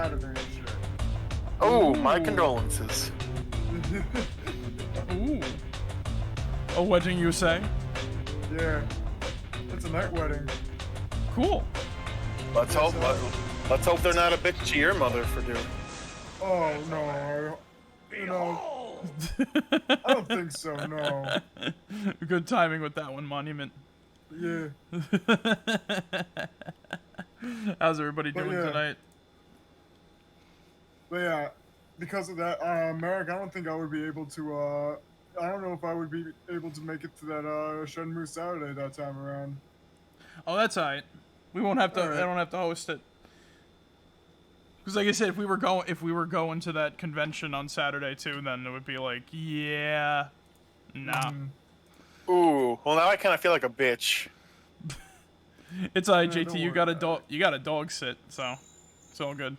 Saturday and shit. Oh, my condolences. Ooh. A wedding, you say? Yeah. It's a night wedding. Cool. Let's hope they're not a bitch to your mother for doing. Oh, no. I don't think so, no. Good timing with that one, Monument. Yeah. How's everybody doing tonight? But yeah, because of that, Marek, I don't think I would be able to, I don't know if I would be able to make it to that, Shenmue Saturday that time around. Oh, that's alright. We won't have to, I don't have to host it. Because like I said, if we were going to that convention on Saturday too, then it would be like, yeah, nah. Ooh, well now I kind of feel like a bitch. It's alright, JT. You got a dog sit, so it's all good.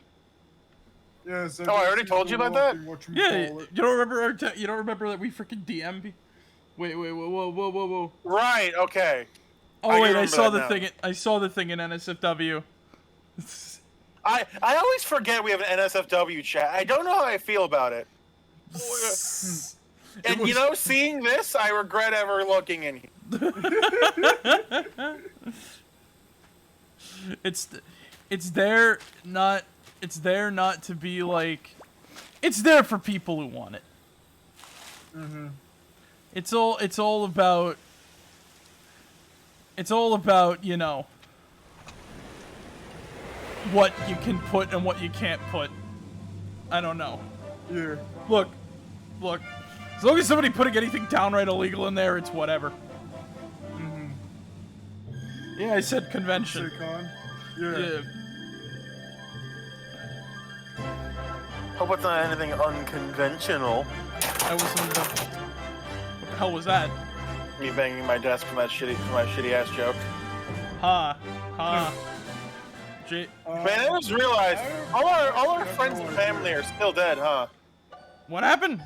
Yeah, so I already told you about that? Yeah, you don't remember? You don't remember that we freaking DM'd? Wait, whoa. Right. Okay. Oh wait, I saw the thing. I saw the thing in NSFW. I always forget we have an NSFW chat. I don't know how I feel about it. And you know, seeing this, I regret ever looking in here. It's there not to be like, it's there for people who want it. It's all about, you know, what you can put and what you can't put. I don't know. Yeah. Look. As long as somebody putting anything downright illegal in there, it's whatever. Yeah, I said convention. Yeah. Hope it's not anything unconventional. That wasn't the... What the hell was that? Me banging my desk for my shitty ass joke. Ha. Man, I just realized all our friends and family are still dead, huh? What happened?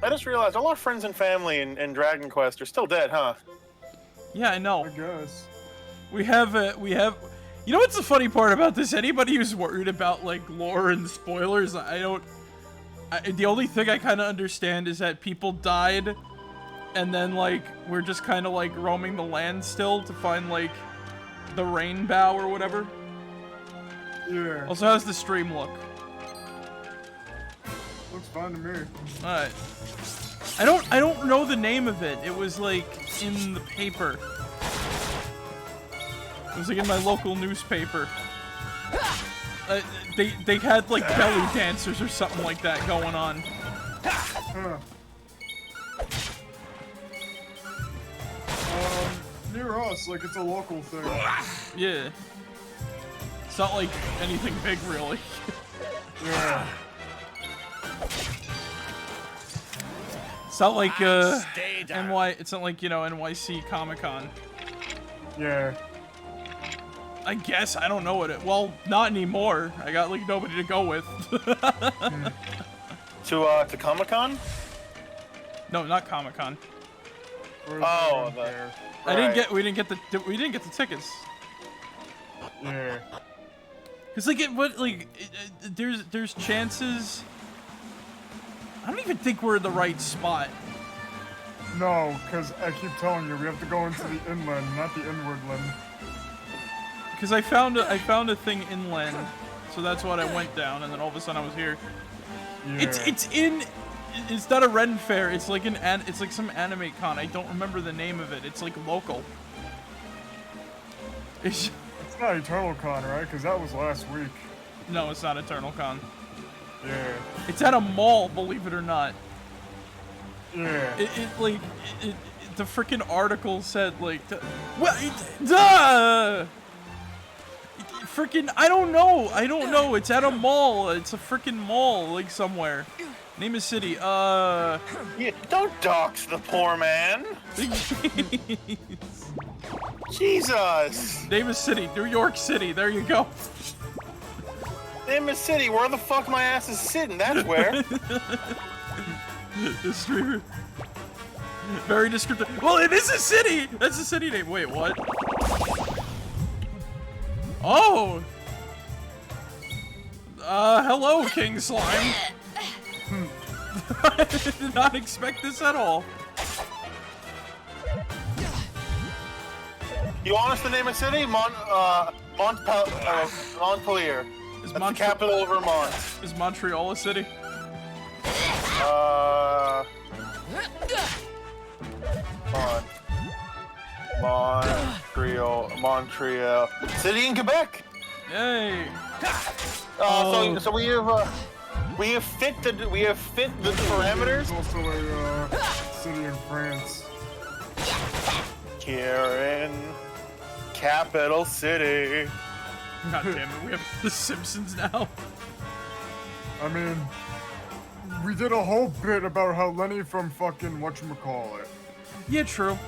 I just realized all our friends and family in Dragon Quest are still dead, huh? Yeah, I know. I guess. We have. You know what's the funny part about this? Anybody who's worried about like lore and spoilers, the only thing I kind of understand is that people died, and then like we're just kind of like roaming the land still to find like the rainbow or whatever. Yeah. Also, how's the stream look? Looks fine to me. Alright. I don't know the name of it. It was like in the paper. It was like in my local newspaper. They had like belly dancers or something like that going on. Near us, like it's a local thing. Yeah. It's not like anything big, really. Yeah. It's not like it's not like, you know, NYC Comic-Con. Yeah. I guess I don't know what it. Well, not anymore. I got like nobody to go with. To Comic-Con? No, not Comic-Con. Oh, We didn't get the tickets. Yeah. Cause like there's chances. I don't even think we're in the right spot. No, because I keep telling you, we have to go into the inland, not the inwardland. Because I found a thing inland, so that's what I went down, and then all of a sudden I was here. Yeah. It's not a Ren Fair. It's like it's like some anime con. I don't remember the name of it. It's like local. It's not Eternal Con, right? Because that was last week. No, it's not Eternal Con. Yeah. It's at a mall, believe it or not. Yeah. The freaking article said like, duh. Freaking, I don't know. It's at a mall. It's a freaking mall, like somewhere. Name a city. Yeah, don't dox the poor man. Jesus. Name a city. New York City. There you go. Name a city. Where the fuck my ass is sitting? That's where. The streamer. Very descriptive. Well, it is a city. That's a city name. Wait, what? Oh. Hello, King Slime. I did not expect this at all. You want us to name a city? Montpelier. Is That's the capital of Vermont. Is Montreal a city? Montreal. City in Quebec. Yay! So we have fit the parameters. There's also a city in France. Karen, capital city. God damn it, we have The Simpsons now. I mean, we did a whole bit about how Lenny from fucking whatchamacallit. Yeah, true.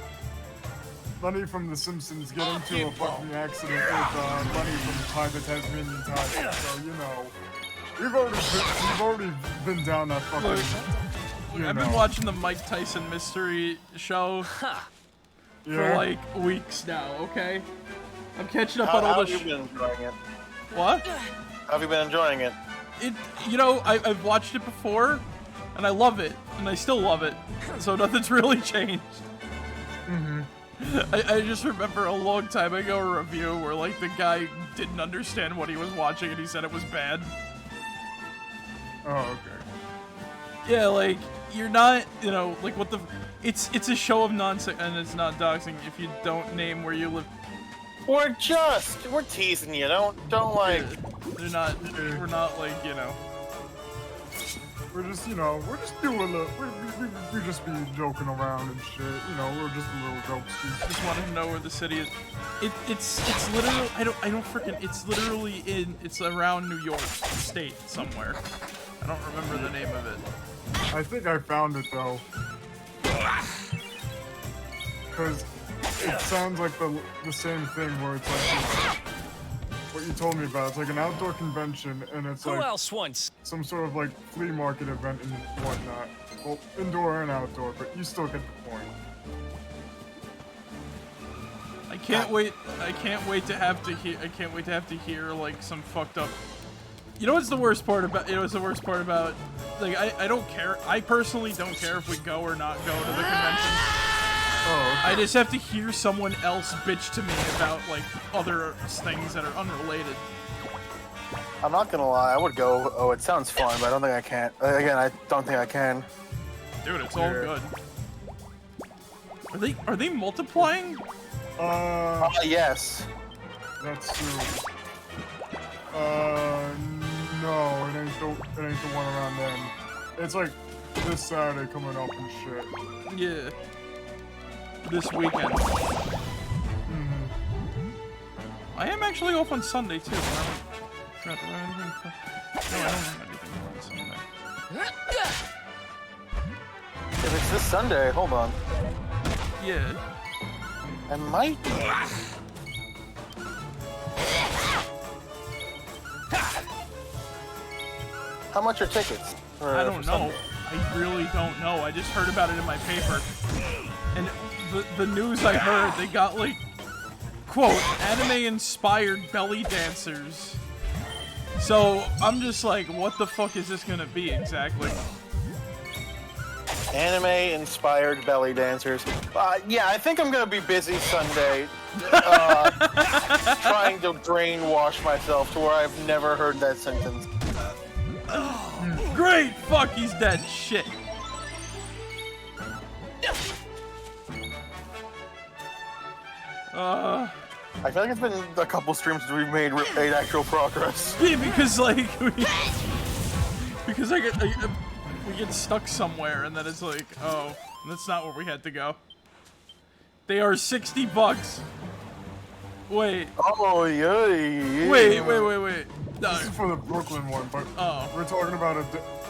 Lenny from The Simpsons get into a fucking accident with Lenny from Time the Tasmanian Tiger. So, you know, we've already been down that fucking. Look, I've been watching the Mike Tyson mystery show for like weeks now, okay? I'm catching up on all the How have you been enjoying it? What? How have you been enjoying it? You know, I've watched it before, and I love it, and I still love it, so nothing's really changed. I just remember a long time ago a review where, like, the guy didn't understand what he was watching, and he said it was bad. Oh, okay. Yeah, like, you're not, you know, like, what the... It's a show of nonsense, and it's not doxing if you don't name where you live. We're teasing you. Don't like. We're not like, you know. We're just, you know, we're just doing a little, we just be joking around and shit, you know, we're just a little jokes. Just wanted to know where the city is. It's literally, I don't freaking, it's literally it's around New York State somewhere. I don't remember the name of it. I think I found it though. Because it sounds like the same thing where it's like what you told me about. It's like an outdoor convention, and it's like some sort of like flea market event and whatnot. Well, indoor and outdoor, but you still get the point. I can't wait to have to hear like some fucked up. You know what's the worst part about? Like I don't care. I personally don't care if we go or not go to the convention. Oh, okay. I just have to hear someone else bitch to me about like other things that are unrelated. I'm not gonna lie, I would go. Oh, it sounds fun, but I don't think I can. Again, I don't think I can. Dude, it's all good. Are they multiplying? Yes. That's true. No, it ain't the one around then. It's like this Saturday coming up and shit. Yeah. This weekend. I am actually off on Sunday too. I don't have anything on Sunday. If it's this Sunday, hold on. Yeah. I might be. How much are tickets? I don't know. I really don't know. I just heard about it in my paper. And the news I heard, they got like, quote, anime-inspired belly dancers. So I'm just like, what the fuck is this gonna be exactly? Anime-inspired belly dancers. Yeah, I think I'm gonna be busy Sunday, trying to brainwash myself to where I've never heard that sentence. Great! Fuck, he's dead. Shit. I feel like it's been a couple streams that we've made actual progress. Yeah, because like we get stuck somewhere, and then it's like, oh, that's not where we had to go. They are $60. Wait. Oh yeah. Wait. No. This is for the Brooklyn one, but we're talking about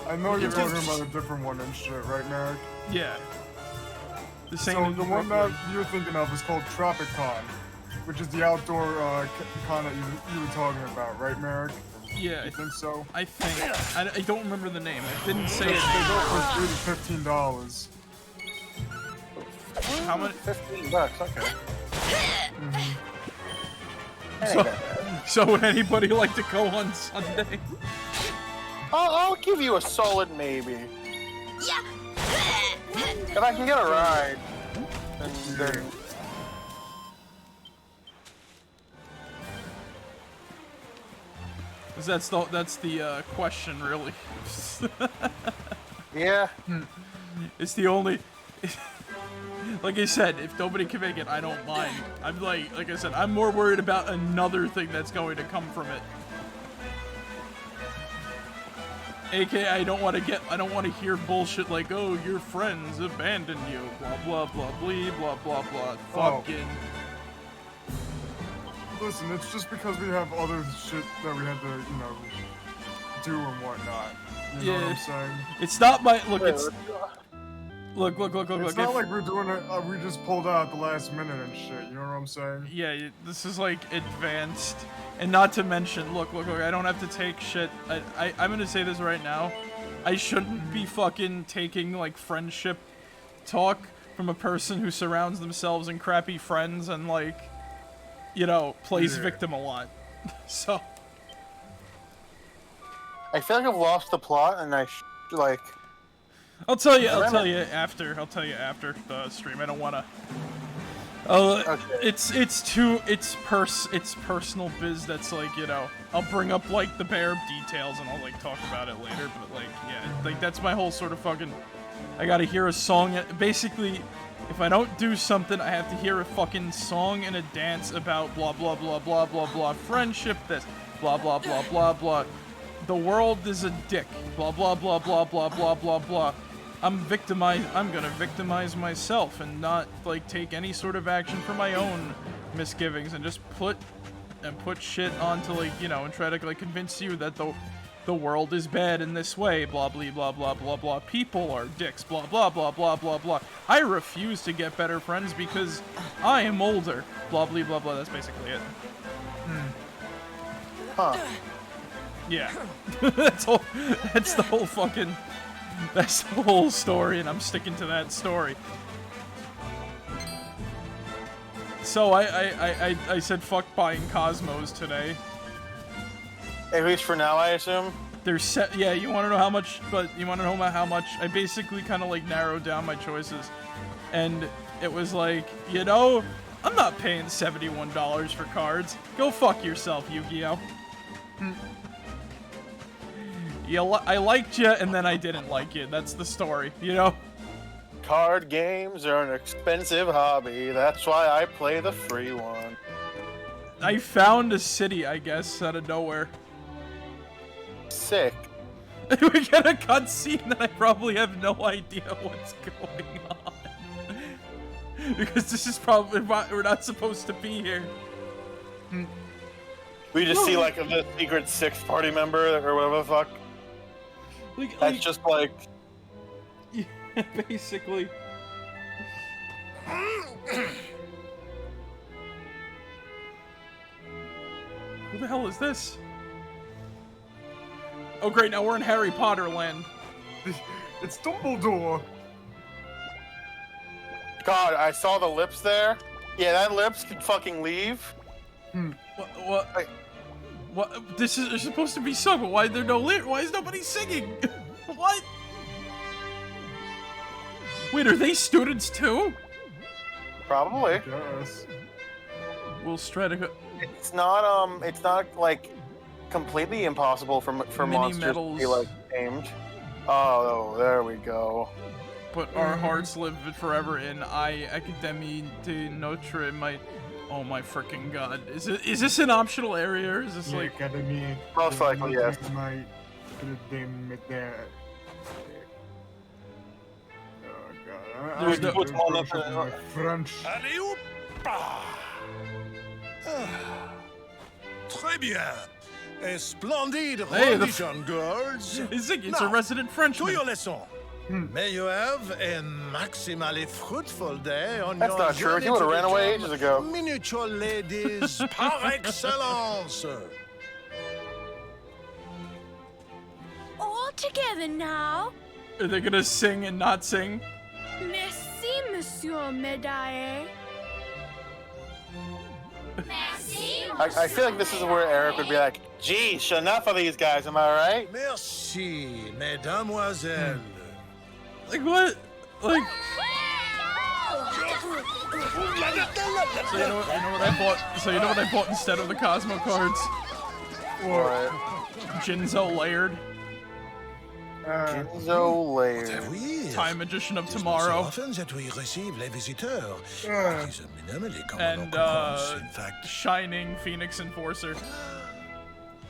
I know you're talking about a different one and shit, right, Marek? Yeah. The same. So the one that you're thinking of is called Tropic Con, which is the outdoor con that you were talking about, right, Marek? Yeah. I think so. I think. I don't remember the name. I didn't say it. They go for $15. How much? $15. Okay. So would anybody like to go on Sunday? I'll give you a solid maybe. Yeah. If I can get a ride, then That's the question, really. yeah. It's the only. Like I said, if nobody can make it, I don't mind. I'm like I said, I'm more worried about another thing that's going to come from it. AKA, I don't want to hear bullshit like, oh, your friends abandoned you, blah blah blah blah blah blah blah. Fucking. Listen, it's just because we have other shit that we had to, you know, do and whatnot. You know what I'm saying? It's not my look. It's look. It's not like we're doing it. We just pulled out at the last minute and shit. You know what I'm saying? Yeah, this is like advanced, and not to mention, look. I don't have to take shit. I'm gonna say this right now. I shouldn't be fucking taking like friendship talk from a person who surrounds themselves in crappy friends and like, you know, plays victim a lot. So. I feel like I've lost the plot, and like. I'll tell you after the stream. I don't wanna. Okay. It's personal biz that's like, you know, I'll bring up like the bare details and I'll like talk about it later, but like, yeah, like that's my whole sort of fucking, I gotta hear a song. Basically, if I don't do something, I have to hear a fucking song and a dance about blah blah blah blah blah blah friendship, this blah blah blah blah blah. The world is a dick. Blah blah blah blah blah blah blah blah. I'm gonna victimize myself and not like take any sort of action for my own misgivings and just put shit onto like, you know, and try to like convince you that the world is bad in this way. Blah blah blah blah blah blah. People are dicks. Blah blah blah blah blah blah. I refuse to get better friends because I am older. Blah blah blah blah. That's basically it. Huh. Yeah. That's the whole fucking. That's the whole story, and I'm sticking to that story. So I said fuck buying Cosmos today. At least for now, I assume. Yeah, you want to know how much? But you want to know how much? I basically kind of like narrowed down my choices, and it was like, you know, I'm not paying $71 for cards. Go fuck yourself, Yu-Gi-Oh. I liked you, and then I didn't like you. That's the story, you know? Card games are an expensive hobby. That's why I play the free one. I found a city, I guess, out of nowhere. Sick. We get a cutscene that I probably have no idea what's going on. Because this is probably we're not supposed to be here. We just see like the secret sixth party member or whatever the fuck. That's just like... Yeah, basically. Who the hell is this? Oh great, now we're in Harry Potter land. It's Dumbledore. God, I saw the lips there. Yeah, that lips can fucking leave. What? What? This is supposed to be sung, but why is there no lyrics? Why is nobody singing? What? Wait, are they students too? Probably. Yes. We'll Stradica. It's not like completely impossible for monsters to be like aimed. Oh, there we go. But our hearts live forever in Académie de Notre Dame. Oh my freaking god! Is this an optional area, or is this like? Académie. Most likely, yes. Oh god. French. Très bien. A splendid Hey, rendition, girls. It's a resident Frenchman. To your lesson. May you have a maximally fruitful day on That's your not true. journey He would have to ran away become ages ago. Miniature ladies par excellence. All together now. Are they gonna sing and not sing? Merci, Monsieur Médaille. I feel like this is where Eric would be like, geez, enough of these guys, am I right? Merci, mesdemoiselles. Like what? Like. So you know what I bought? So you know what I bought instead of the Cosmo cards? What? Jinzo layered. Jinzo layered. Have we? Time Magician of It's not Tomorrow. so often that we receive les visiteurs. Uh. He's a minimally common And occurrence, in fact. Shining Phoenix Enforcer.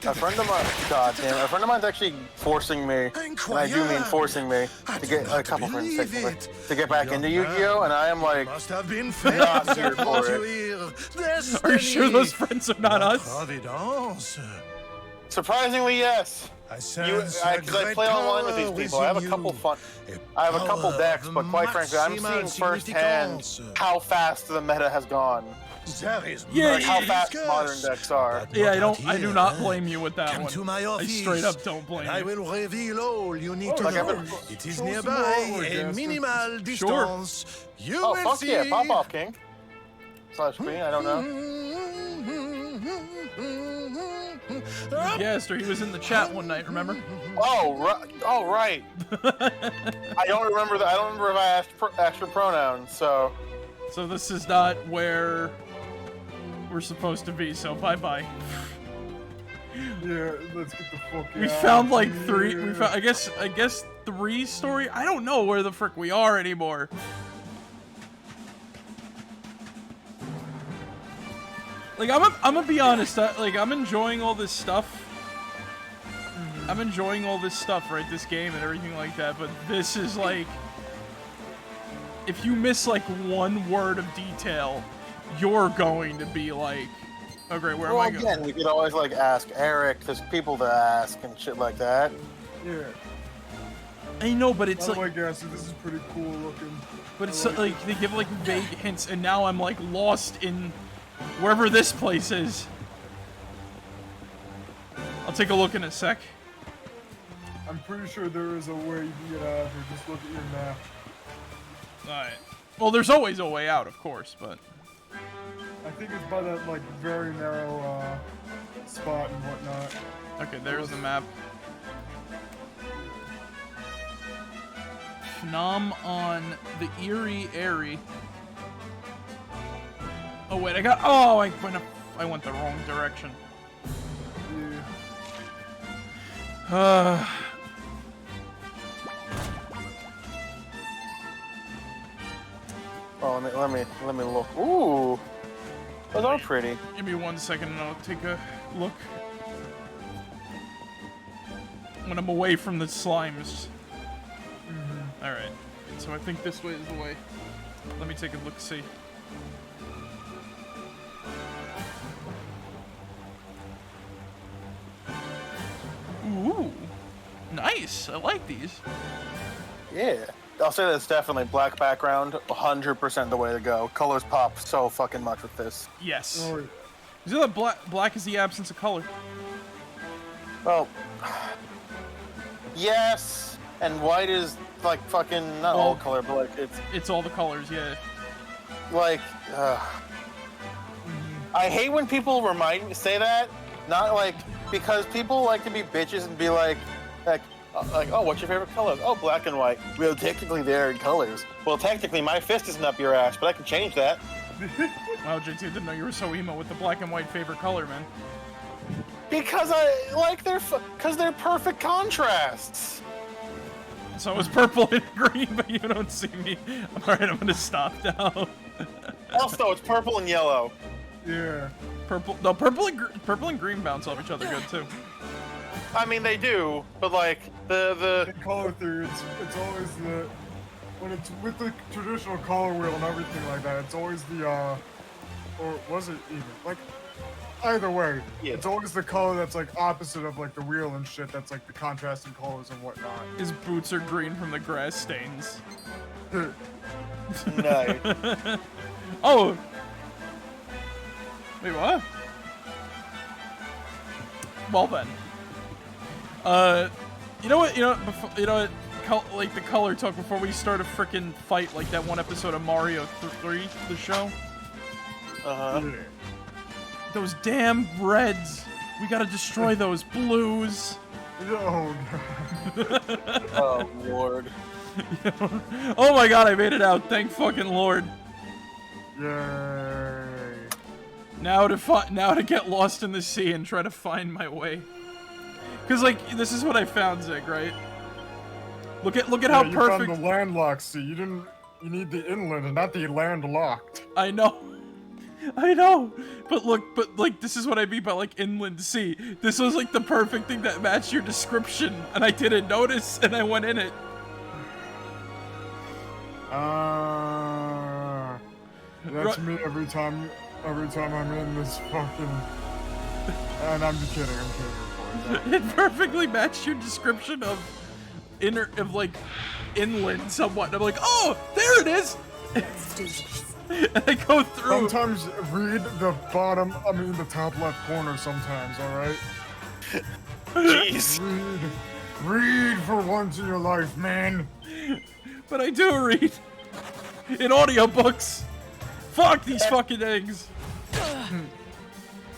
A friend of mine, god damn it, a friend of mine's actually forcing me, and I do mean forcing me, to get a couple friends to get back into Yu-Gi-Oh, and I am like, Must have been not fate here that brought for you it. here. Are you sure those friends are not us? Providence. Surprisingly, yes. I Because I play online with these people. I have a couple decks, but quite frankly, I'm seeing firsthand how fast the meta has gone. Yeah, Like how fast modern decks are. Yeah, I do not blame you with that Come one. to my I office. straight up don't blame I you. will reveal all you need to like know. I've been- It is show nearby, some artwork, a Gaston. minimal distance. You Oh will fuck see. yeah, pop off king. Slash queen, I don't know. Gaster, he was in the chat one night, remember? Oh right. I don't remember that. I don't remember if I asked for pronouns. So So this is not where we're supposed to be, so bye-bye. Yeah, let's get the fuck out. We found like of three, here. we found, I guess 3 story? I don't know where the frick we are anymore. Like, I'm gonna be honest, I'm enjoying all this stuff. I'm enjoying all this stuff, right? This game and everything like that, but this is like... If you miss, like, one word of detail, you're going to be like... Oh, great, where am I going? again, we could always like ask Eric. There's people to ask and shit like that. Yeah. I know, but it's Oh like... my gosh, this is pretty cool looking. But it's like they give like vague hints, and now I'm like lost in wherever this place is. I'll take a look in a sec. I'm pretty sure there is a way you can get out of here. Just look at your map. Alright. Well, there's always a way out, of course, but... I think it's by that like very narrow spot and whatnot. Okay, there's the map. Phnom on the Erie Airy. Oh wait, I went the wrong direction. Yeah. Oh, let me look. Ooh, those are pretty. Give me 1 second and I'll take a look. When I'm away from the slimes. Alright, so I think this way is the way. Let me take a look, see. Ooh, nice. I like these. Yeah. I'll say that's definitely black background, 100% the way to go. Colors pop so fucking much with this. Yes. Oh, Is it that black is the absence of color? Well, yes, and white is like fucking not all Well, color, but like It's all the colors, yeah. like. I hate when people say that, not like because people like to be bitches and be like, oh, what's your favorite color? Oh, black and white. Well, technically they're in colors. Well, technically my fist isn't up your ass, but I can change that. Wow, JT, I didn't know you were so emo with the black and white favorite color, man. Because I like because they're perfect contrasts. So it's purple and green, but you don't see me. Alright, I'm gonna stop now. Also, it's purple and yellow. yeah. Purple and green bounce off each other good too. I mean, they do, but like the In color theory, it's always when it's with the traditional color wheel and everything like that. It's always the or was it even like either way? Yeah. It's always the color that's like opposite of like the wheel and shit. That's like the contrasting colors and whatnot. His boots are green from the grass stains. no. Oh! Wait, what? Well then. You know what? Like the color talk before we start a frickin' fight, like that one episode of Mario 3, the show. Uh huh. Those damn reds. We gotta destroy those blues. Oh, Oh Lord. Oh my god, I made it out. Thank fucking Lord. yay. Now to get lost in the sea and try to find my way. Cause like this is what I found, Zig, right? Look at how you perfect. found the landlocked sea. You need the inland and not the landlocked. I know. I know. But like this is what I mean by like inland sea. This was like the perfect thing that matched your description, and I didn't notice, and I went in it. That's me every time I'm in this fucking. And I'm kidding. Of course. It perfectly matched your description of like inland somewhat. And I'm like, oh, there it is. Let's do this. And I go through. Sometimes read the the top left corner sometimes, alright? Jeez. Read for once in your life, man. But I do read in audiobooks. Fuck these fucking eggs. I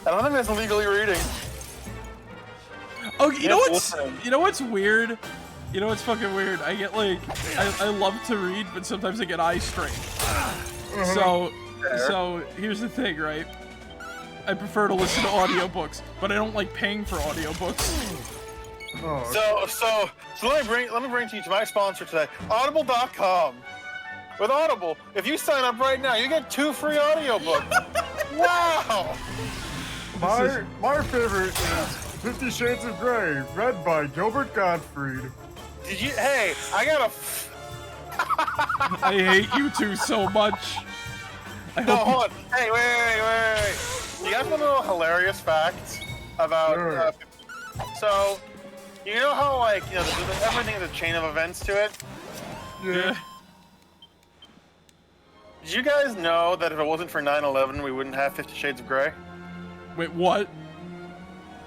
don't think that's legally reading. Oh, you know what's listen. you know what's weird? You know what's fucking weird? I get like I love to read, but sometimes I get eye strain. So here's the thing, right? I prefer to listen to audiobooks, but I don't like paying for audiobooks. Oh, So let me bring to you my sponsor today, Audible.com. With Audible, if you sign up right now, you get 2 free audiobooks. Wow! my favorite is 50 Shades of Grey, read by Gilbert Gottfried. Did you? Hey, I got a. I hate you two so much. No, hold on. Hey, wait. You guys want to know a hilarious fact about? Sure. So, you know how like there's everything has a chain of events to it. Yeah. Did you guys know that if it wasn't for 9/11, we wouldn't have 50 Shades of Grey? Wait, what?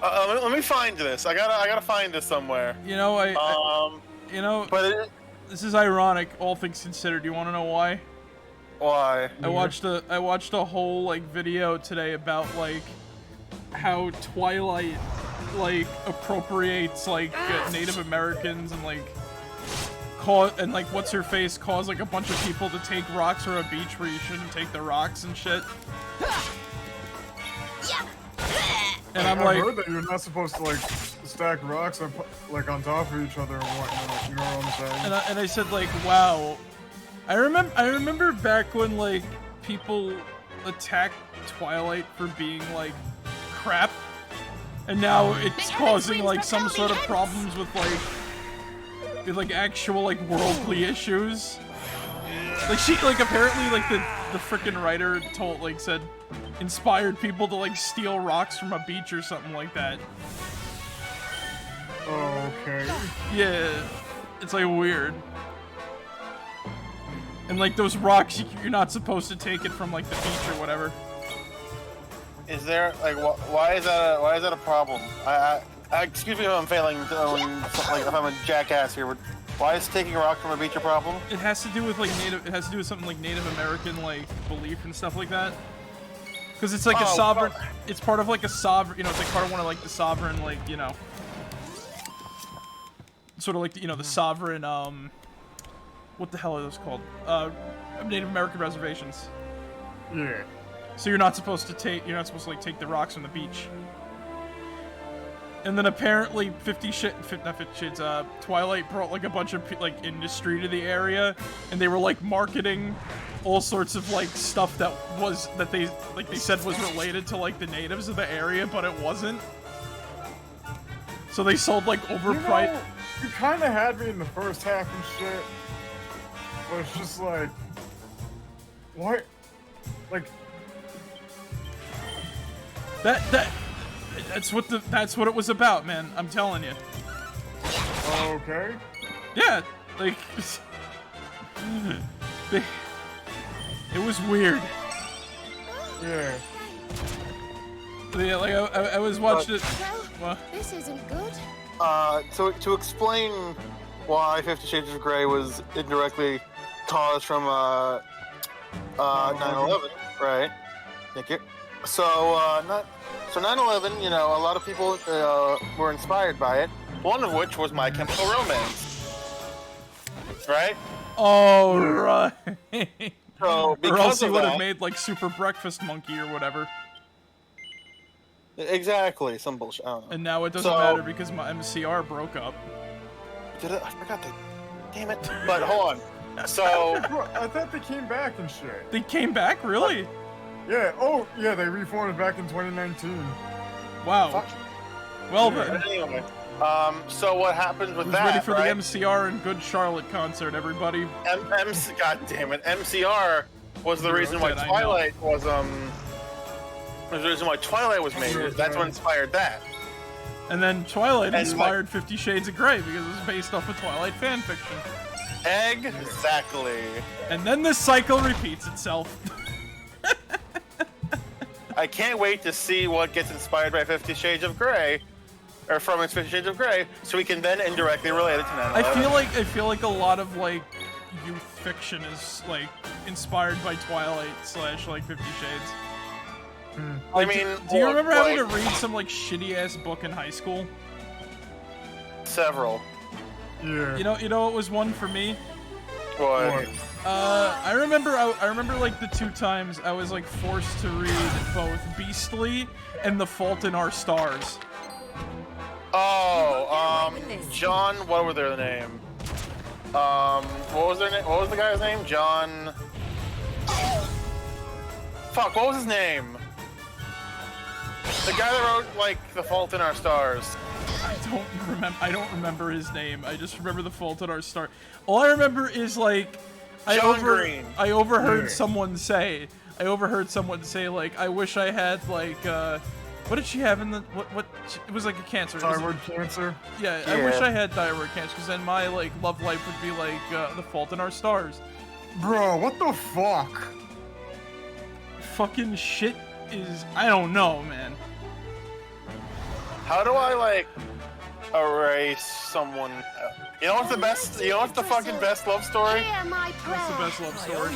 Let me find this. I gotta find this somewhere. You know, But this is ironic, all things considered. You want to know why? why? I watched a whole like video today about like how Twilight like appropriates like Native Americans and like what's her face caused like a bunch of people to take rocks from a beach where you shouldn't take the rocks and shit. And I'm I've like, heard that you're not supposed to like stack rocks on, like on top of each other and whatnot. You know what I'm saying? and I said like, wow. I remember back when like people attacked Twilight for being like crap, and now it's causing like some sort of problems with like actual like worldly issues. Like she like apparently like the frickin' writer said inspired people to like steal rocks from a beach or something like that. Oh, okay. Yeah, it's like weird. And like those rocks, you're not supposed to take it from like the beach or whatever. Is there like why is that a problem? I excuse me if I'm failing, like if I'm a jackass here, but why is taking a rock from a beach a problem? It has to do with like It has to do with something like Native American like belief and stuff like that. Because it's like a sovereign. It's part of like a sovereign. It's like part of one of like the sovereign like sort of like the sovereign what the hell are those called? Native American reservations. Yeah. So you're not supposed to take the rocks from the beach. And then apparently Twilight brought like a bunch of like industry to the area, and they were like marketing all sorts of like stuff that they said was related to like the natives of the area, but it wasn't. So they sold like overpriced. You kind of had me in the first half and shit, but it's just like, what? Like that's what it was about, man. I'm telling you. Okay. Yeah, like it was weird. Yeah. Yeah, like I was watching it. Well, this isn't good. To explain why 50 Shades of Grey was indirectly caused from 9/11, right? Thank you. So 9/11, you know, a lot of people were inspired by it. One of which was My Chemical Romance, right? Oh, right. So Or because else he of would have that, made like Super Breakfast Monkey or whatever. exactly some bullshit. I don't know. And now it doesn't matter because my MCR broke up. Did it? I forgot that. Damn it! But hold on. So Bro, I thought they came back and shit. They came back, really? Yeah. Oh, yeah. They reformed back in 2019. Wow. fuck. Well But then, anyway, so what happens with who's that? ready for right? the MCR and Good Charlotte concert, everybody? God damn it! MCR was the reason why I know. Twilight was was the reason why Twilight was made. That's what inspired that. And then Twilight And, inspired 50 Shades of Grey because it was based off of Twilight fanfiction. Exactly. And then this cycle repeats itself. I can't wait to see what gets inspired by 50 Shades of Grey, or from its 50 Shades of Grey, so we can then indirectly relate it to 9/11. I feel like a lot of like youth fiction is like inspired by Twilight / like 50 Shades. I mean, Do you remember having to read some like shitty ass book in high school? several? Yeah. You know what was one for me? What? I remember like the 2 times I was like forced to read both Beastly and The Fault in Our Stars. Oh, John. What were their name? What was their name? What was the guy's name? John. Fuck. What was his name? The guy that wrote like The Fault in Our Stars. I don't remember his name. I just remember The Fault in Our Star. All I remember is like I overheard someone say like I wish I had like what did she have in the what it was like a cancer. Thyroid cancer. Yeah, I wish I had thyroid cancer because then my like love life would be like The Fault in Our Stars. Bro, what the fuck? Fucking shit is I don't know, man. How do I like erase someone? You know what's the best? You know what's the fucking best love story? Hear my That's the prayer. best love story.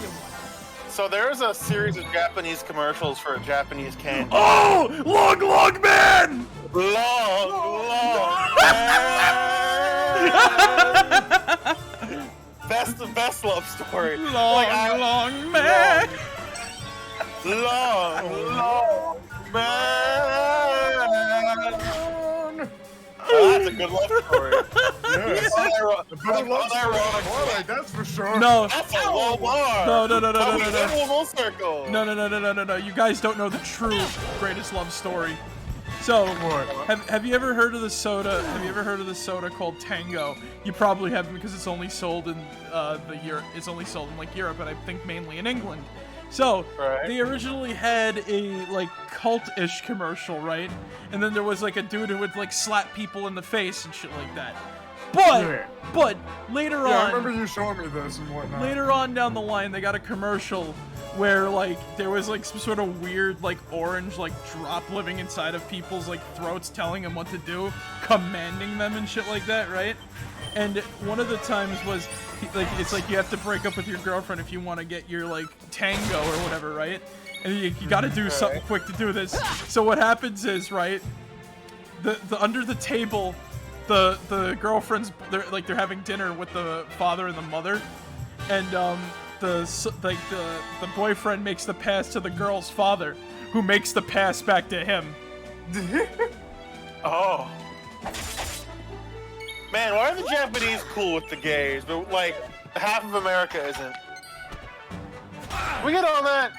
So there's a series of Japanese commercials for a Japanese candy. Oh, long man. Long best love story. Long man. Long man. Oh, that's a good love story. Yes. Unironic. The better love story of Twilight, that's for sure. No. That's a low bar. No. Full circle. No. You guys don't know the true greatest love story. So, have you ever heard of the soda? Have you ever heard of the soda called Tango? You probably haven't because it's only sold in It's only sold in like Europe, and I think mainly in England. So they originally had a like cult-ish commercial, right? And then there was like a dude who would like slap people in the face and shit like that. But later on, I remember you showing me this and whatnot. later on down the line, they got a commercial where like there was like some sort of weird like orange like drop living inside of people's like throats, telling them what to do, commanding them and shit like that, right? And one of the times was like it's like you have to break up with your girlfriend if you want to get your like tango or whatever, right? And you got to do something quick to do this. So what happens is, right, the under the table, the girlfriends they're having dinner with the father and the mother, and the boyfriend makes the pass to the girl's father, who makes the pass back to him. Oh. Man, why are the Japanese cool with the gays, but like half of America isn't? We get on that.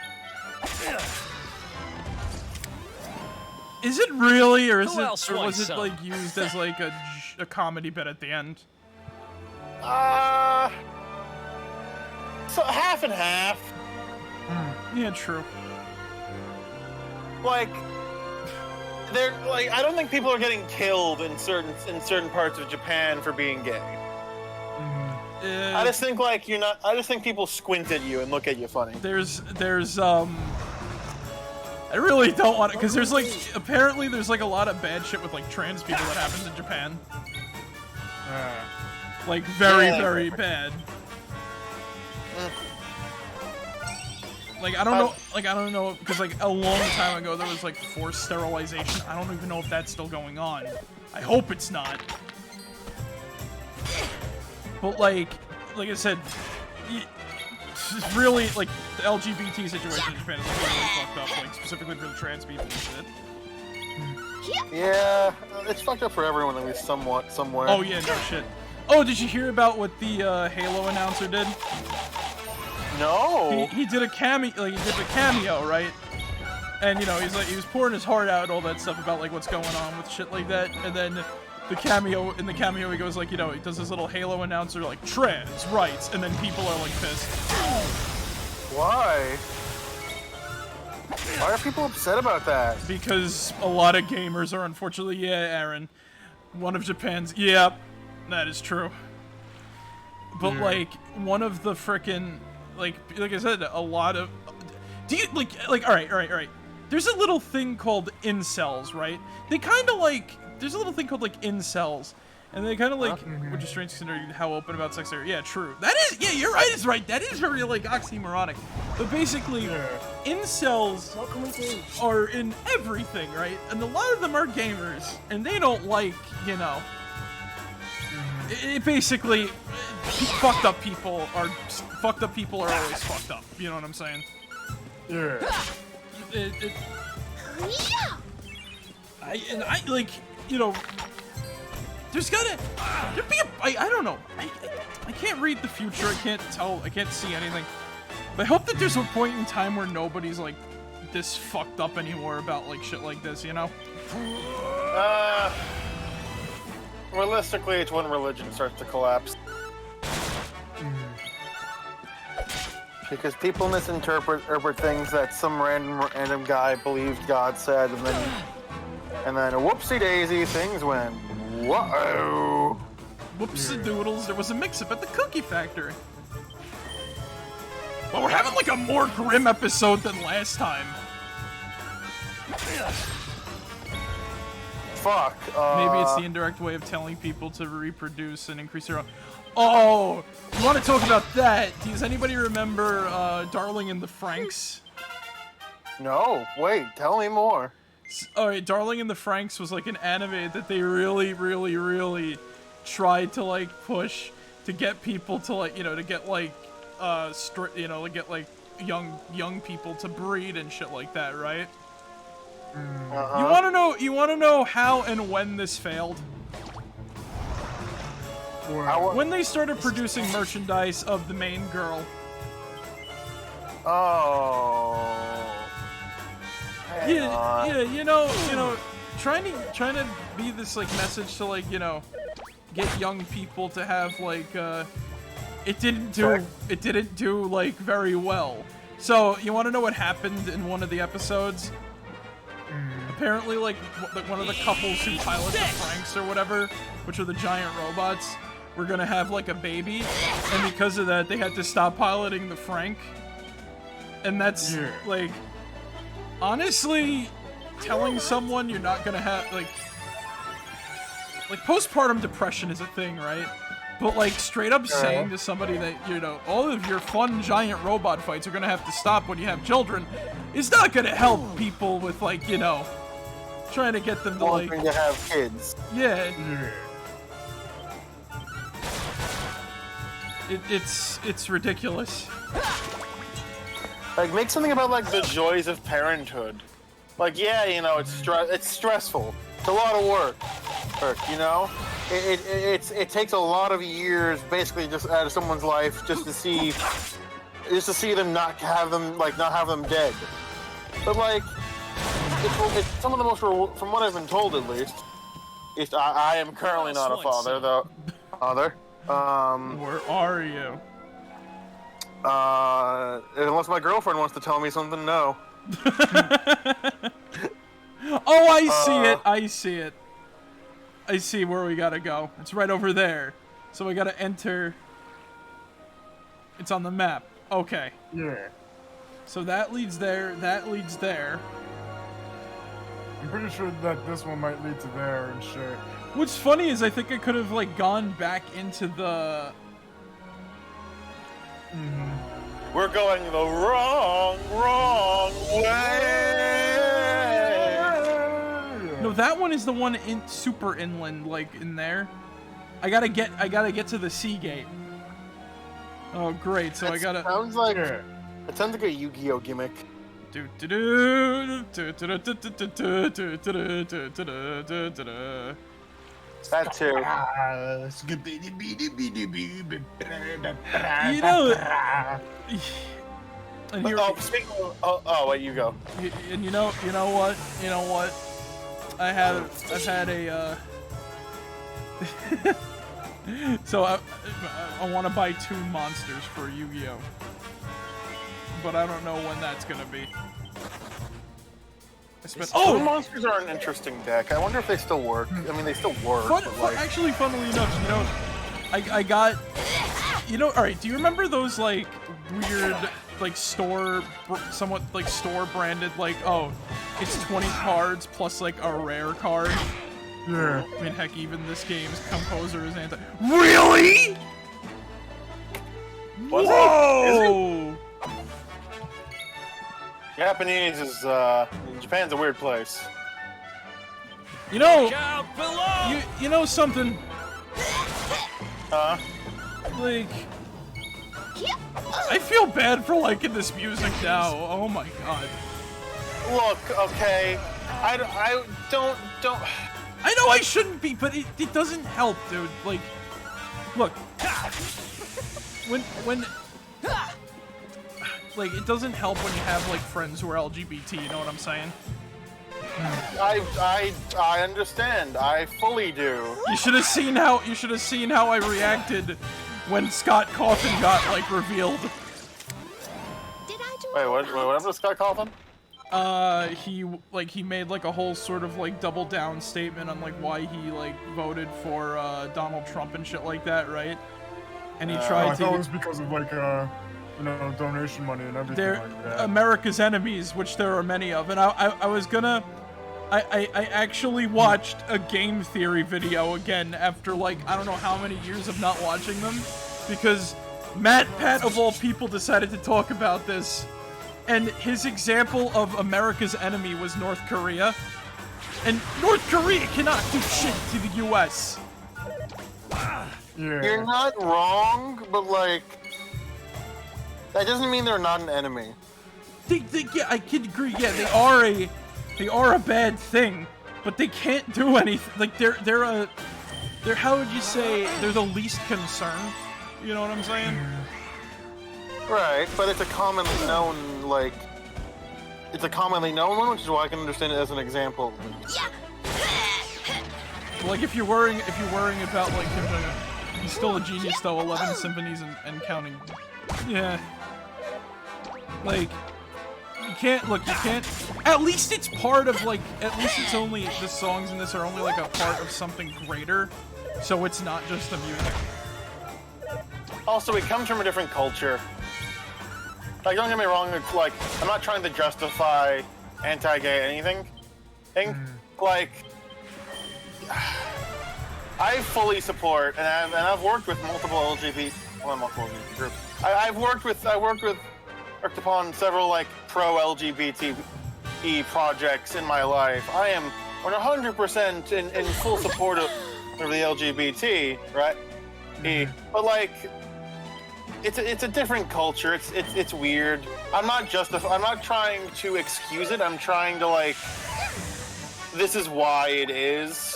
Is it really, or is Who it, else or was wants it some? like used as like a comedy bit at the end? So half and half. Yeah, true. Like, they're like, I don't think people are getting killed in certain parts of Japan for being gay. I just think like you're not. I just think people squint at you and look at you funny. There's I really don't want it because there's like apparently there's like a lot of bad shit with like trans people that happens in Japan. Like very bad. Like, I don't know, because, like, a long time ago, there was, like, forced sterilization. I don't even know if that's still going on. I hope it's not. But, like I said, it's really, like, the LGBT situation in Japan is, like, really fucked up, like, specifically for the trans people and shit. Yeah, it's fucked up for everyone, at least somewhat, somewhere. Oh, yeah, no shit. Oh, did you hear about what the, Halo announcer did? No. He did a cameo, right? And you know, he was pouring his heart out and all that stuff about like what's going on with shit like that. And then in the cameo he goes like, you know, he does this little Halo announcer like trans rights, and then people are like pissed. Why? Why are people upset about that? Because a lot of gamers are unfortunately, yeah, Aaron, one of Japan's, yeah, that is true. But like one of the frickin', like I said, a lot of, do you like all right. There's a little thing called incels, right? They kind of like, there's a little thing called like incels, and they kind of like, which is strange considering how open about sex they are. Yeah, true. That is, yeah, you're right. It's right. That is very like oxymoronic. But basically, incels are in everything, right? And a lot of them are gamers, and they don't like, you know. It basically, fucked up people are always fucked up. You know what I'm saying? Yeah. I like, you know, there'd be I don't know. I can't read the future. I can't tell. I can't see anything. But I hope that there's a point in time where nobody's like this fucked up anymore about like shit like this. You know? Realistically, it's when religion starts to collapse. Because people misinterpret things that some random guy believed God said, and then whoopsie daisy, things went whoa. Whoopsie doodles, there was a mix-up at the cookie factory. But we're having like a more grim episode than last time. Fuck. Maybe it's the indirect way of telling people to reproduce and increase their own. Oh, you want to talk about that? Does anybody remember Darling in the Franxx? No, wait, tell me more. Alright, Darling in the Franxx was like an anime that they really tried to like push to get people to like, you know, to get like to get like young people to breed and shit like that, right? You wanna know how and when this failed? When they started producing merchandise of the main girl. Oh. Yeah, you know, trying to be this like message to like, you know, get young people to have like it didn't do like very well. So, you want to know what happened in one of the episodes? Apparently, like, one of the couples who pilot the Franxx or whatever, which are the giant robots, were gonna have, like, a baby, and because of that, they had to stop piloting the Frank. And that's, like, honestly, telling someone you're not gonna have, like, postpartum depression is a thing, right? But, like, straight up saying to somebody that, you know, all of your fun giant robot fights are gonna have to stop when you have children is not gonna help people with, like, you know, trying to get them to, like... wanting to have kids. Yeah. It's ridiculous. Like, make something about, like, the joys of parenthood. Like, yeah, you know, it's stressful. It's a lot of work, you know? It takes a lot of years, basically, just out of someone's life, just to see them not have them dead. But like, it's some of the most, from what I've been told at least. I am currently not a father, though. Where are you? Unless my girlfriend wants to tell me something, no. Oh, I see it. I see where we gotta go. It's right over there. So we gotta enter. It's on the map. Okay. Yeah. So that leads there, that leads there. I'm pretty sure that this one might lead to there and shit. What's funny is I think I could have, like, gone back into the... We're going the wrong way. No, that one is the one in super inland, like in there. I gotta get to the sea gate. Oh great, so I gotta. Sounds like it sounds like a Yu-Gi-Oh gimmick. That too. You know. And here, Speaking of, oh, wait, you go. And you know what? I've had a. So I want to buy 2 monsters for Yu-Gi-Oh, but I don't know when that's gonna be. Oh, monsters are an interesting deck. I wonder if they still work. I mean, they still work. Actually, funnily enough, I got. All right. Do you remember those like weird, like somewhat like store branded, like, oh, it's 20 cards plus like a rare card? Yeah. I mean, heck, even this game's composer is anti. Really? Whoa! Japanese is Japan's a weird place. You know something? Huh? Like, I feel bad for liking this music now. Oh my god. Look, okay, I don't. I know I shouldn't be, but it doesn't help, dude. Like, look, when like, it doesn't help when you have like friends who are LGBT. You know what I'm saying? I understand. I fully do. You should have seen how I reacted when Scott Coffin got like revealed. Wait, what happened to Scott Coffin? He made like a whole sort of like double down statement on like why he like voted for Donald Trump and shit like that, right? And he tried to. I thought it was because of like donation money and everything. They're like that. America's enemies, which there are many of, and I was gonna. I actually watched a game theory video again after like I don't know how many years of not watching them, because Pat of all people decided to talk about this. And his example of America's enemy was North Korea. And North Korea cannot do shit to the US. Yeah. You're not wrong, but like, that doesn't mean they're not an enemy. Yeah, I can agree. Yeah, they are a bad thing, but they can't do anything. Like they're how would you say, they're the least concern. You know what I'm saying? Right, but it's a commonly known, like, it's a commonly known one, which is why I can understand it as an example. Like if you're worrying about like him, he's still a genius though. 11 symphonies and counting. Yeah. Like you can't. At least it's part of like. At least it's only the songs in this are only like a part of something greater. So it's not just the music. Also, it comes from a different culture. Like, don't get me wrong, it's like, I'm not trying to justify anti-gay anything. Like, I fully support, and I've worked with multiple LGBT groups. I worked upon several, like, pro-LGBT projects in my life. I am 100% in full support of the LGBT, right? But, like, it's a different culture. It's weird. I'm not trying to excuse it. I'm trying to like. This is why it is.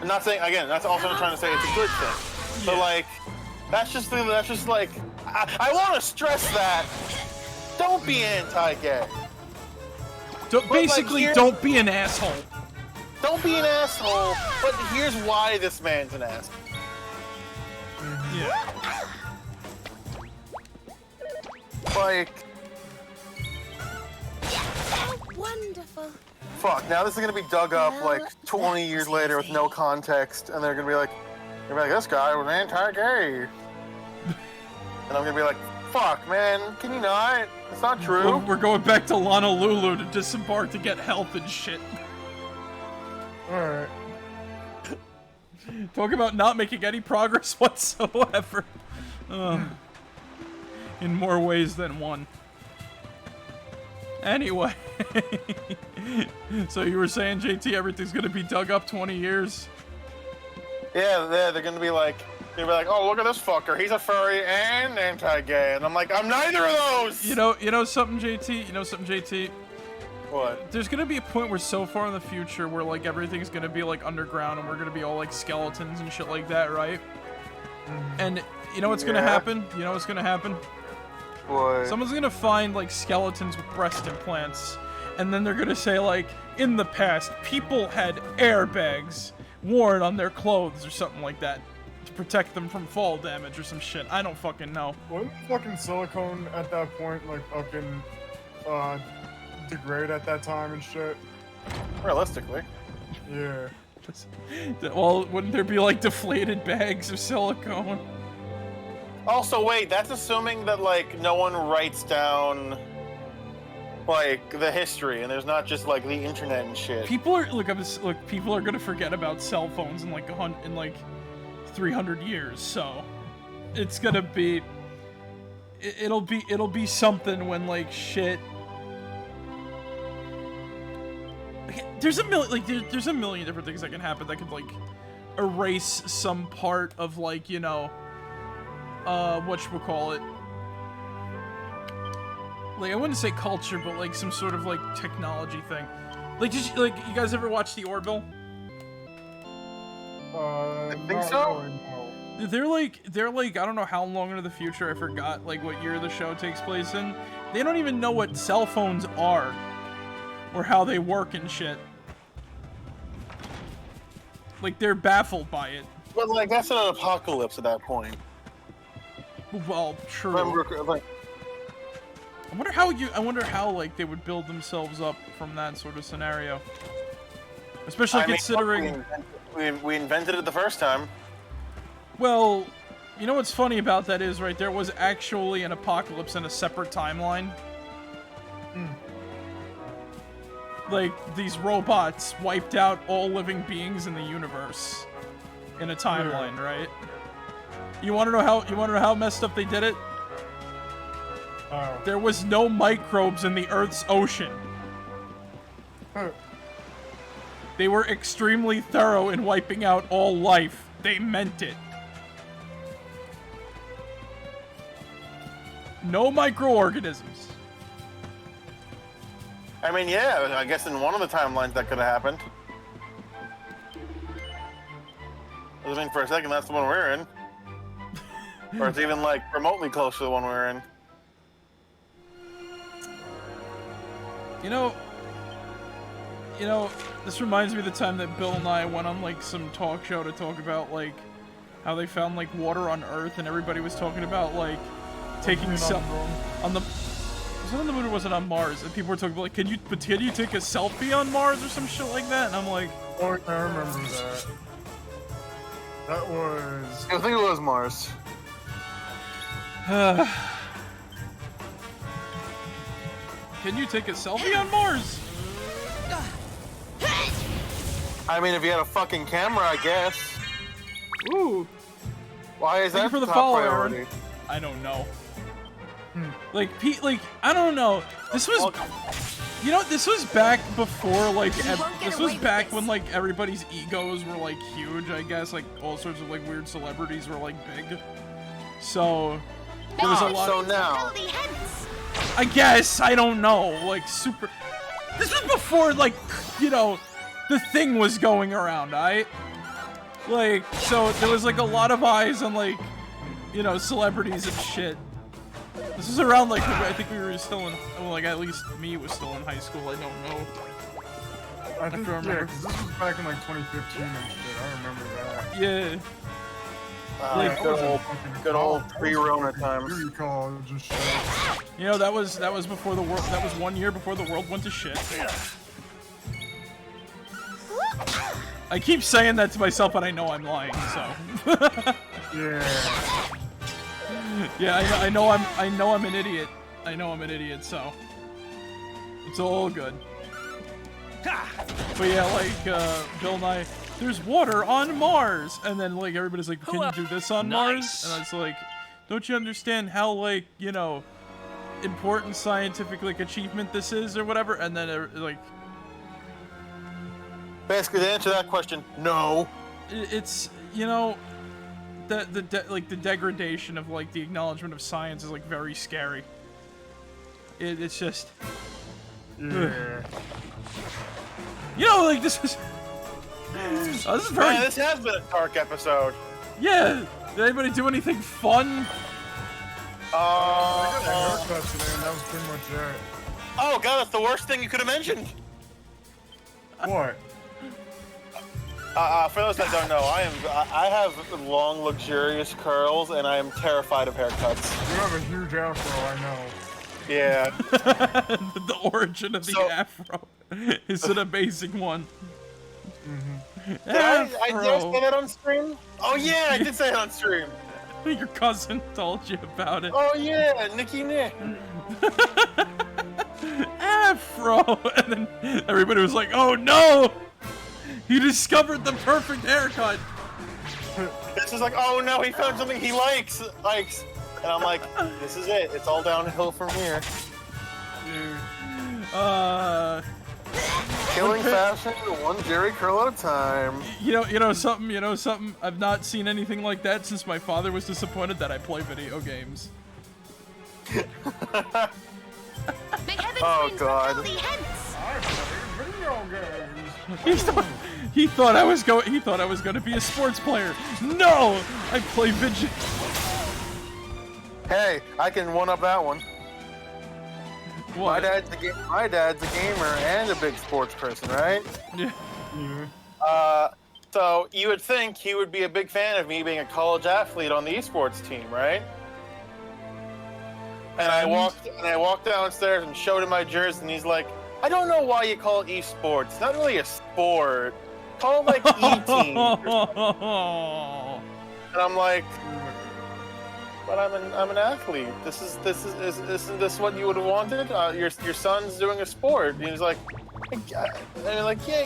I'm not saying again. That's also not trying to say it's a good thing. But like, that's just like. I want to stress that. Don't be anti-gay. Basically, don't be an asshole. Don't be an asshole. But here's why this man's an asshole. Yeah. Like, Oh, wonderful. fuck, now this is gonna be dug up like 20 years later with no context, and they're gonna be like, this guy was anti-gay. And I'm gonna be like, fuck, man, can you not? It's not true. We're going back to Honolulu to disembark to get help and shit. Alright. Talk about not making any progress whatsoever. in more ways than one. Anyway, so you were saying, JT, everything's gonna be dug up 20 years? Yeah, they're gonna be like, oh, look at this fucker. He's a furry and anti-gay, and I'm like, I'm neither of those. You know something, JT? You know something, JT? What? There's gonna be a point where so far in the future where like everything's gonna be like underground and we're gonna be all like skeletons and shit like that, right? And you know what's gonna happen? You know what's gonna happen? What? Someone's gonna find like skeletons with breast implants, and then they're gonna say like, in the past, people had airbags worn on their clothes or something like that to protect them from fall damage or some shit. I don't fucking know. Wouldn't fucking silicone at that point like fucking degrade at that time and shit? Realistically. Yeah. Well, wouldn't there be like deflated bags of silicone? Also, wait, that's assuming that, like, no one writes down, like, the history, and there's not just, like, the internet and shit. People are, look, people are gonna forget about cell phones in, like, 300 years, so it's gonna be, it'll be something when, like, shit. There's a million, there's a million different things that can happen that could, like, erase some part of, like, you know, whatchamacallit. Like, I wouldn't say culture, but, like, some sort of, like, technology thing. Like, you guys ever watch The Orville? I think so. Really, no. They're like, I don't know how long into the future, I forgot, like, what year the show takes place in. They don't even know what cell phones are. Or how they work and shit. Like, they're baffled by it. But, like, that's an apocalypse at that point. Well, true. Like, I wonder how like they would build themselves up from that sort of scenario. Especially considering we invented it the first time. Well, you know what's funny about that is, right, there was actually an apocalypse in a separate timeline. Like, these robots wiped out all living beings in the universe in a timeline, right? You want to know how messed up they did it? There was no microbes in the Earth's ocean. They were extremely thorough in wiping out all life. They meant it. No microorganisms. I mean, yeah, I guess in one of the timelines that could have happened. I mean, for a second, that's the one we're in. Or it's even, like, remotely close to the one we're in. You know, this reminds me of the time that Bill and I went on, like, some talk show to talk about, like, how they found, like, water on Earth, and everybody was talking about, like, taking some on the... Was it on the moon or was it on Mars? And people were talking about, like, can you take a selfie on Mars or some shit like that? And I'm like... Oh, I remember that. That was... I think it was Mars. Can you take a selfie on Mars? I mean, if you had a fucking camera, I guess. Ooh. Why is Thank that you for the top follow, priority? Aaron. I don't know. Like, I don't know. This was, you know, this was back before, like, this was back when, like, everybody's egos were, like, huge, I guess. Like, all sorts of, like, weird celebrities were, like, big. So, there was a lot. So now, I guess, I don't know. Like, super. This was before, like, you know, the thing was going around, alright? Like, so there was, like, a lot of eyes on, like, you know, celebrities and shit. This is around, like, I think we were still in, well, like, at least me was still in high school, I don't know. I think, yeah, 'cause this was back in, like, 2015 and shit, I remember that. Yeah. like, good old pre-Rona times. College and shit. You know, that was before the world, that was 1 year before the world went to shit. I keep saying that to myself, but I know I'm lying, so. Yeah. Yeah, I know I'm an idiot. I know I'm an idiot, so it's all good. But yeah, like Bill and I, there's water on Mars, and then like everybody's like, can you do this on Mars? And it's like, Don't you understand how, like, you know, important scientific, like, achievement this is or whatever? And then, like... Basically, to answer that question, no. It's, you know, the degradation of, like, the acknowledgement of science is, like, very scary. It's just... Yeah. You know, like, this was... this is very... Man, this has been a dark episode. Yeah! Did anybody do anything fun? I got a haircut today, and that was pretty much it. Oh god, that's the worst thing you could have mentioned. What? For those that don't know, I have long, luxurious curls, and I am terrified of haircuts. You have a huge afro, I know. Yeah. The origin of the afro is an amazing one. Did I say that on stream? Oh yeah, I did say it on stream. Your cousin told you about it. Oh yeah, Nicky Nick. Afro! And then everybody was like, oh no! He discovered the perfect haircut! This is like, oh no, he found something he likes. And I'm like, this is it. It's all downhill from here. Killing fashion, one Jerry curl at a time. You know something? I've not seen anything like that since my father was disappointed that I play video games. Oh god. He thought I was going to be a sports player. No! I play video. Hey, I can one up that one. What? My dad's a gamer and a big sports person, right? Yeah. So you would think he would be a big fan of me being a college athlete on the esports team, right? And I walked downstairs and showed him my jersey, and he's like, "I don't know why you call it esports. It's not really a sport. Call it like E-team." And I'm like, "But I'm an athlete. Isn't this what you would have wanted? Your son's doing a sport." And he's like, "Yeah,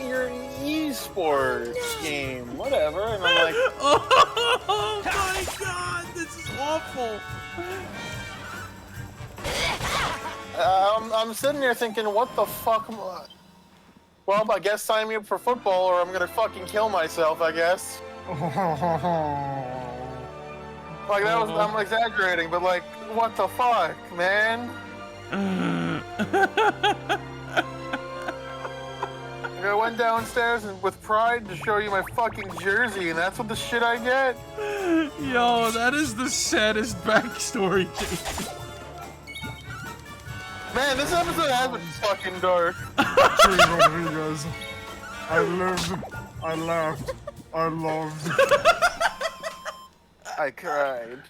you're an e-sports game, whatever." And I'm like, "Oh my god, this is awful." I'm sitting there thinking, what the fuck? Well, I guess sign me up for football, or I'm gonna fucking kill myself, I guess. Like, that was, I'm exaggerating, but like, what the fuck, man? I went downstairs and with pride to show you my fucking jersey, and that's what the shit I get? Yo, that is the saddest backstory, dude. Man, this episode has been fucking dark. Rodriguez. I lived, I laughed, I loved. I cried.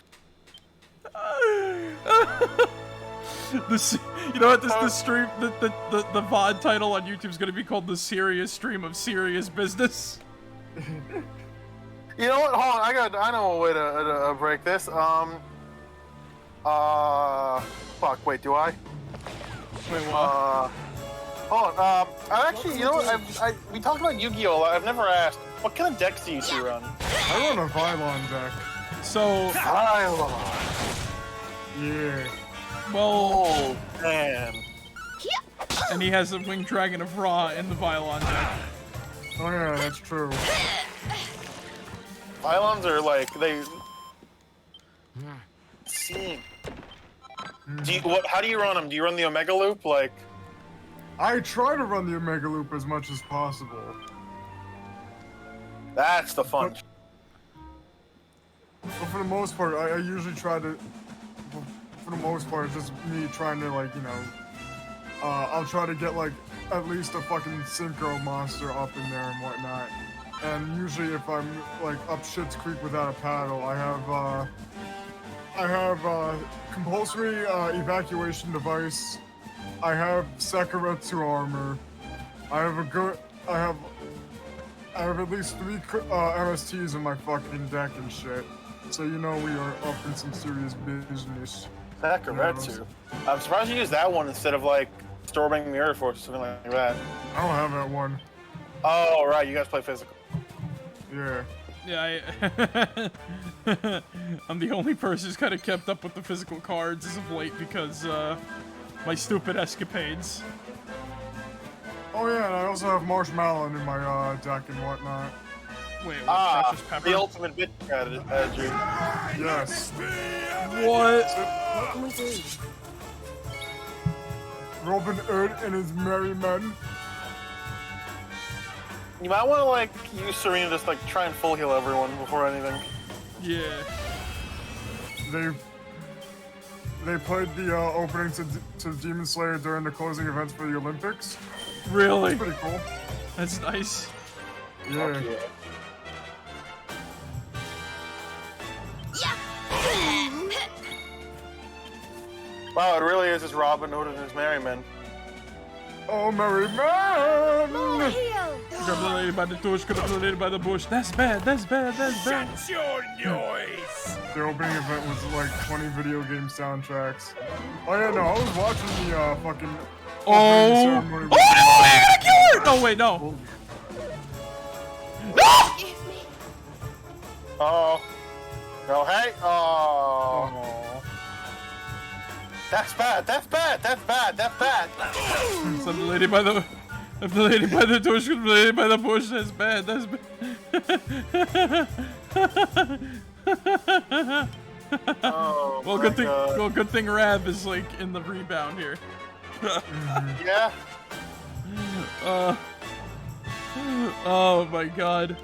You know what? The stream, the VOD title on YouTube is gonna be called "The Serious Stream of Serious Business." You know what? Hold on, I know a way to break this. Fuck. Wait, do I? Wait, what? Hold on. I actually, you know what? We talked about Yu-Gi-Oh! I've never asked. What kind of decks do you two run? I run a Vylon deck. So. Vylon. Yeah. Well. Oh, man. And he has a Winged Dragon of Ra in the Vylon deck. Oh yeah, that's true. Vylons are like, they... See. How do you run them? Do you run the Omega Loop? Like... I try to run the Omega Loop as much as possible. That's the fun. But for the most part, I usually try to... For the most part, it's just me trying to, like, you know... I'll try to get, like, at least a fucking Synchro monster up in there and whatnot. And usually if I'm, like, up Shit's Creek without a paddle, I have compulsory evacuation device. I have Sakaretsu armor. I have at least 3 MSTs in my fucking deck and shit. So you know we are up in some serious business. Sakaretsu. I'm surprised you used that one instead of like Storming Mirror Force or something like that. I don't have that one. Oh right, you guys play physical. Yeah. Yeah, I'm the only person who's kind of kept up with the physical cards as of late because my stupid escapades. Oh yeah, and I also have Marshmallow in my deck and whatnot. Wait, what? Precious Pepper? The ultimate bitch strategy. Yes. What? What can we do? Robin Hood and his merry men. You might want to like use Serena just like try and full heal everyone before anything. Yeah. They played the opening to Demon Slayer during the closing events for the Olympics. Really? That's pretty cool. That's nice. Yeah. Wow, it really is just Robin Hood and his merry men. Oh, merry man! More heal! Could have been lady by the bush, could have been lady by the bush. That's bad, that's bad, that's bad. Shut your noise! The opening event was like 20 video game soundtracks. Oh yeah, no, I was watching the fucking opening ceremony. Oh no, I gotta kill her! No, wait, no. No! Give me. Oh. No, hey. Oh. That's bad. That's bad. That's bad. That's bad. So the lady by the... If the lady by the bush, the lady by the bush, that's bad, that's bad. Oh, well, good thing. Well, good thing Rav is like in the rebound here. Yeah. Oh my God.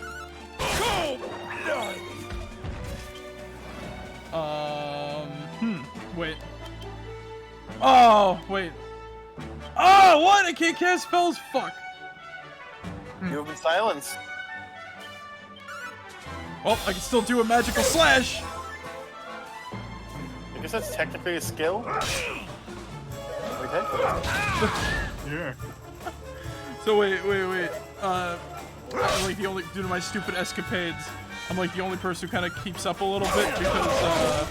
Wait. Oh, wait. Oh, what? I can't cast spells? Fuck. You have been silenced. Oh, I can still do a magical slash. I guess that's technically a skill. Okay. Yeah. So wait. I'm like the only, due to my stupid escapades, I'm like the only person who kind of keeps up a little bit because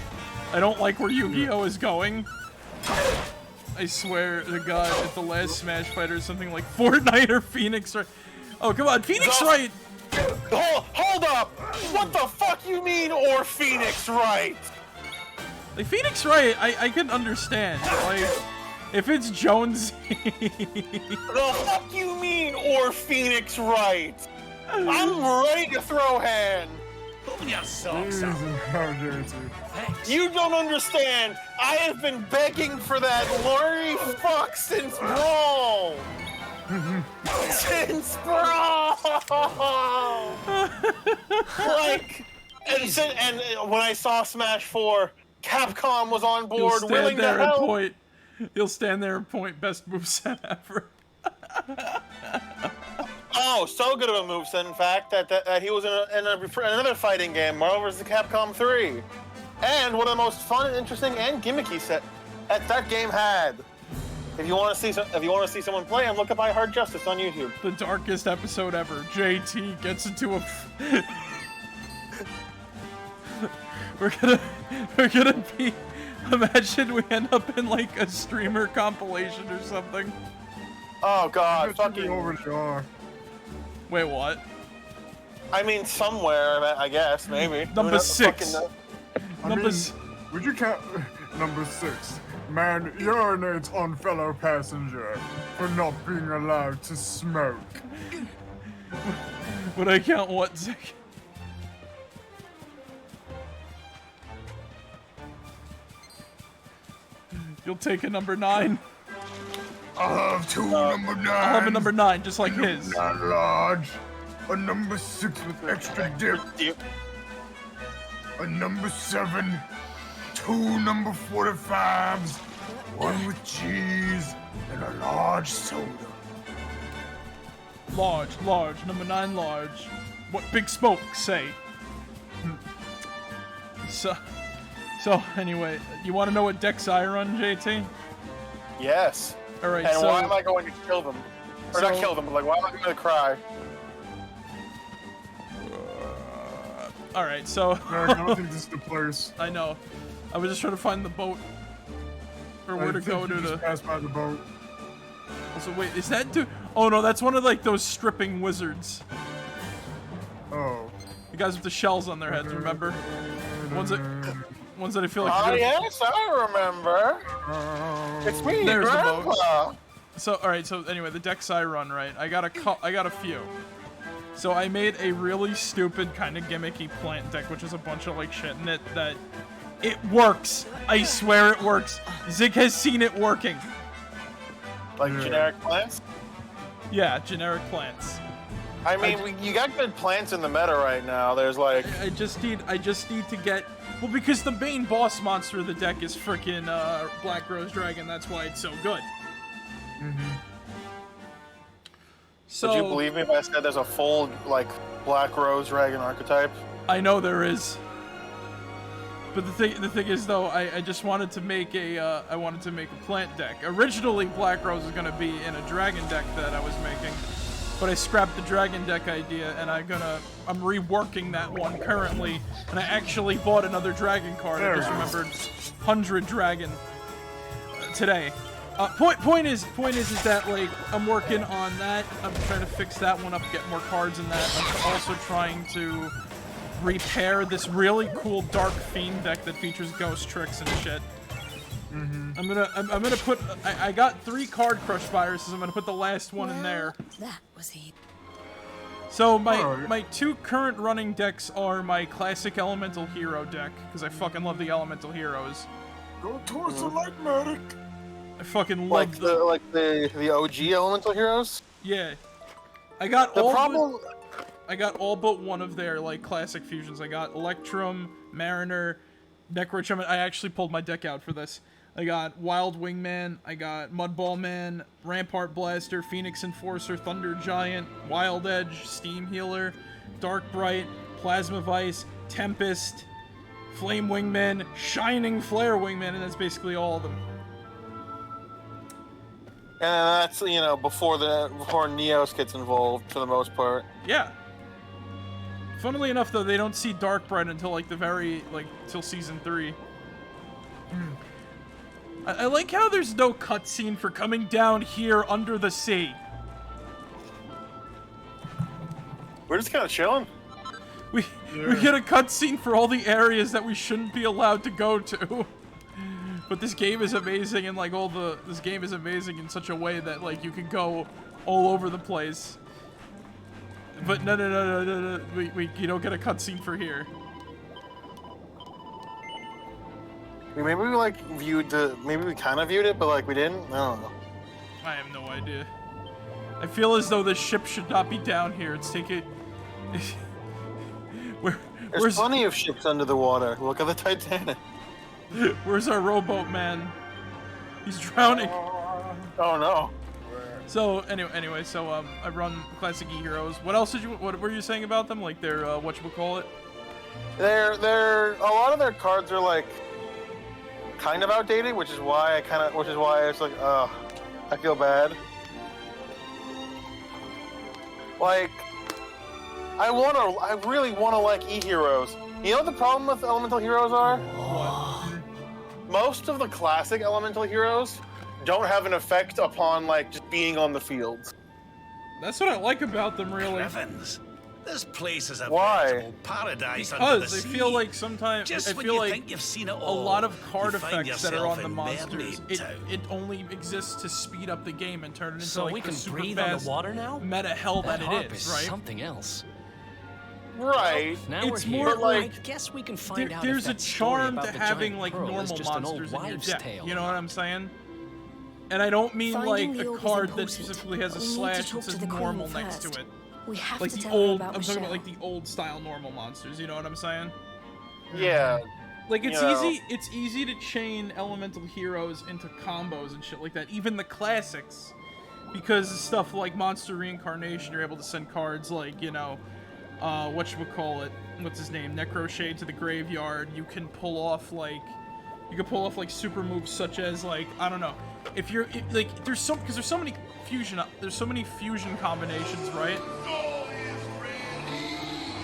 I don't like where Yu-Gi-Oh is going. I swear to God, at the last Smash Fight or something like Fortnite or Phoenix Wright. Oh, come on, Phoenix Wright! Hold up! What the fuck you mean, or Phoenix Wright? Like, Phoenix Wright, I can understand. Like, if it's Jonesy... The fuck you mean, or Phoenix Wright? I'm ready to throw hand. Pull your socks Jesus, up. how dare you. You don't understand. I have been begging for that Lori fuck since Brawl. Since Brawl. Like, and when I saw Smash 4, Capcom was on You'll board, stand willing to there and help. point. You'll stand there and point best moveset ever. Oh, so good of a moveset, in fact, that he was in another fighting game, Marvel vs. Capcom 3. And one of the most fun and interesting and gimmicky set that game had. If you want to see someone play him, look up I Heart Justice on YouTube. The darkest episode ever. JT gets into a... We're gonna be... Imagine we end up in like a streamer compilation or something. Oh god, Fucking fucking... over the R. Wait, what? I mean, somewhere, I guess, maybe. Number 6. Would you count number 6? Man urinates on fellow passenger for not being allowed to smoke. Would I count what, Zach? You'll take a number 9. I'll have 2 number 9. I'll have a number 9, just like his. Not large. A number 6 with extra dip. A number 7. 2 number 45s. 1 with cheese. And a large soda. Large. Number 9, large. What Big Smoke say? So anyway, you want to know what decks I run, JT? Yes. All right. And so why am I going to kill them? Or not kill them, but like, why am I going to cry? all right. So Marek, I don't think this is the place. I know. I was just trying to find the boat or where I to think go you to. just passed by the boat. Also, wait, is that? Oh no, that's one of like those stripping wizards. Oh. You guys with the shells on their heads, remember? Ones that I feel like. Oh yes, I remember. It's me, There's the Grandpa. So all right. So anyway, the decks I run, right? I got a few. So I made a really stupid kind of gimmicky plant deck, which is a bunch of like shit in it that it works. I swear it works. Zig has seen it working. Like generic plants? Yeah, generic plants. I mean, you got good plants in the meta right now. There's like... I just need to get... Well, because the main boss monster of the deck is frickin' Black Rose Dragon. That's why it's so good. So, would you believe me if I said there's a full, like, Black Rose Dragon archetype? I know there is. But the thing is, though, I just wanted to make a plant deck. Originally, Black Rose was gonna be in a dragon deck that I was making, but I scrapped the dragon deck idea, and I'm reworking that one currently, and I actually bought another dragon card. I just remembered 100 Dragon today. Point is that like I'm working on that. I'm trying to fix that one up, get more cards in that. I'm also trying to repair this really cool Dark Fiend deck that features ghost tricks and shit. I'm gonna put. I got 3 card crush viruses. I'm gonna put the last one in there. That was he. So my 2 current running decks are my classic Elemental Hero deck because I fucking love the Elemental Heroes. Go towards the light, Marek. I fucking Like love the OG Elemental Heroes? Yeah. I got The all problem... I got all but one of their like classic fusions. I got Electrum, Mariner, Necrochum. I actually pulled my deck out for this. I got Wild Wingman, I got Mudball Man, Rampart Blaster, Phoenix Enforcer, Thunder Giant, Wild Edge, Steam Healer, Dark Bright, Plasma Vice, Tempest, Flame Wingman, Shining Flare Wingman, and that's basically all of them. And that's, you know, before Neos gets involved for the most part. Yeah. Funnily enough, though, they don't see Dark Bright until like till season 3. I like how there's no cutscene for coming down here under the sea. We're just kind of chilling. We get a cutscene for all the areas that we shouldn't be allowed to go to. But this game is amazing, and like this game is amazing in such a way that like you can go all over the place. But no, you don't get a cutscene for here. Maybe we like maybe we kind of viewed it, but like we didn't. I don't know. I have no idea. I feel as though this ship should not be down here. It's taking. There's plenty of ships under the water. Look at the Titanic. Where's our rowboat man? He's drowning. Oh no. So anyway, so I run classic E-Heroes. What else what were you saying about them? Like they're whatchamacallit? They're a lot of their cards are like kind of outdated, which is why it's like I feel bad. Like I really wanna like E-Heroes. You know what the problem with Elemental Heroes are? What? Most of the classic Elemental Heroes don't have an effect upon like just being on the field. That's what I like about them, really. Heavens, this place is a Why? veritable paradise under the Because sea. I feel like sometimes Just I when feel you like think you've seen it a all, lot of card you find effects that are yourself on the in monsters. Mermaid Town. It only exists to speed up the game and turn it into So like we the can super breathe fast underwater now? meta hell that harp it is, right? something else. Right. Now It's we're more here. like- I guess we can find out. There's if a that story charm about to the having giant like pearl is normal just an old monsters in your wives' deck. tale. You know what I'm saying? And I don't mean Finding like the a orb is card that important, specifically has a but we need to slash talk that to says the queen normal next to first. it. We have Like to the tell her old, about I'm talking about Michelle. like the old style normal monsters. You know what I'm saying? Yeah. Like it's You know. it's easy to chain elemental heroes into combos and shit like that. Even the classics, because stuff like Monster Reincarnation, you're able to send cards like whatchamacallit, what's his name, Necroshade to the graveyard. You can pull off like super moves such as like I don't know, there's so many fusion combinations, right?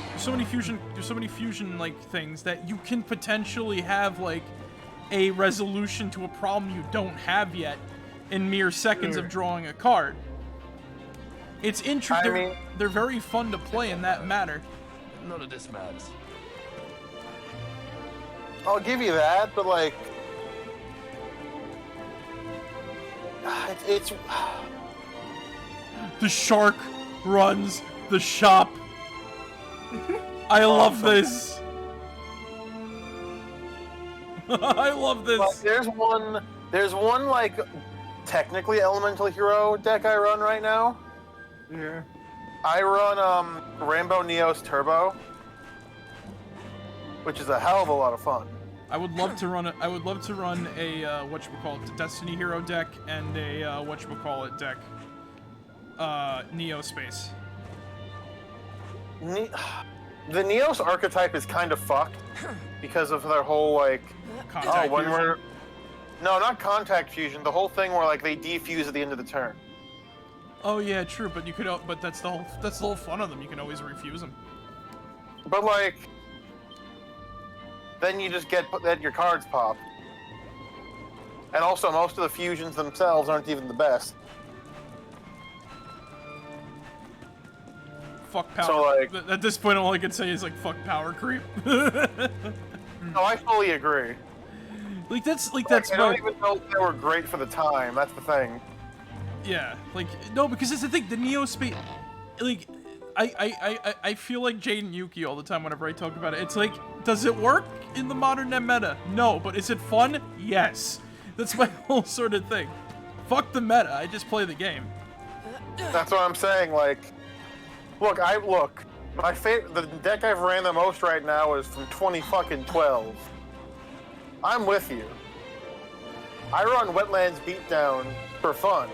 There's so many fusion like things that you can potentially have like a resolution to a problem you don't have yet in mere seconds of drawing a card. It's interesting. I mean- They're very fun to play in that manner. none of this matters. I'll give you that, but like, it's The shark runs the shop. I love this. I love this. But there's one like technically elemental hero deck I run right now. Yeah. I run Rainbow Neos Turbo, which is a hell of a lot of fun. I would love to run a whatchamacallit, Destiny Hero deck and a whatchamacallit deck. Neo Space. The Neos archetype is kind of fucked because of their whole like Contact fusion. No, not contact fusion. The whole thing where like they defuse at the end of the turn. Oh yeah, true. But you could. But that's the whole fun of them. You can always refuse them. But like, then you just get that your cards pop. And also, most of the fusions themselves aren't even the best. Fuck power. So like, at this point, all I can say is like fuck power creep. no, I fully agree. That's I don't even know if they were great for the time. That's the thing. Yeah, like no, because it's the thing. The Neo Space, like, I feel like Jade and Yuki all the time whenever I talk about it. It's like, does it work in the modern meta? No, but is it fun? Yes. That's my whole sort of thing. Fuck the meta. I just play the game. That's what I'm saying. Like, look, my favorite, the deck I've ran the most right now is from 2012. I'm with you. I run Wetlands Beatdown for fun.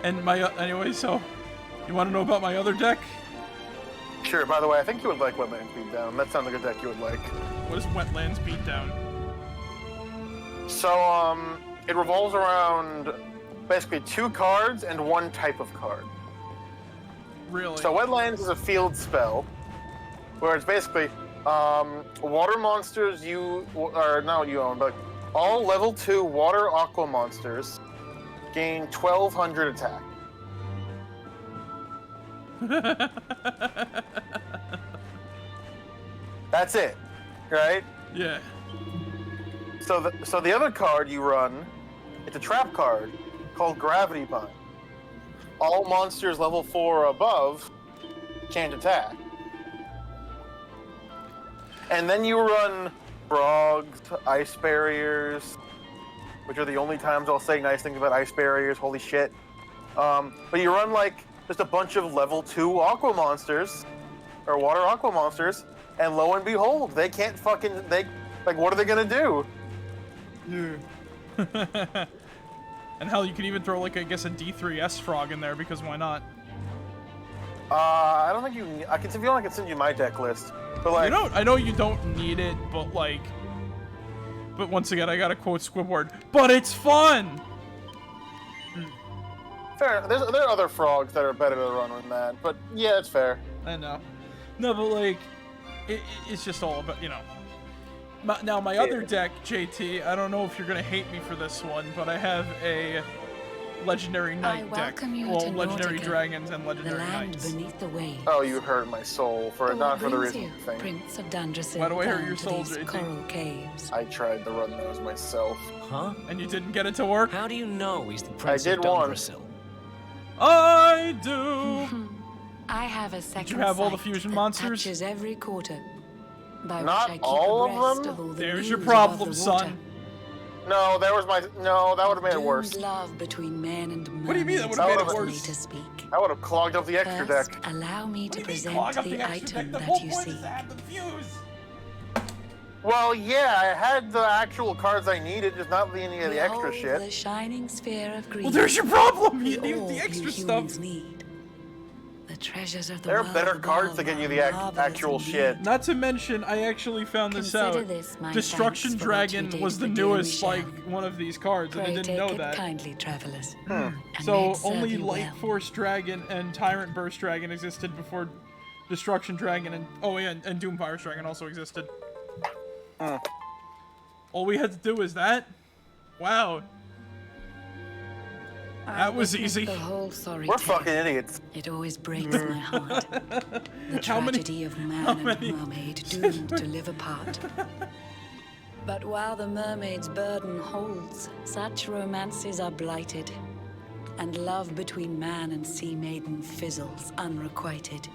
And anyway, so you want to know about my other deck? Sure. By the way, I think you would like Wetlands Beatdown. That sounds like a deck you would like. What is Wetlands Beatdown? So, it revolves around basically 2 cards and 1 type of card. Really? So Wetlands is a field spell, where it's basically water monsters you own, but all level 2 water aqua monsters gain 1200 attack. That's it, right? Yeah. So the other card you run, it's a trap card called Gravity Bind. All monsters level 4 or above can't attack. And then you run frogs, ice barriers, which are the only times I'll say nice things about ice barriers, holy shit. But you run like just a bunch of level 2 aqua monsters, or water aqua monsters, and lo and behold, they can't what are they gonna do? Yeah. And hell, you could even throw like, I guess, a D3S frog in there, because why not? I don't think if you want, I can send you my deck list. But like, I know you don't need it, but like, but once again, I gotta quote Squidward, but it's fun! fair. There are other frogs that are better to run than that, but yeah, it's fair. I know. No, but like, it's just all about, Now, my other deck, JT, I don't know if you're gonna hate me for this one, but I have a Legendary Knight deck. Well, Legendary Dragons and Legendary Knights. The waves. Oh, you hurt my soul, not for the reason you think. Prince of Dandrasil. Why do I hurt your soul, JT? Coral caves. I tried to run those myself. Huh? And you didn't get it to work? How do you know he's the Prince I of did one. Dandrasil? I do! I have a second Did you have all the sight fusion that monsters? touches every quarter. By Not which I keep all of abreast them? of all the There's your news above problem, the son. No, that would have made it worse. Doomed love between man and What do you mean that mermaids would have made it caused worse? me to speak. I would have clogged up the extra First, deck. allow me to present Clog up the extra item deck. The that whole you point seek. is to have the fuse. Well, yeah, I had the actual cards I needed, just not any of the extra Behold shit. The shining sphere of green. Well, there's your problem. You need All the extra you stuff. humans need. The treasures of the There are world better cards to above get you are the marvelous actual indeed. shit. Not to mention, I actually found this Consider out. this my Destruction thanks for what you Dragon did was the for dear newest, Michelle. like, one of these cards, and I Pray didn't take know it that. kindly, travelers. Hmm. And So may it serve only you Light well. Force Dragon and Tyrant Burst Dragon existed before Destruction Dragon and and Doom Virus Dragon also existed. All we had to do is that. Wow. That was easy. The whole sorry We're tale. fucking idiots. It always breaks my heart. The How many- tragedy of man and mermaid doomed to live apart. But while the mermaid's burden holds, such romances are blighted, and love between man and sea maiden fizzles unrequited.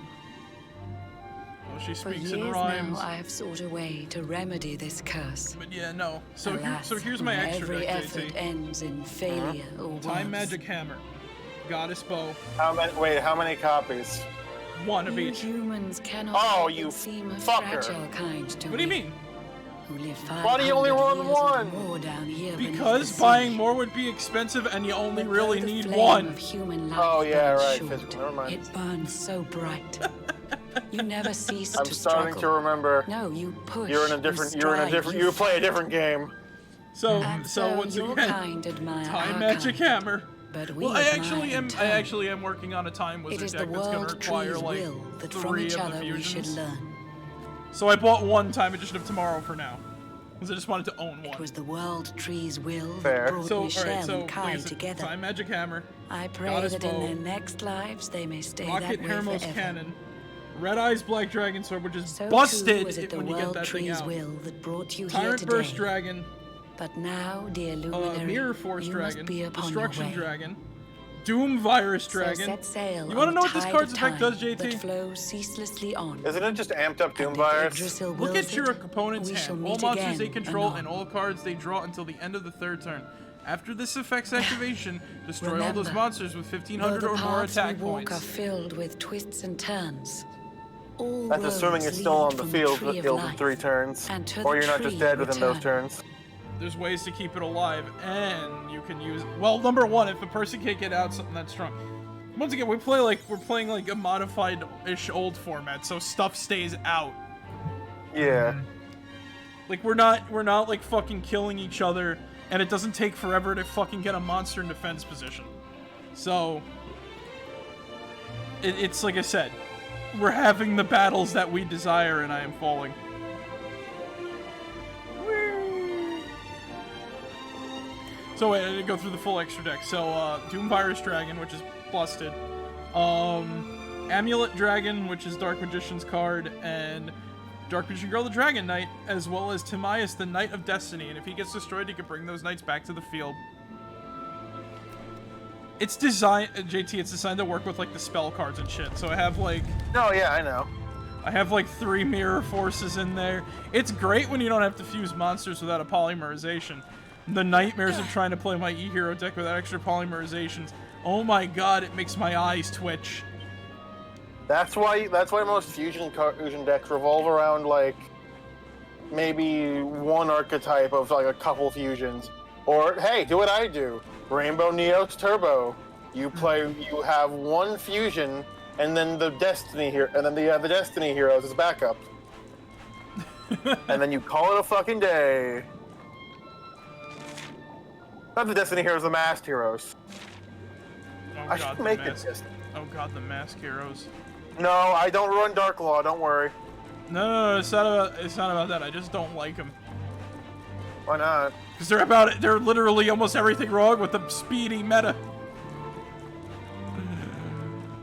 Well, she For speaks years in rhymes. now, I have sought a way to remedy this curse. But yeah, no. So, Alas, here's my extra every deck, effort JT. ends in failure or Time worse. Magic Hammer. Goddess Bow. How many copies? One of You each. humans cannot Oh, help you but seem a fucker. fragile kind to What do you we, mean? who live Why do you only 500 run years or one? more down here beneath Because the buying sea. more would be expensive and you only But really though the need flame one. Of human life Oh, yeah, burns right, short, physical, never mind. It burns so bright. You never cease I'm to starting to struggle. remember. No, you push. You're in a you different. strive, You play a fight. different game. So And once your again, kind admire Time our Magic kind. Hammer. But we Well, I admire in actually turn. am working on a Time It Wizard is the deck that's gonna world require tree's like will that from 3 each of the other we should fusions. learn. So I bought one Time Edition of Tomorrow for now, because I just wanted to own It one. was the world tree's will Fair. that brought So Michelle alright, so and Kai like I said, together. Time Magic Hammer, I pray Goddess that in Bow, their next lives they may stay Rocket that way Hermos forever. Cannon, Red Eyes Black Dragon Sword, which is So busted too was it the when you get world that thing tree's out. will that brought you here Tyrant today. Burst Dragon, But now, dear luminary, Mirror Force you Dragon, must be upon Destruction your way. Dragon, Doom Virus Dragon. So set sail You wanna on know the what this tide card's of effect does, time JT? That flows ceaselessly on. Isn't it just amped up Doom And if virus? Yggdrasil Look wills at your it, opponent's we shall hand. All meet monsters they again control anon. and all cards they draw until the end of the 3rd turn. After this effect's activation, destroy all those Remember, monsters with Though 1500 the or more paths attack we walk points. are filled with twists and turns. All That's assuming roads it's still lead on the from field tree of in life, 3 turns. and to Or the you're not just tree dead within those return. turns. There's ways to keep it alive, and you can use. Well, number one, if a person can't get out something that's strong. Once again, we're playing like a modified-ish old format, so stuff stays out. Yeah. Like we're not like fucking killing each other, and it doesn't take forever to fucking get a monster in defense position. So it's like I said, we're having the battles that we desire, and I am falling. So wait, I didn't go through the full extra deck. So Doom Virus Dragon, which is busted. Amulet Dragon, which is Dark Magician's card, and Dark Magician Girl the Dragon Knight, as well as Timaeus the Knight of Destiny. And if he gets destroyed, he can bring those knights back to the field. It's designed, JT, it's designed to work with like the spell cards and shit. So I have like No, yeah, I know. I have like 3 mirror forces in there. It's great when you don't have to fuse monsters without a polymerization. The nightmares of trying to play my E-Hero deck without extra polymerizations. Oh my god, it makes my eyes twitch. That's why most fusion decks revolve around like maybe one archetype of like a couple fusions. Or hey, do what I do. Rainbow Neos Turbo. You have one fusion and then the Destiny here and then the Destiny Heroes as backup. And then you call it a fucking day. Not the Destiny Heroes, the Masked Heroes. Oh I god, should the make it mask. just. Oh god, the mask heroes. No, I don't run Dark Law, don't worry. No, it's not about that. I just don't like them. Why not? Because they're literally almost everything wrong with the speedy meta.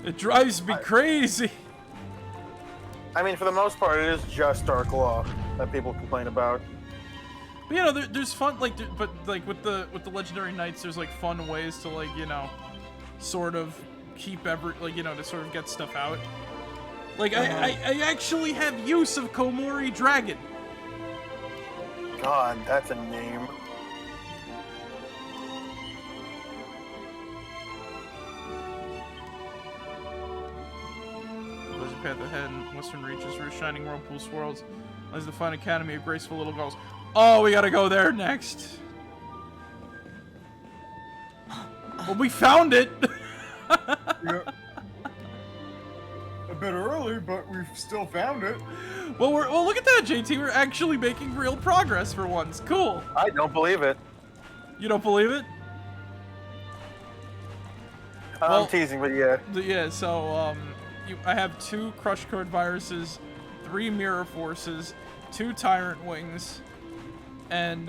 It drives me crazy. I mean, for the most part, it is just Dark Law that people complain about. But, you know, there's fun, like, but like with the legendary knights, there's like fun ways to like, you know, sort of keep to sort of get stuff out. Like I actually have use of Komori Dragon. God, that's a name. There's a path ahead in western reaches where shining whirlpool swirls lies the fine academy of graceful little girls. Oh, we gotta go there next. Well, we found it. Yeah. A bit early, but we've still found it. Well, look at that, JT. We're actually making real progress for once. Cool. I don't believe it. You don't believe it? I'm teasing, but yeah. Yeah. So, I have 2 Crush Code Viruses, 3 Mirror Forces, 2 Tyrant Wings, and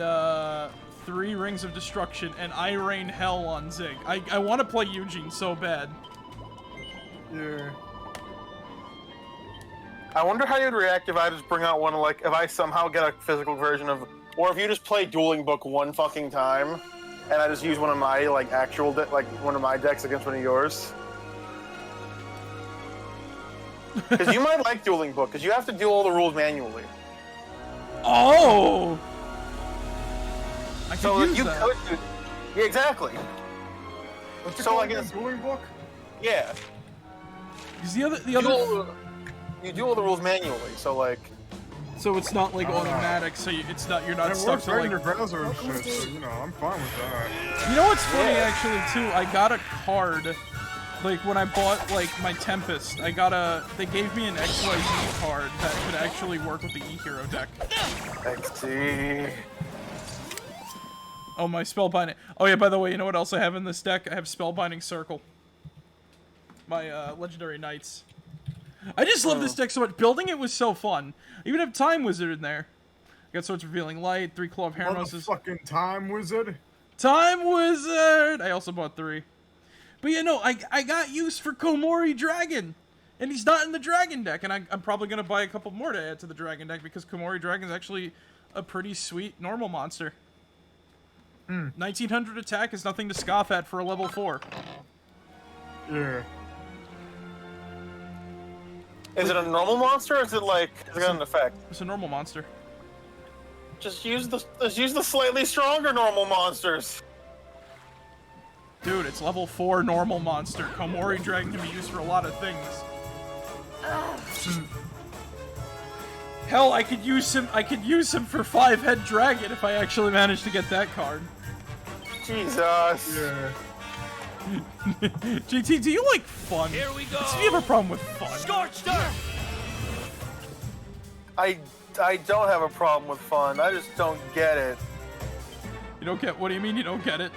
3 Rings of Destruction, and I Rain Hell on Zig. I want to play Eugene so bad. Yeah. I wonder how you'd react if I just bring out one, like, if I somehow get a physical version of, or if you just play Dueling Book one fucking time, and I just use one of my, like, actual, one of my decks against one of yours. Because you might like Dueling Book, because you have to do all the rules manually. Oh! I could use you that. could, yeah, exactly. What's it So, called like, again? it's- Dueling Book? Yeah. Because the other You do all the rules manually, so, like... so it's not like automatic, so it's not, you're not It stuck works to right like... in your browser and shit, so, you know, I'm fine with that. You know what's funny actually too? I got a card, like when I bought like my Tempest, they gave me an XYZ card that could actually work with the E-Hero deck. XT. Oh, my Spellbinding. Oh yeah, by the way, you know what else I have in this deck? I have Spellbinding Circle. My Legendary Knights. I just love this deck so much. Building it was so fun. I even have Time Wizard in there. I got Swords Revealing Light, 3 Claw of Hermoses. Motherfucking Time Wizard. Time Wizard! I also bought 3. But you know, I got use for Komori Dragon. And he's not in the Dragon deck. And I'm probably going to buy a couple more to add to the Dragon deck because Komori Dragon is actually a pretty sweet normal monster. 1900 attack is nothing to scoff at for a level 4. Yeah. Is it a normal monster, or is it like, has it got an effect? It's a normal monster. Just use the slightly stronger normal monsters. Dude, it's level 4 normal monster. Komori Dragon can be used for a lot of things. Hell, I could use him for 5-head dragon if I actually managed to get that card. Jesus. Yeah. JT, do you like fun? Here we go. Do you have a problem with fun? Scorched earth. I don't have a problem with fun. I just don't get it. You don't get, what do you mean you don't get it?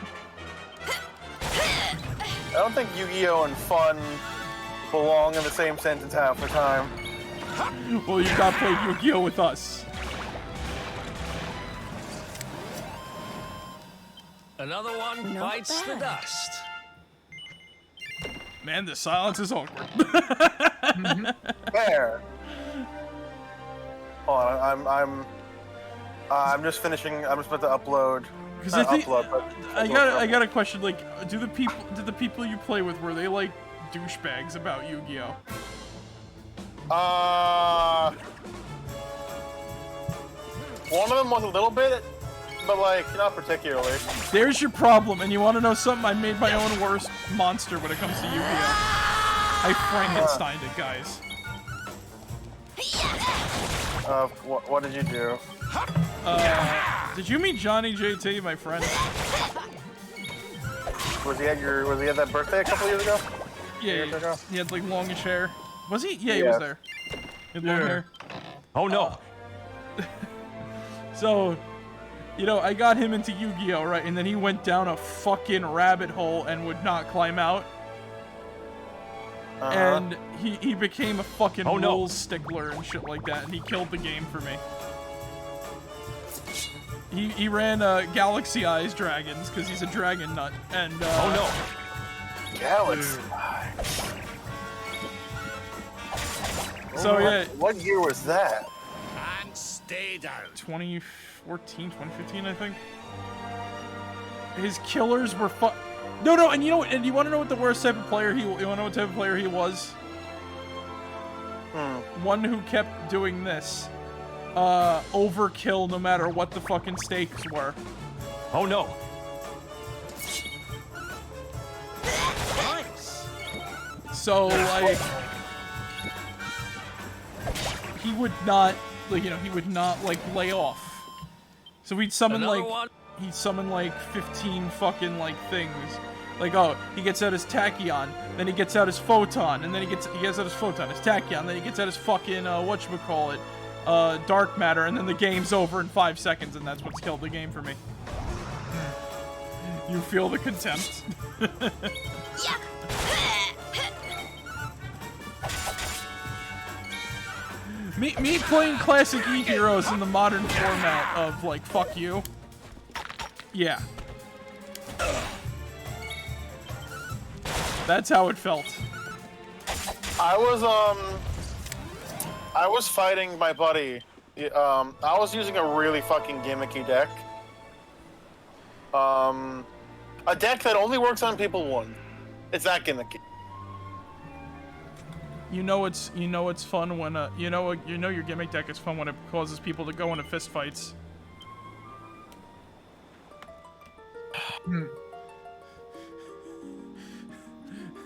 I don't think Yu-Gi-Oh! And fun belong in the same sentence half the time. Well, you've not played Yu-Gi-Oh! With us. Another one Not bites the bad. dust. Man, the silence is awkward. Fair. Hold on, I'm just finishing. I'm just about to upload. Because I think upload, but I got a question. Like, do the people you play with, were they like douchebags about Yu-Gi-Oh? One of them was a little bit, but like not particularly. There's your problem. And you want to know something? I made my own worst monster when it comes to Yu-Gi-Oh. I Frankensteined it, guys. What did you do? Did you meet Johnny JT, my friend? Was he at that birthday a couple years ago? Yeah, Years ago? he had like longish hair. Was he? Yeah, he Yeah. was there. He had long Yeah. hair. Oh no. So, you know, I got him into Yu-Gi-Oh, right? And then he went down a fucking rabbit hole and would not climb out. And he became a fucking rules stickler and shit like that, and he killed the game for me. He ran Galaxy Eyes Dragons because he's a dragon nut, and Galaxy. So yeah, What year was that? And stay down. 2014, 2015, I think. His killers were No, and you know what? And you want to know what the worst type of player you want to know what type of player he was? One who kept doing this. Overkill no matter what the fucking stakes were. Oh no. Nice. So, like, he would not, like, you know, he would not, like, lay off. So he'd summon, Another like, one? he'd summon, like, 15 fucking, like, things. Like, oh, he gets out his Tachyon, then he gets out his Photon, and then he gets out his Photon, his Tachyon, then he gets out his fucking, whatchamacallit, Dark Matter, and then the game's over in 5 seconds, and that's what's killed the game for me. You feel the contempt. Me playing classic E-Heroes in the modern format of, like, fuck you. Yeah. That's how it felt. I was fighting my buddy. I was using a really fucking gimmicky deck. A deck that only works on people one. It's that gimmicky. You know it's fun when you know your gimmick deck is fun when it causes people to go into fist fights.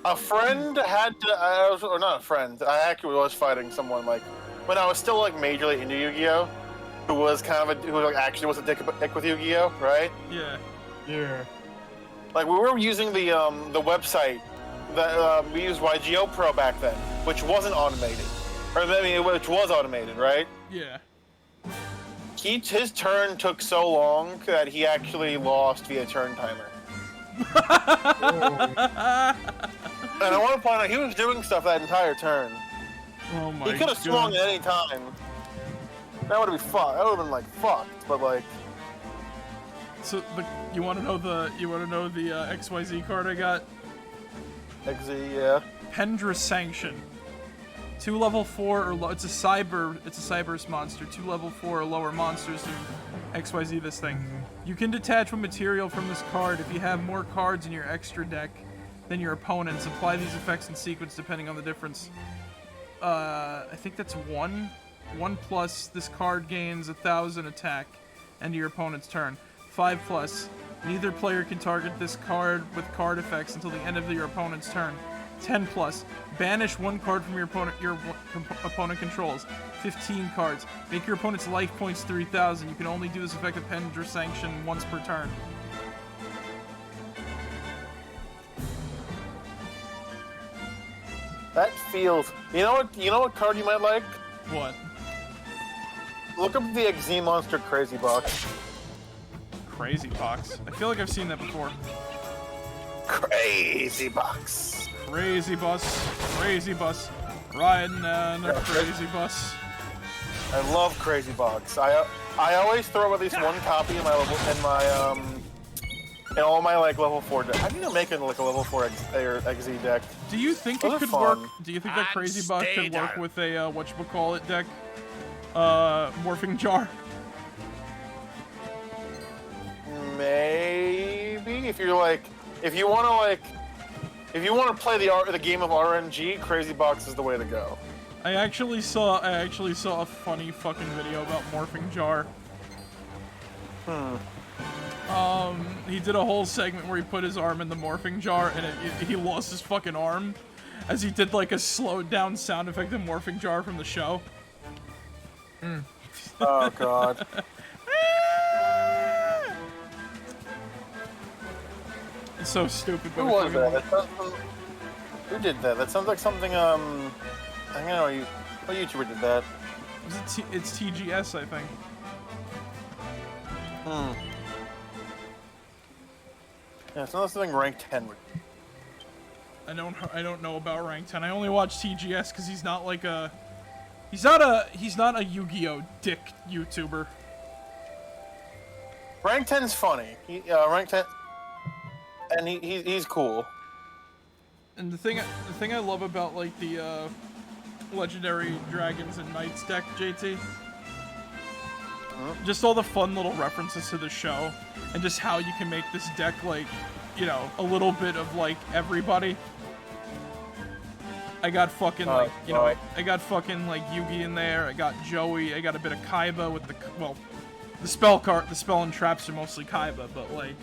A friend had to. Or not a friend. I actually was fighting someone like when I was still like majorly into Yu-Gi-Oh, who was kind of who like actually was a dick with Yu-Gi-Oh, right? Yeah. Yeah. Like we were using the website that we used YGO Pro back then, which wasn't automated, or I mean, which was automated, right? Yeah. His turn took so long that he actually lost via turn timer. And I want to point out, he was doing stuff that entire turn. Oh my god. He could have swung at any time. That would have been fucked. That would have been like fucked, but like. So you want to know the XYZ card I got? XZ, yeah. Pendra Sanction. 2 level 4 or it's a Cyber's monster. 2 level 4 or lower monsters in XYZ this thing. You can detach one material from this card if you have more cards in your extra deck than your opponents. Apply these effects in sequence depending on the difference. I think that's 1. 1 plus, this card gains 1,000 attack end of your opponent's turn. 5 plus, neither player can target this card with card effects until the end of your opponent's turn. 10 plus, banish 1 card from your opponent controls. 15 cards, make your opponent's life points 3,000. You can only do this effect with Pendra Sanction once per turn. That feels. You know what card you might like? What? Look up the XZ Monster Crazy Box. Crazy Box. I feel like I've seen that before. Crazy Box. Crazy bus, riding on a crazy bus. I love Crazy Box. I always throw at least 1 copy in all my like level 4 decks. I need to make it like a level 4 XZ deck. Do you think Those it are could fun. work? Do you think that Crazy Box could work with a whatchamacallit deck? Morphing Jar. Maybe if you want to play the game of RNG, Crazy Box is the way to go. I actually saw a funny fucking video about Morphing Jar. He did a whole segment where he put his arm in the Morphing Jar and he lost his fucking arm as he did like a slowed down sound effect of Morphing Jar from the show. Oh god. It's so stupid. Who was that? Who did that? That sounds like something. I don't know. What YouTuber did that? It's TGS, I think. Yeah, it sounds like something ranked 10. I don't know about rank 10. I only watch TGS because he's not like a. He's not a Yu-Gi-Oh dick YouTuber. Rank 10's funny. Rank 10, and he's cool. And the thing I love about like the Legendary Dragons and Knights deck, JT, just all the fun little references to the show, and just how you can make this deck like, you know, a little bit of like everybody. I got fucking like, you know, I got fucking like Yugi in there. I got Joey. I got a bit of Kaiba with the spell card. The spell and traps are mostly Kaiba, but like.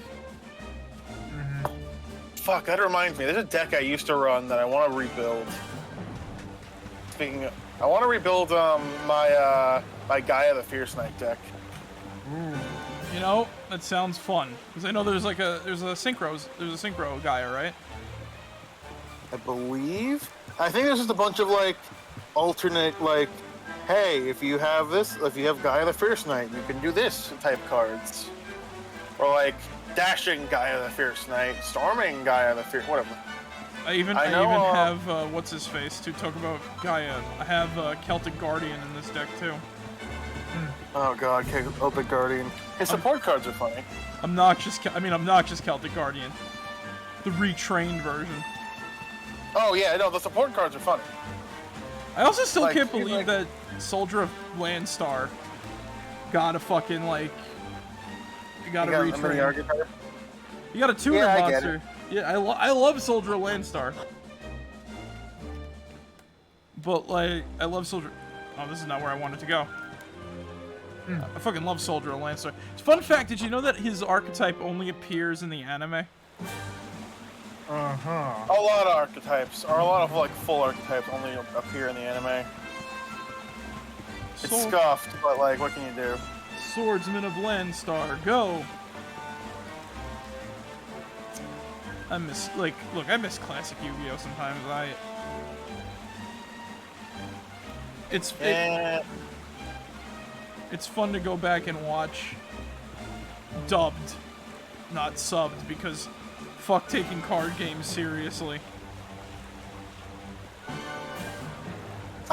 Fuck, that reminds me. There's a deck I used to run that I want to rebuild. I want to rebuild my Gaia the Fierce Knight deck. You know, that sounds fun because I know there's a synchro Gaia, right? I believe. I think there's just a bunch of like alternate like, hey, if you have Gaia the Fierce Knight, you can do this type cards, or like dashing Gaia the Fierce Knight, storming Gaia the Fierce, whatever. I even have what's his face to talk about Gaia. I have Celtic Guardian in this deck too. Oh god, Celtic Guardian. His support cards are funny. Obnoxious Celtic Guardian. The retrained version. Oh yeah, no, the support cards are funny. I also still Like, can't you believe that Soldier of Landstar got a fucking, like... You got a You got a mini retrain. archetype? You got a tuner Yeah, I get monster. Yeah, I love Soldier of Landstar. But, like, I love Soldier... Oh, this is not where I wanted to go. I fucking love Soldier of Landstar. Fun fact, did you know that his archetype only appears in the anime? Uh-huh. A lot of archetypes, or a lot of like full archetypes only appear in the anime. It's scuffed, but like, what can you do? Swordsman of Landstar, go! I miss, like, look, I miss classic Yu-Gi-Oh! Sometimes. It's fun to go back and watch dubbed, not subbed, because fuck taking card games seriously. I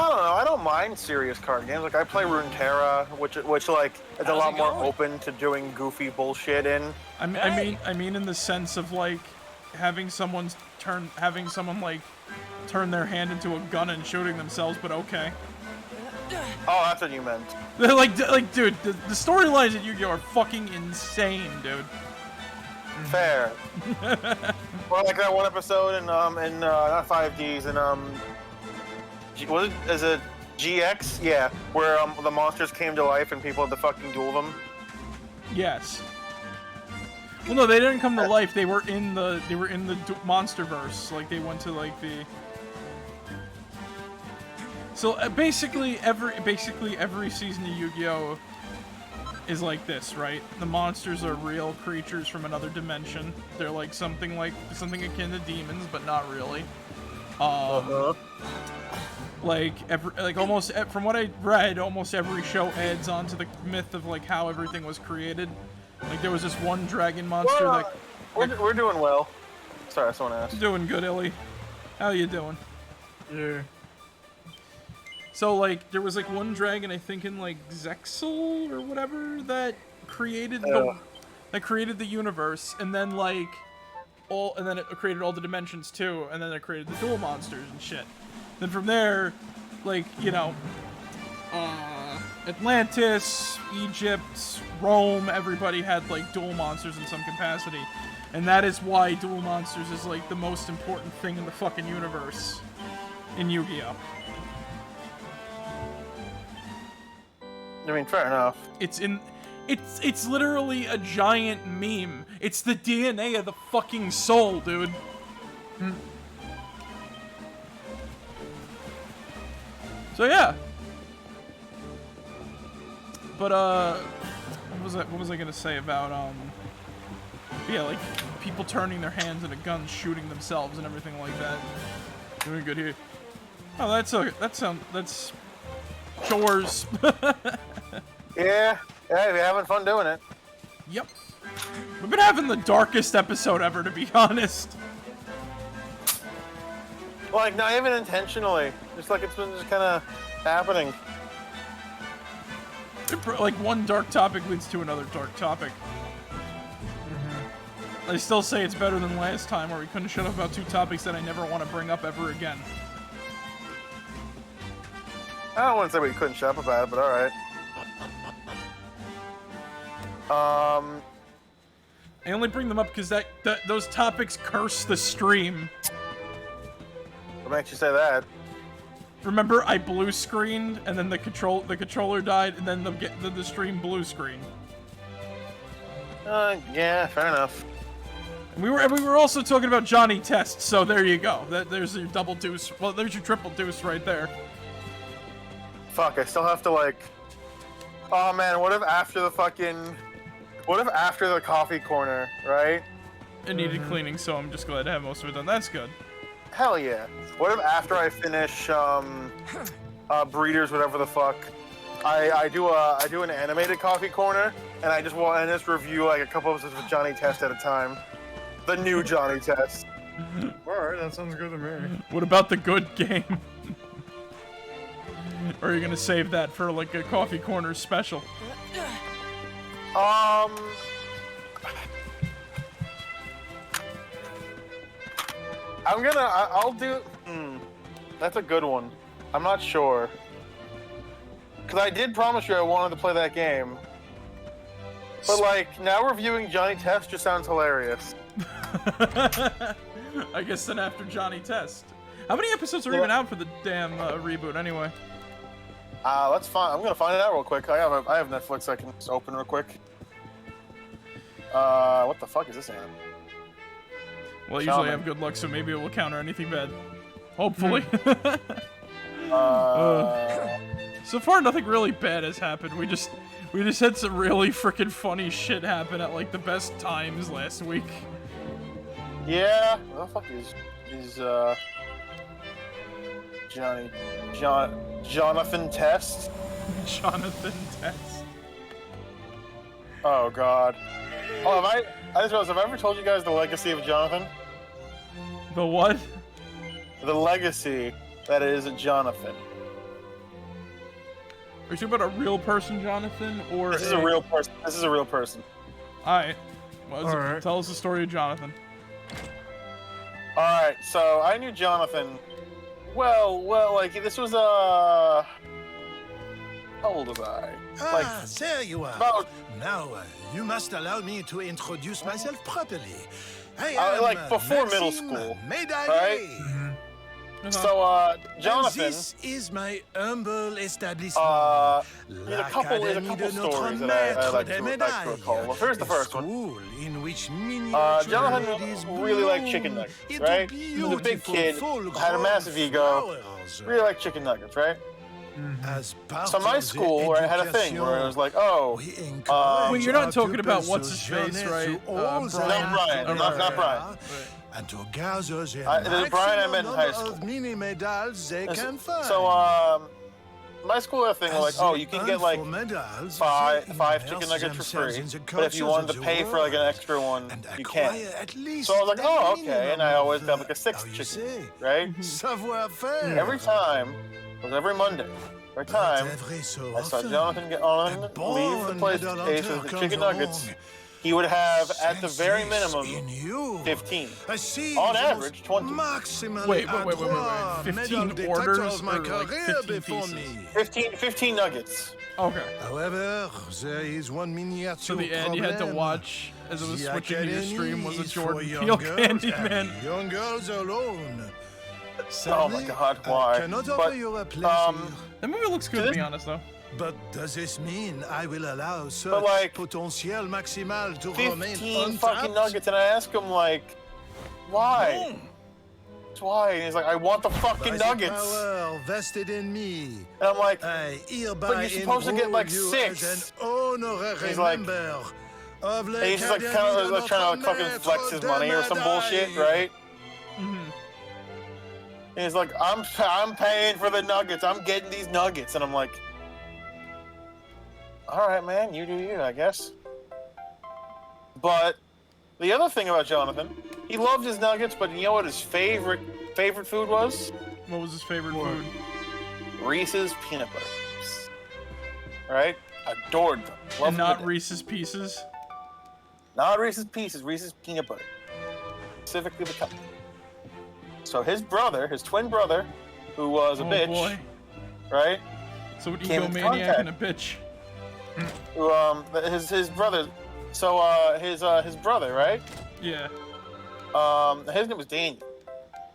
don't know. I don't mind serious card games. Like I play Runeterra, which like is a lot more open to doing goofy bullshit in. I mean in the sense of like having someone turn their hand into a gun and shooting themselves, but okay. Oh, that's what you meant. like, dude, the storylines in Yu-Gi-Oh! Are fucking insane, dude. Fair. Or like that one episode in not 5Ds and is it GX? Yeah, where the monsters came to life and people had to fucking duel them. Yes. Well, no, they didn't come to life. They were in the MonsterVerse. Like they went to like the. So basically every season of Yu-Gi-Oh! Is like this, right? The monsters are real creatures from another dimension. They're like something akin to demons, but not really. From what I read, almost every show adds on to the myth of like how everything was created. Like there was this one dragon monster that. We're doing well. Sorry, someone asked. Doing good, Illy. How you doing? Yeah. So, like, there was, like, one dragon, I think, in, like, Zexal or whatever, that created the universe, and then, like, it created all the dimensions, too, and then it created the dual monsters and shit. Then from there, like, you know, Atlantis, Egypt, Rome, everybody had, like, dual monsters in some capacity. And that is why dual monsters is, like, the most important thing in the fucking universe in Yu-Gi-Oh! I mean, fair enough. It's literally a giant meme. It's the DNA of the fucking soul, dude. So yeah. But what was I gonna say about yeah, like people turning their hands into guns, shooting themselves, and everything like that. Doing good here. Oh, that's chores. Yeah, we're having fun doing it. Yep. We've been having the darkest episode ever, to be honest. Like, not even intentionally. Just like it's been just kind of happening. Like, one dark topic leads to another dark topic. I still say it's better than last time, where we couldn't shut up about two topics that I never want to bring up ever again. I don't want to say we couldn't shut up about it, but alright. I only bring them up because those topics curse the stream. What makes you say that? Remember, I blue screened, and then the controller died, and then the stream blue screen. Yeah, fair enough. And we were also talking about Johnny Test, so there you go. There's your double deuce. Well, there's your triple deuce right there. Fuck, I still have to like. Oh man, what if after the coffee corner, right? It needed cleaning, so I'm just glad to have most of it done. That's good. Hell yeah. What if after I finish Breeders, whatever the fuck, I do an animated coffee corner, and I just review like a couple episodes of Johnny Test at a time. The new Johnny Test. Alright, that sounds good to me. What about the good game? Or are you gonna save that for like a coffee corner special? I'll do. That's a good one. I'm not sure. Because I did promise you I wanted to play that game. But, like, now reviewing Johnny Test just sounds hilarious. I guess then after Johnny Test. How many episodes are even out for the damn reboot anyway? Let's find. I'm gonna find it out real quick. I have Netflix. I can just open real quick. What the fuck is this anime? Well, I usually have good luck, so maybe it will counter anything bad. Hopefully. So far, nothing really bad has happened. We just had some really freaking funny shit happen at like the best times last week. Yeah. What the fuck is Jonathan Test? Jonathan Test. Oh God. Oh, I just realized, have I ever told you guys the legacy of Jonathan? The what? The legacy that is Jonathan. Are you talking about a real person, Jonathan, or This is a real person. This is a real person. Alright. Well, Alright. Tell us the story of Jonathan. Alright, so I knew Jonathan. Well, like, this was, how old was I? Like, there you are. about, Now, you must allow me to introduce myself properly. I like, am before middle Maxime school, Médaillé. right? So, And Jonathan, this is my humble establishment. there's a couple stories that I like to recall. Well, here's the first one. In which Jonathan really liked chicken nuggets, right? He was a big kid, had a massive ego, really liked chicken nuggets, right? So my school, where I had a thing where it was like, oh, Well, you're not talking about what's his face, right? not Brian, not Brian. And to gather the There's Brian I met in high school. mini medals they can find. So, my school had a thing where like, oh, you can get like five chicken nuggets for free, but if you wanted to pay for like an extra one, you can. So I was like, oh, okay, and I always got like a sixth chicken, right? Savoir-faire. Every time, it was every Monday. Every time, I saw Jonathan get on, leave the place with the chicken nuggets. He would have, at the very minimum, 15. On average, 20. Wait. 15 orders or like 15 pieces? 15 nuggets. Okay. However, there is one miniature So the ad you had to problem. watch as it was The switching to your academy stream was a is Jordan for young Peele girls Candyman. and young girls alone. Oh my God, why? I cannot But, offer you a place here. That movie looks good, to be honest, though. But does this mean I will allow such like, potential maximal to 15 remain fucking untapped? nuggets, and I ask him like, why? Why? And he's like, I want the fucking By the nuggets. power vested in me, And I'm like, I hereby but you're supposed to get like enroll you 6. as an honorary He's like- member of And he's just like kind of like trying to like fucking flex his money or some bullshit, right? Mm-hmm. And he's like, I'm paying for the nuggets. I'm getting these nuggets, and I'm like, all right, man, you do you, I guess. But the other thing about Jonathan, he loved his nuggets, but you know what his favorite food was? What was his favorite food? Reese's peanut butter cups. Right? Adored them. Loved And not them. Reese's Pieces? Not Reese's Pieces, Reese's peanut butter. Specifically the cup. So his brother, his twin brother, who was a bitch, Boy. right? So an Came in egomaniac and a contact. bitch. Who his brother. So his brother, right? Yeah. His name was Daniel,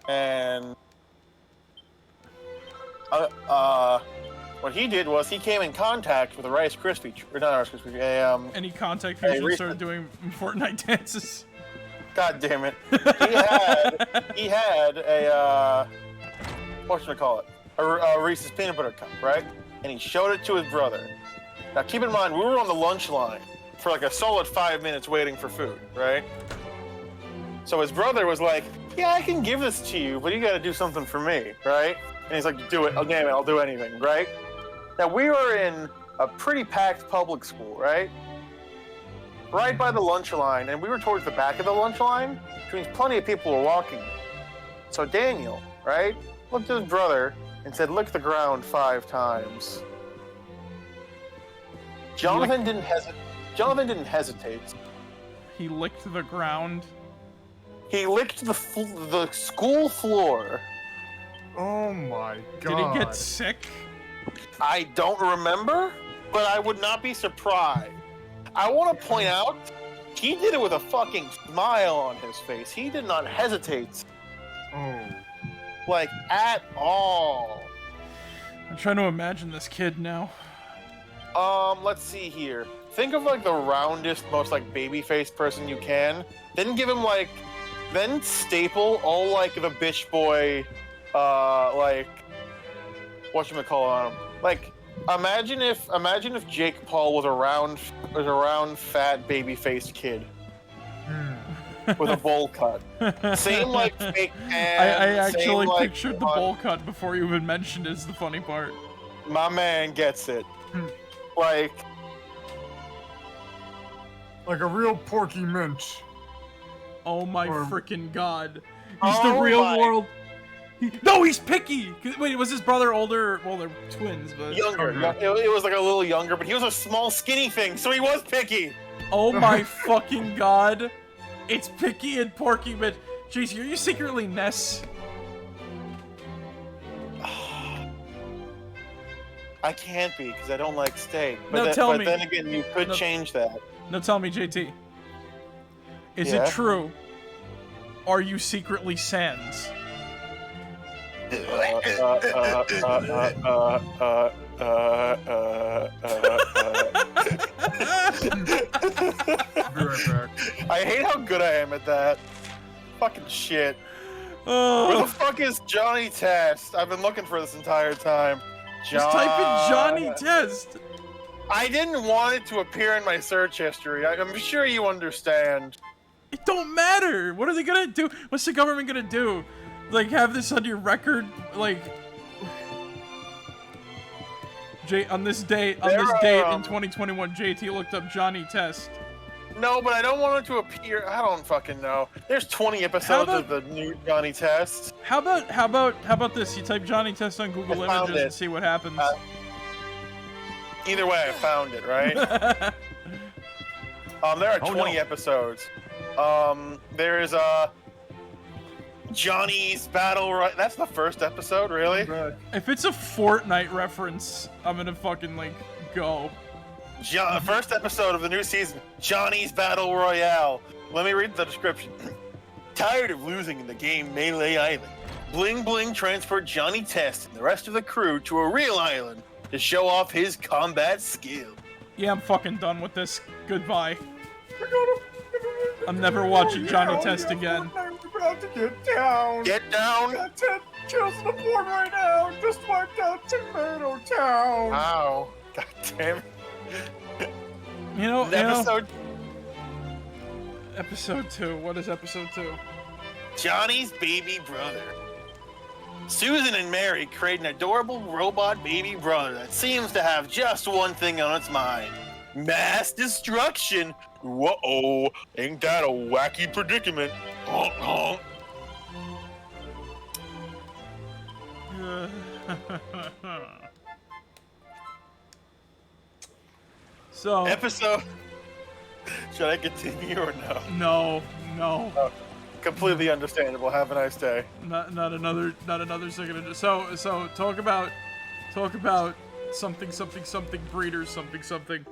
and what he did was he came in contact with a Rice Krispie, or not a Rice Krispie, Any contact Hey, people Reese- started doing Fortnite dances. God damn it, he had a whatchamacallit, a Reese's peanut butter cup, right? And he showed it to his brother. Now keep in mind, we were on the lunch line for like a solid 5 minutes waiting for food, right? So his brother was like, yeah, I can give this to you, but you gotta do something for me, right? And he's like, do it, oh, damn it, I'll do anything, right? Now we were in a pretty packed public school, right? Right by the lunch line, and we were towards the back of the lunch line, which means plenty of people were walking. So Daniel, right, looked at his brother, and and said, "Lick the ground 5 times." Jonathan didn't hesitate. Jonathan didn't hesitate. He licked the ground. He licked the school floor. Oh my god. Did he get sick? I don't remember, but I would not be surprised. I want to point out, he did it with a fucking smile on his face. He did not hesitate. Oh. Like, at all. I'm trying to imagine this kid now. Let's see here. Think of, like, the roundest, most, like, baby-faced person you can. Then give him, like... Then staple all, like, the bitch boy, like... whatchamacallit on him. Like, imagine if Jake Paul was a round, fat, baby-faced kid. With a bowl cut. Same, like, fake tan. I actually same, like, pictured the bowl cut before you even mentioned it, is the funny part. My man gets it. Like a real Porky Minch. Oh my Or- frickin' god. He's the Oh real my- world. No, he's picky! Wait, was his brother older? Well, they're twins, but... younger. It was like a little younger, but he was a small, skinny thing, so he was picky. Oh my fucking god. It's Picky and Porky, but... JT, are you secretly Ness? I can't be, because I don't like steak. But, No, tell me. then again, you could No. change that. Now tell me, JT. Is Yeah? it true? Are you secretly Sans? Be right back. I hate how good I am at that. Fucking shit. Where Oh, the fuck is Johnny Test? I've been looking for this entire time. just type in Johnny Test. I didn't want it to appear in my search history. I'm sure you understand. It don't matter. What are they gonna do? What's the government gonna do? Like, have this on your record? Like, on this date in 2021, JT looked up Johnny Test. No, but I don't want it to appear. I don't fucking know. There's 20 episodes of the new Johnny Test. How about this? You type Johnny Test on Google I found Images it. and see what happens. Either way, I found it, right? There are 20 episodes. There is Johnny's Battle Royale. That's the first episode, really? If it's a Fortnite reference, I'm gonna fucking, like, go. First episode of the new season, Johnny's Battle Royale. Let me read the description. Tired of losing in the game Melee Island, Bling Bling transferred Johnny Test and the rest of the crew to a real island to show off his combat skill. Yeah, I'm fucking done with this. Goodbye. I'm never watching Johnny Test again. I'm about to get down. Get down! Got 10 kills on the board right now. Just wiped out Tomato Town. Wow. God damn it. Episode 2. What is episode 2? Johnny's baby brother. Susan and Mary create an adorable robot baby brother that seems to have just one thing on its mind. Mass destruction. Whoa, ain't that a wacky predicament? Honk, honk. So... Episode... Should I continue or no? No. Completely understandable. Have a nice day. Not another second. So talk about something breeders something.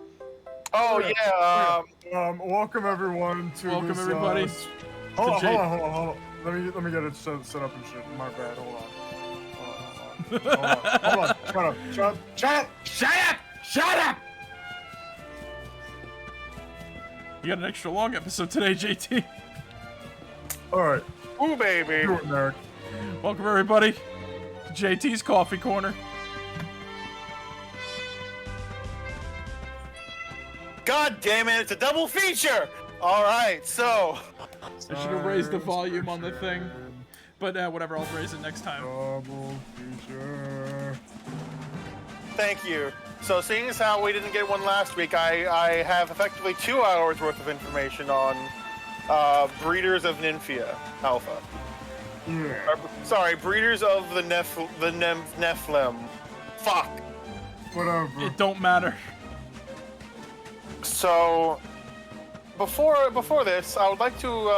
Oh yeah. Welcome everyone to Welcome this, everybody. Hold on. Let me get it set up and shit. My bad. Hold on. Shut up! You got an extra long episode today, JT. All right. Ooh, baby. Do it, Marek. Welcome everybody to JT's Coffee Corner. God damn it! It's a double feature. All right, so. I should have raised the volume on the thing, but whatever. I'll raise it next time. Double feature. Thank you. So, seeing as how we didn't get one last week, I have effectively 2 hours worth of information on breeders of Nymphia Alpha. Yeah. Sorry, breeders of the Nephilim. Fuck. Whatever. It don't matter. So, before this, I would like to.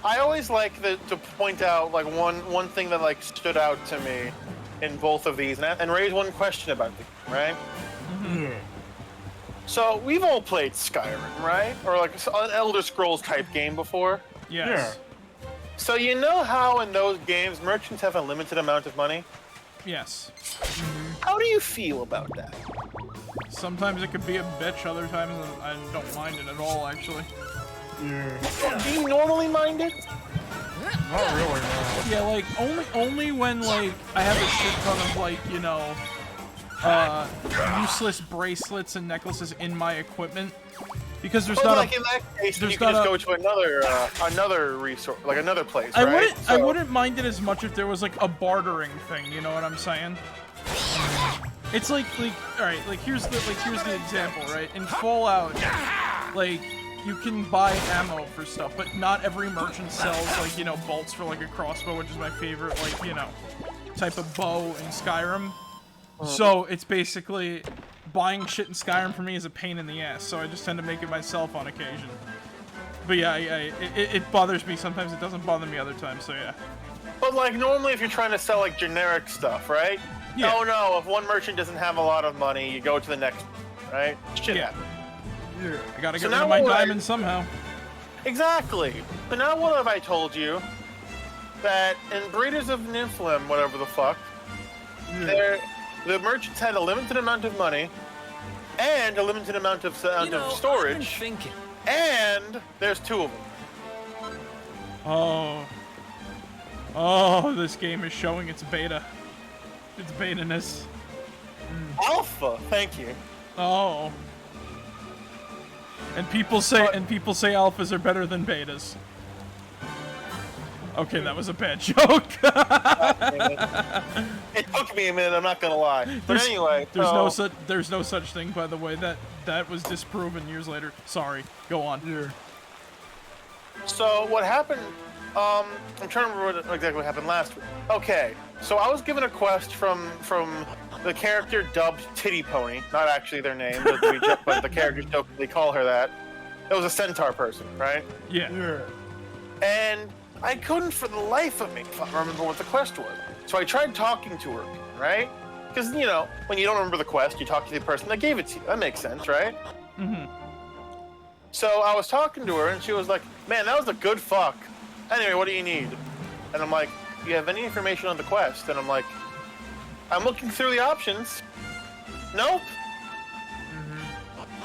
I always like to point out like one thing that like stood out to me in both of these, and raise one question about the game, right? Yeah. So we've all played Skyrim, right? Or like an Elder Scrolls type game before. Yes. So you know how in those games merchants have a limited amount of money? Yes. How do you feel about that? Sometimes it could be a bitch, other times I don't mind it at all, actually. Yeah. Do you normally mind it? Not really, no. Yeah, like, only when, like, I have a shit ton of, like, you know, useless bracelets and necklaces in my equipment. Because there's But not like a... in that case, there's you can just not go to another resource, like another place, right? I wouldn't mind it as much if there was, like, a bartering thing, you know what I'm saying? It's like, alright, like, here's the example, right? In Fallout, like, you can buy ammo for stuff, but not every merchant sells, like, you know, bolts for, like, a crossbow, which is my favorite, like, you know, type of bow in Skyrim. So, it's basically, buying shit in Skyrim for me is a pain in the ass, so I just tend to make it myself on occasion. But yeah, it bothers me sometimes, it doesn't bother me other times, so yeah. But like normally if you're trying to sell like generic stuff, right? Yeah. Oh no, if one merchant doesn't have a lot of money, you go to the next, right? Shit Yeah. happens. Yeah. I gotta So get rid of now my what I- diamonds somehow. Exactly. But now what have I told you? That in Breeders of Nephilim, whatever the fuck, the merchants had a limited amount of money and a limited amount of I've been storage, thinking. and there's two of them. Oh, this game is showing its beta. Its beta-ness. Alpha, thank you. Oh. And people say alphas are better than betas. Okay, that was a bad joke. It took me a minute, I'm not gonna lie. But anyway, there's no such thing, by the way. That was disproven years later. Sorry. Go on. Yeah. So what happened? I'm trying to remember exactly what happened last week. Okay, so I was given a quest from the character dubbed Titty Pony, not actually their name, but the characters jokingly call her that. It was a centaur person, right? Yeah. Yeah. And I couldn't for the life of me remember what the quest was. So I tried talking to her, right? Because, you know, when you don't remember the quest, you talk to the person that gave it to you. That makes sense, right? Mm-hmm. So I was talking to her, and she was like, man, that was a good fuck. Anyway, what do you need? And I'm like, do you have any information on the quest? And I'm like, I'm looking through the options. Nope.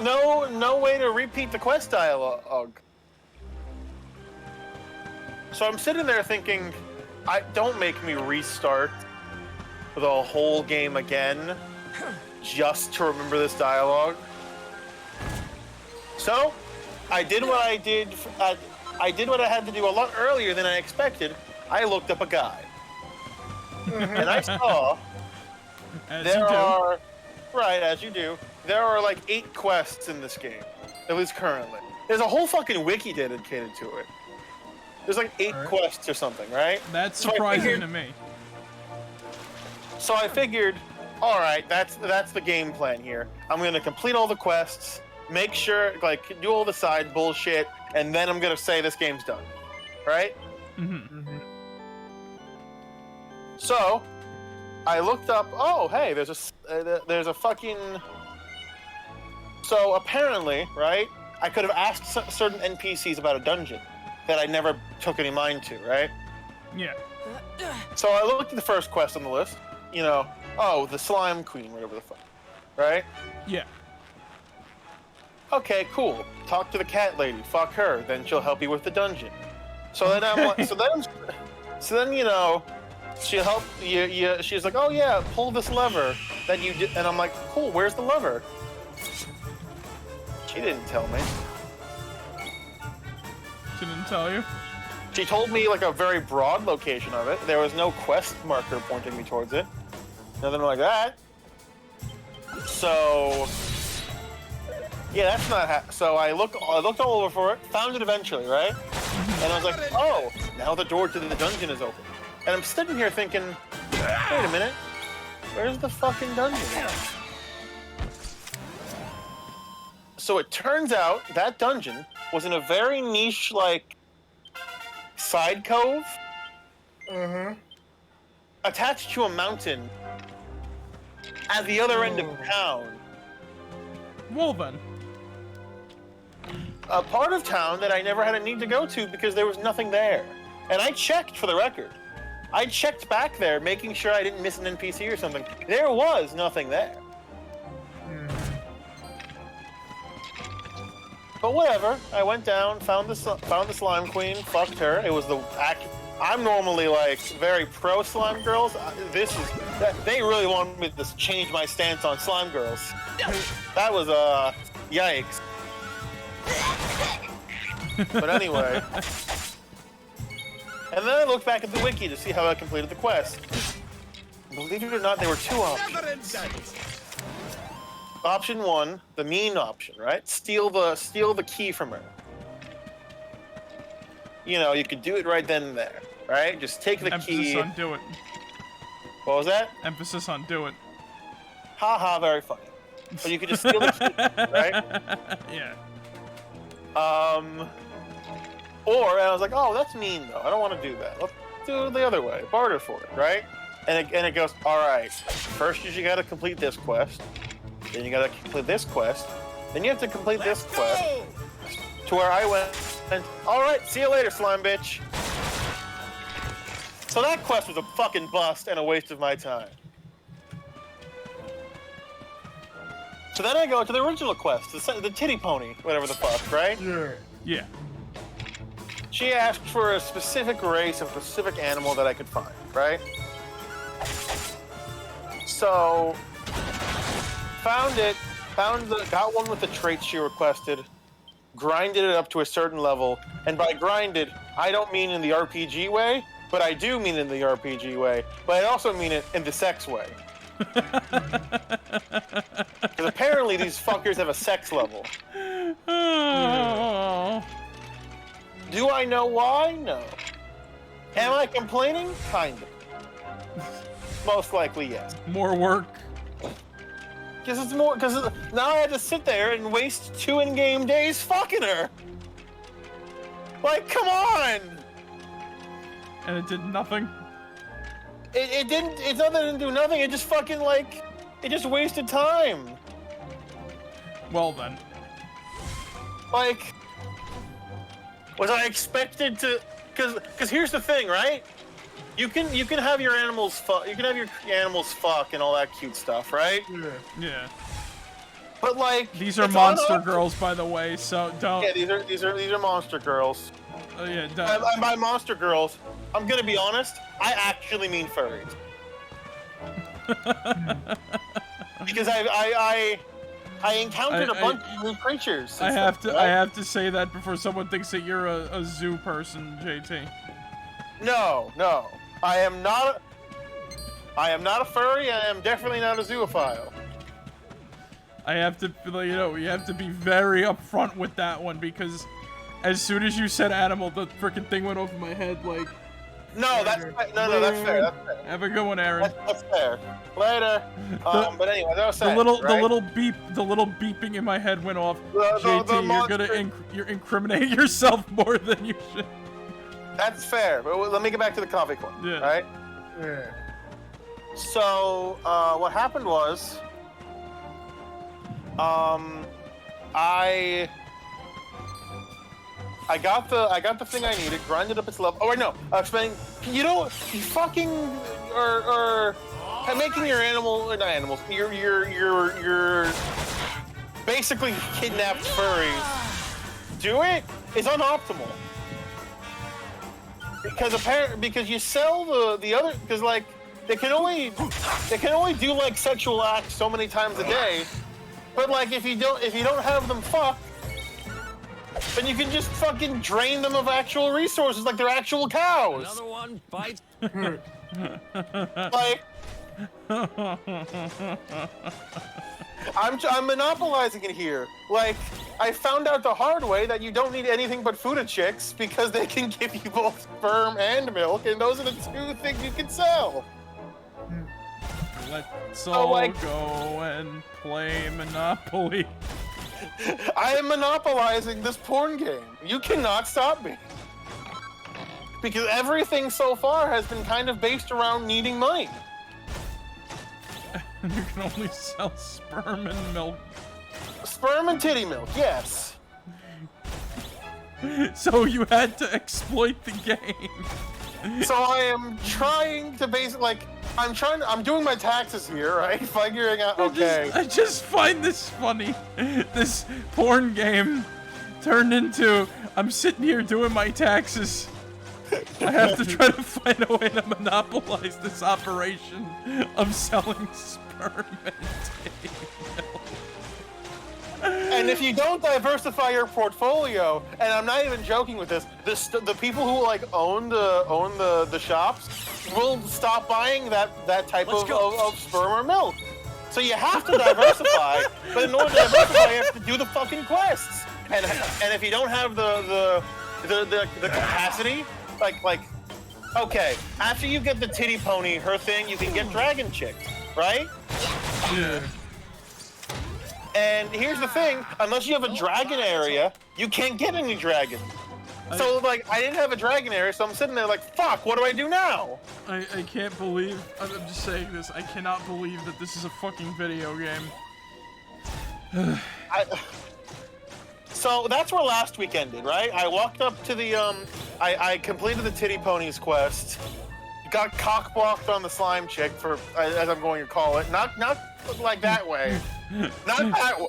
No way to repeat the quest dialogue. So I'm sitting there thinking, don't make me restart the whole game again just to remember this dialogue. So I did what I did. I did what I had to do a lot earlier than I expected. I looked up a guide, and I saw as you do. There are like 8 quests in this game, at least currently. There's a whole fucking wiki dedicated to it. There's like 8 quests or something, right? That's surprising to me. So I figured, all right, that's the game plan here. I'm gonna complete all the quests, make sure, like, do all the side bullshit, and then I'm gonna say this game's done, right? Mm-hmm. So I looked up. Oh, hey, there's a fucking. So apparently, right? I could have asked certain NPCs about a dungeon that I never took any mind to, right? Yeah. So I looked at the first quest on the list. You know, the Slime Queen, whatever the fuck, right? Yeah. Okay, cool. Talk to the cat lady. Fuck her. Then she'll help you with the dungeon. So then I'm like, so then you know, she'll help you. She's like, oh yeah, pull this lever that you did, and I'm like, cool. Where's the lever? She didn't tell me. She didn't tell you? She told me like a very broad location of it. There was no quest marker pointing me towards it. Nothing like that. So yeah, that's not. So I looked all over for it. Found it eventually, right? And I was like, oh, now the door to the dungeon is open. And I'm sitting here thinking, wait a minute, where's the fucking dungeon? So it turns out that dungeon was in a very niche, like, side cove. Attached to a mountain at the other end of town. Well then. A part of town that I never had a need to go to because there was nothing there. And I checked for the record. I checked back there, making sure I didn't miss an NPC or something. There was nothing there. But whatever. I went down, found the slime queen, fucked her. It was I'm normally like very pro slime girls. They really wanted me to change my stance on slime girls. That was yikes. But anyway. And then I looked back at the wiki to see how I completed the quest. Believe it or not, there were two options. Option 1, the mean option, right? Steal the key from her. You know, you could do it right then and there, right? Just take the key. Emphasis on do it. What was that? Emphasis on do it. Haha, very funny. But you could just steal the key, right? Yeah. Or, and I was like, oh, that's mean though. I don't want to do that. Let's do it the other way. Barter for it, right? And it goes, all right. First, you got to complete this quest. Then you got to complete this quest. Then you have to complete this quest. To where I went, and all right, see you later, slime bitch. So that quest was a fucking bust and a waste of my time. So then I go to the original quest, the titty pony, whatever the fuck, right? Yeah. She asked for a specific race, a specific animal that I could find, right? So, got one with the traits she requested, grinded it up to a certain level, and by grinded, I don't mean in the RPG way, but I do mean in the RPG way, but I also mean it in the sex way. Because apparently these fuckers have a sex level. Oh. Do I know why? No. Am I complaining? Kind of. Most likely, yes. More work. Because now I had to sit there and waste 2 in-game days fucking her. Like, come on! And it did nothing? It didn't, it's not that it didn't do nothing, it just fucking, like, it just wasted time. Well then. Like, was I expected to, because here's the thing, right? You can have your animals fuck, you can have your animals fuck and all that cute stuff, right? Yeah. But like, these are monster girls, by the way, so don't. Yeah, these are monster girls. Oh yeah. And by monster girls, I'm gonna be honest. I actually mean furries. Because I encountered a bunch of new creatures. I have to say that before someone thinks that you're a zoo person, JT. No. I am not a furry. I am definitely not a zoophile. I have to, you have to be very upfront with that one because as soon as you said animal, the freaking thing went over my head like. No, that's fair. That's fair. Have a good one, Aaron. That's fair. Later. But anyway, that was sad, the little beeping in my head went off. JT, you're incriminating yourself more than you should. That's fair. But let me get back to the comic one. Yeah. Right. Yeah. So what happened was, I got the thing I needed, grinded up its level. Oh wait, no, I was explaining. You fucking or making your your basically kidnapped furries do it is unoptimal. Because you sell the other, because like they can only do like sexual acts so many times a day, but like if you don't have them fuck, then you can just fucking drain them of actual resources like they're actual cows. Another one bites. Like I'm monopolizing it here. Like I found out the hard way that you don't need anything but Fuda chicks because they can give you both sperm and milk, and those are the two things you can sell. Let's all go and play Monopoly. I am monopolizing this porn game. You cannot stop me. Because everything so far has been kind of based around needing money. You can only sell sperm and milk. Sperm and titty milk, yes. So you had to exploit the game. So I am trying to I'm doing my taxes here, right? Figuring out, okay. I just find this funny. This porn game turned into, I'm sitting here doing my taxes. I have to try to find a way to monopolize this operation of selling sperm and titty milk. And if you don't diversify your portfolio, and I'm not even joking with this, the people who like own the shops will stop buying that type of sperm or milk. So you have to diversify, but in order to diversify, you have to do the fucking quests. And if you don't have the capacity, like okay, after you get the titty pony, her thing, you can get dragon chick, right? Yeah. And here's the thing, unless you have a dragon area, you can't get any dragon. So, like, I didn't have a dragon area, so I'm sitting there like, fuck, what do I do now? I can't believe, I'm just saying this, I cannot believe that this is a fucking video game. So that's where last week ended, right? I walked up to the, I completed the Titty Ponies quest, got cock-blocked on the slime chick, for as I'm going to call it. Not like that way. Not that way.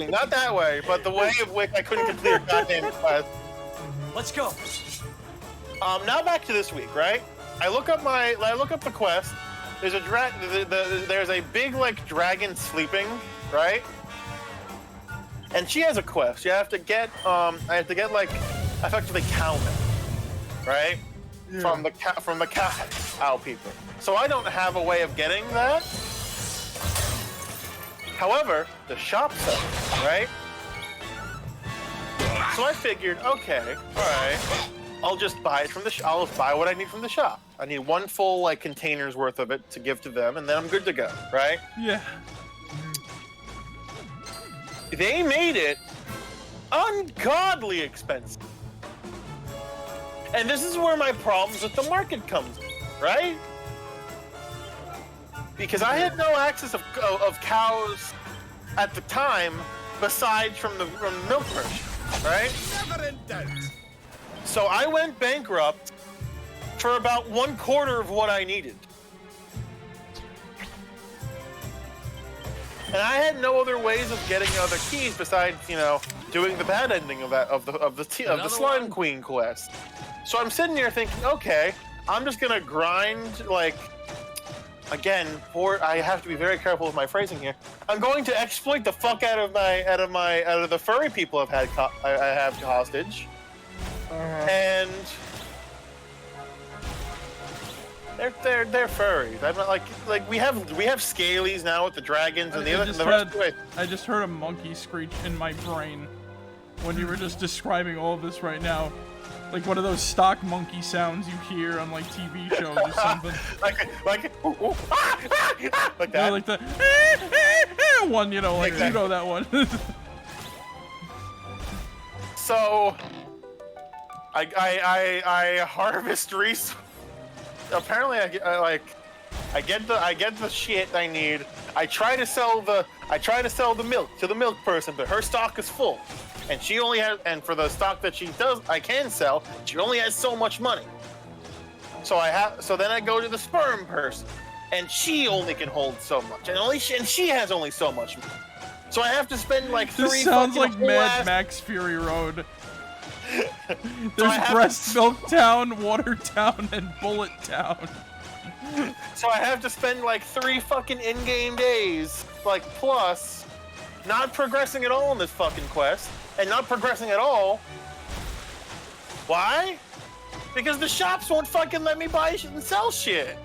Not that way, but the way of which I couldn't complete a goddamn quest. Let's go. Now back to this week, right? I look up the quest. There's a big like dragon sleeping, right? And she has a quest. You have to get I have to get like effectively cow milk, right? Yeah. From the cow people. So I don't have a way of getting that. However, the shop sells, right? So I figured, okay, all right, I'll just buy it from the I'll just buy what I need from the shop. I need one full like container's worth of it to give to them, and then I'm good to go, right? Yeah. They made it ungodly expensive. And this is where my problems with the market comes in, right? Because I had no access of cows at the time, besides from the milk merchant, right? Never in doubt. So I went bankrupt for about 1/4 of what I needed. And I had no other ways of getting other keys besides, you know, doing the bad ending of the Slime Queen quest. So I'm sitting here thinking, okay, I'm just gonna grind like. Again, I have to be very careful with my phrasing here. I'm going to exploit the fuck out of the furry people I have hostage, and they're furries. I'm not like we have scalies now with the dragons and the rest of it. I just heard a monkey screech in my brain when you were just describing all of this right now. Like one of those stock monkey sounds you hear on like TV shows or something. like that. Yeah, like the one, you know, like exactly. You know that one. So I harvest resources. Apparently I get the shit I need. I try to sell the milk to the milk person, but her stock is full. And she only has, and for the stock that I can sell, she only has so much money. So then I go to the sperm person, and she only can hold so much, and she has only so much money. So I have to spend like three. This sounds like Mad Max Fury Road. There's Breast Milk Town, Water Town, and Bullet Town. So I have to spend like 3 fucking in-game days, like plus, not progressing at all in this fucking quest. And not progressing at all. Why? Because the shops won't fucking let me buy shit and sell shit.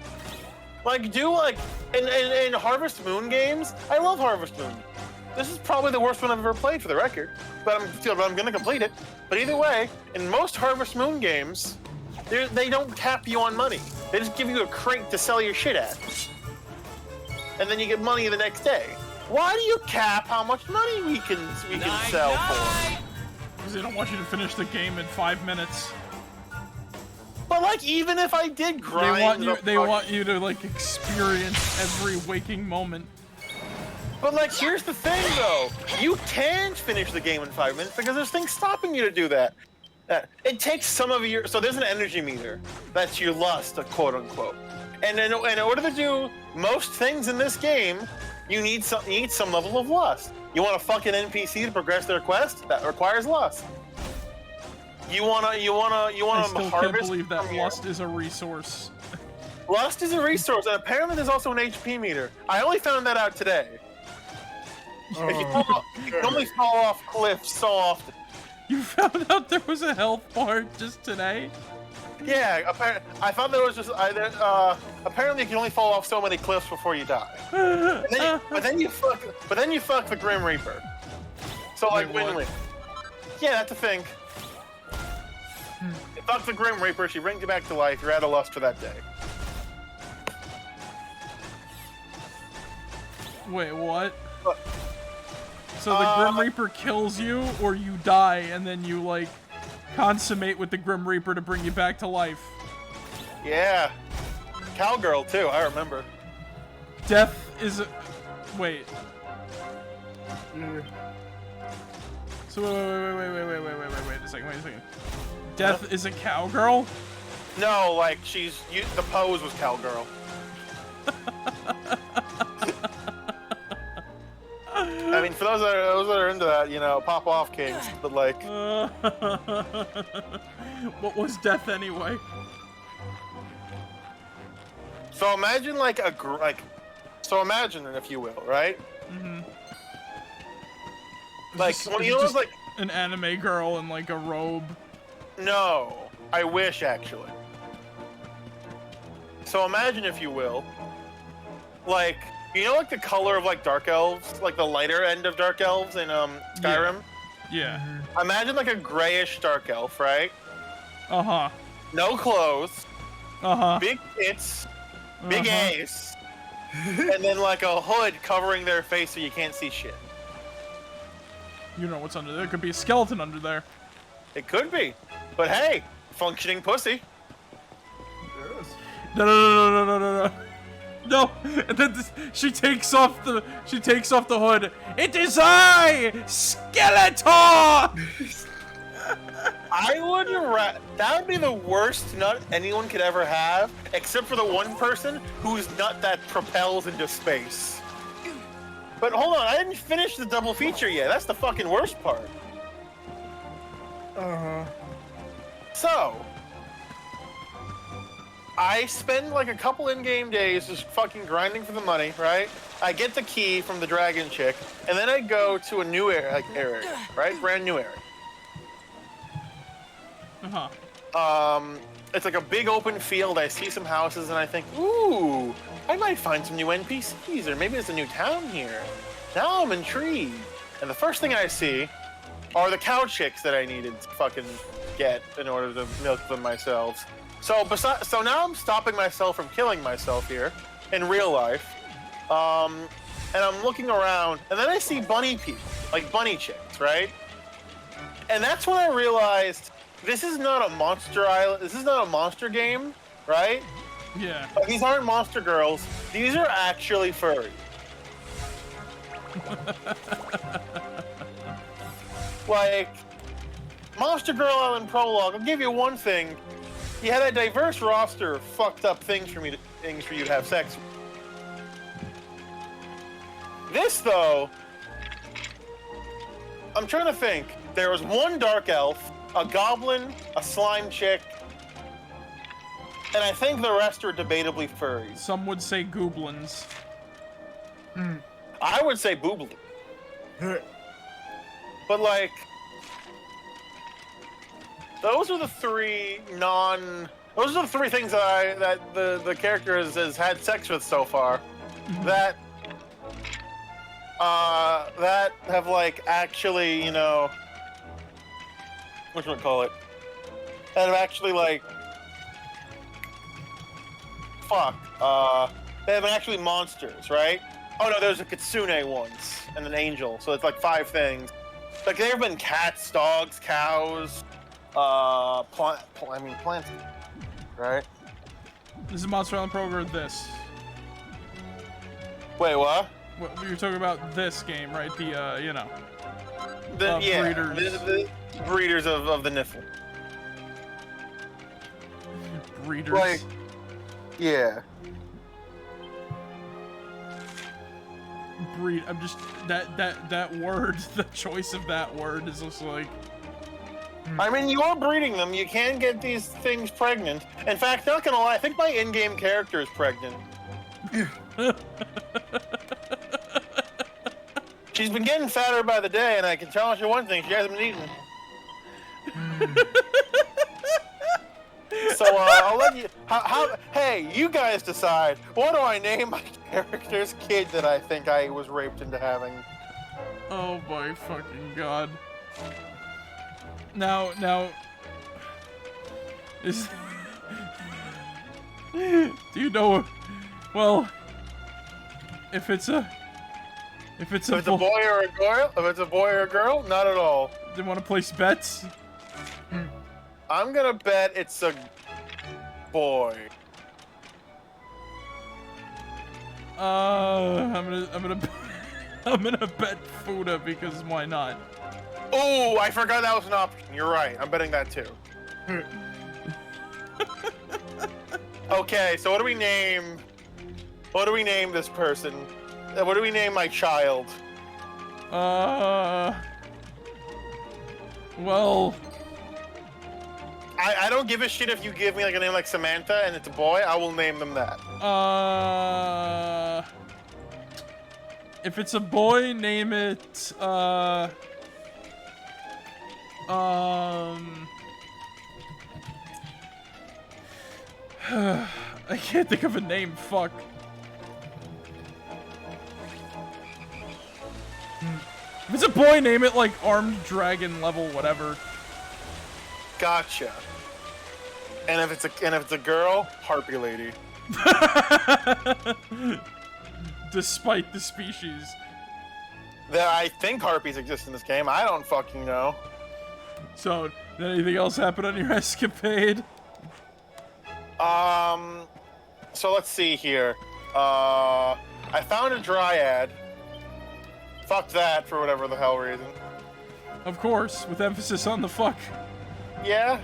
Like, in Harvest Moon games, I love Harvest Moon. This is probably the worst one I've ever played for the record, but I'm gonna complete it. But either way, in most Harvest Moon games, they don't cap you on money. They just give you a crate to sell your shit at. And then you get money the next day. Why do you cap how much money we can sell for? Because they don't want you to finish the game in 5 minutes. But like, even if I did grind, they want you to like experience every waking moment. But like, here's the thing though, you can finish the game in 5 minutes because there's things stopping you to do that. It takes some of your, so there's an energy meter. That's your lust, quote unquote. And in order to do most things in this game, you need some level of lust. You want to fuck an NPC to progress their quest? That requires lust. You wanna I still harvest. can't believe that lust is a resource. Lust is a resource, and apparently there's also an HP meter. I only found that out today. If you can only fall off cliffs so often. You found out there was a health bar just today? Yeah, I thought there was just apparently you can only fall off so many cliffs before you die. But then you fuck the Grim Reaper. So like win-win. Yeah, that's a thing. You fuck the Grim Reaper, she brings you back to life, you're out of lust for that day. Wait, what? So the Grim Reaper kills you, or you die, and then you, like, consummate with the Grim Reaper to bring you back to life. Yeah. Cowgirl, too, I remember. Death is a... Wait. So wait a second. Death is a cowgirl? No, like, the pose was Cowgirl. I mean, for those that are into that, you know, pop off kings, but like... What was death anyway? So imagine like so imagine it, if you will, right? Mm-hmm. Like, when you know, like... An anime girl in like a robe? No, I wish, actually. So imagine, if you will, like... You know, like the color of like Dark Elves, like the lighter end of Dark Elves in Skyrim. Yeah. Imagine like a grayish Dark Elf, right? Uh huh. No clothes. Uh huh. Big tits. Big ass. And then like a hood covering their face so you can't see shit. You know what's under there? There could be a skeleton under there. It could be, but hey, functioning pussy. No. No, and then she takes off the hood. It is I, Skeletor. That would be the worst nut anyone could ever have, except for the one person whose nut that propels into space. But hold on, I didn't finish the double feature yet. That's the fucking worst part. So, I spend like a couple in-game days just fucking grinding for the money, right? I get the key from the dragon chick, and then I go to a new area, right? Brand new area. It's like a big open field. I see some houses, and I think, ooh, I might find some new NPCs, or maybe there's a new town here. Now I'm intrigued. And the first thing I see are the cow chicks that I needed to fucking get in order to milk them myself. So now I'm stopping myself from killing myself here in real life, and I'm looking around, and then I see bunny people, like bunny chicks, right? And that's when I realized this is not a monster island. This is not a monster game, right? Yeah. Like, these aren't monster girls. These are actually furry. Like, Monster Girl Island Prologue. I'll give you one thing. You had a diverse roster of fucked up things for you to have sex with. This, though, I'm trying to think. There was one dark elf, a goblin, a slime chick, and I think the rest are debatably furries. Some would say gooblins. I would say boobly. But like, those are the three things that the character has had sex with so far. That that have like actually, you know, whatchamacallit, that have actually like, they have actually monsters, right? Oh no, there's a kitsune once and an angel, so it's like 5 things. Like there have been cats, dogs, cows, plants, right? This is Monster Island Pro or this? Wait, what? You're talking about this game, right? The, you know. Yeah, breeders. the breeders of the Niffle. Breeders. Like, yeah. Breed. I'm just that word. The choice of that word is just like. I mean, you are breeding them. You can get these things pregnant. In fact, not gonna lie, I think my in-game character is pregnant. She's been getting fatter by the day, and I can tell you one thing: she hasn't been eating. So I'll let you. Hey, you guys decide. What do I name my character's kid that I think I was raped into having? Oh my fucking god. Now, is do you know? Well, if it's a boy or a girl, if it's a boy or a girl, not at all. They want to place bets. I'm gonna bet it's a boy. I'm gonna bet Fuda because why not? Oh, I forgot that was an option. You're right. I'm betting that too. Okay, so what do we name? What do we name this person? What do we name my child? Well, I don't give a shit if you give me like a name like Samantha and it's a boy. I will name them that. if it's a boy, name it, I can't think of a name, fuck. If it's a boy, name it like Armed Dragon level, whatever. Gotcha. And if it's a girl, Harpy Lady. Despite the species. I think harpies exist in this game. I don't fucking know. So, did anything else happen on your escapade? So let's see here. I found a dryad. Fuck that for whatever the hell reason. Of course, with emphasis on the fuck. Yeah.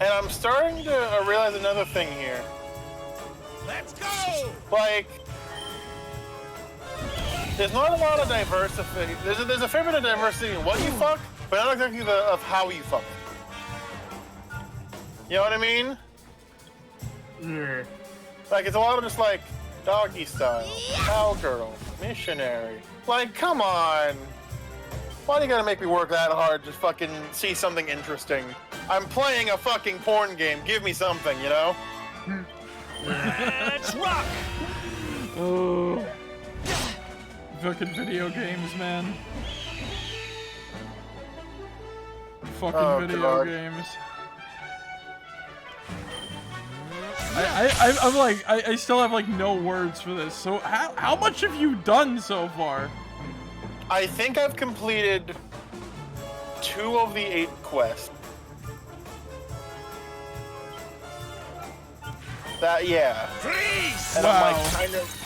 And I'm starting to realize another thing here. Let's go! Like, there's not a lot of diversity. There's a fair bit of diversity in what you fuck, but not exactly of how you fuck. You know what I mean? Yeah. Like, it's a lot of just like doggy style, cowgirl, missionary. Like, come on. Why do you gotta make me work that hard to fucking see something interesting? I'm playing a fucking porn game. Give me something, you know? Let's rock! Oh. Fucking video games, man. Fucking video God. games. I'm like, I still have like no words for this. So how much have you done so far? I think I've completed 2 of the 8 quests. Yeah. Freeze! And Wow. I'm like kind of.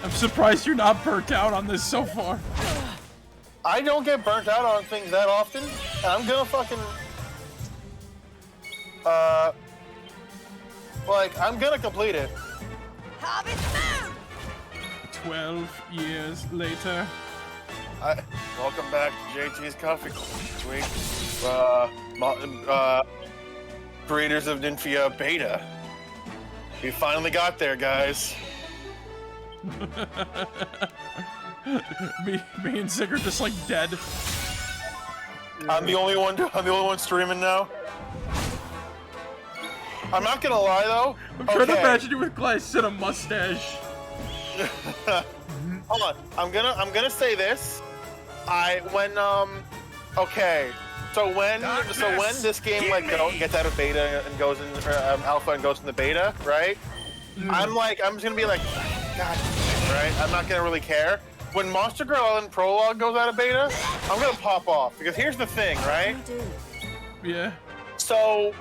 I'm surprised you're not burnt out on this so far. I don't get burnt out on things that often. And I'm gonna fucking. Like, I'm gonna complete it. Harvest Moon! 12 years later. Welcome back to JT's Coffee Tweak. Breeders of Nymphia Beta. We finally got there, guys. me and Zig are just like dead. I'm the only one streaming now. I'm not gonna lie though. I'm trying to imagine you with glass and a mustache. Hold on. I'm gonna say this. Okay. So when this game like gets out of beta and goes in alpha and goes into beta, right? I'm just gonna be like, God, right? I'm not gonna really care. When Monster Girl Island Prologue goes out of beta, I'm gonna pop off because here's the thing, right? Yeah. So,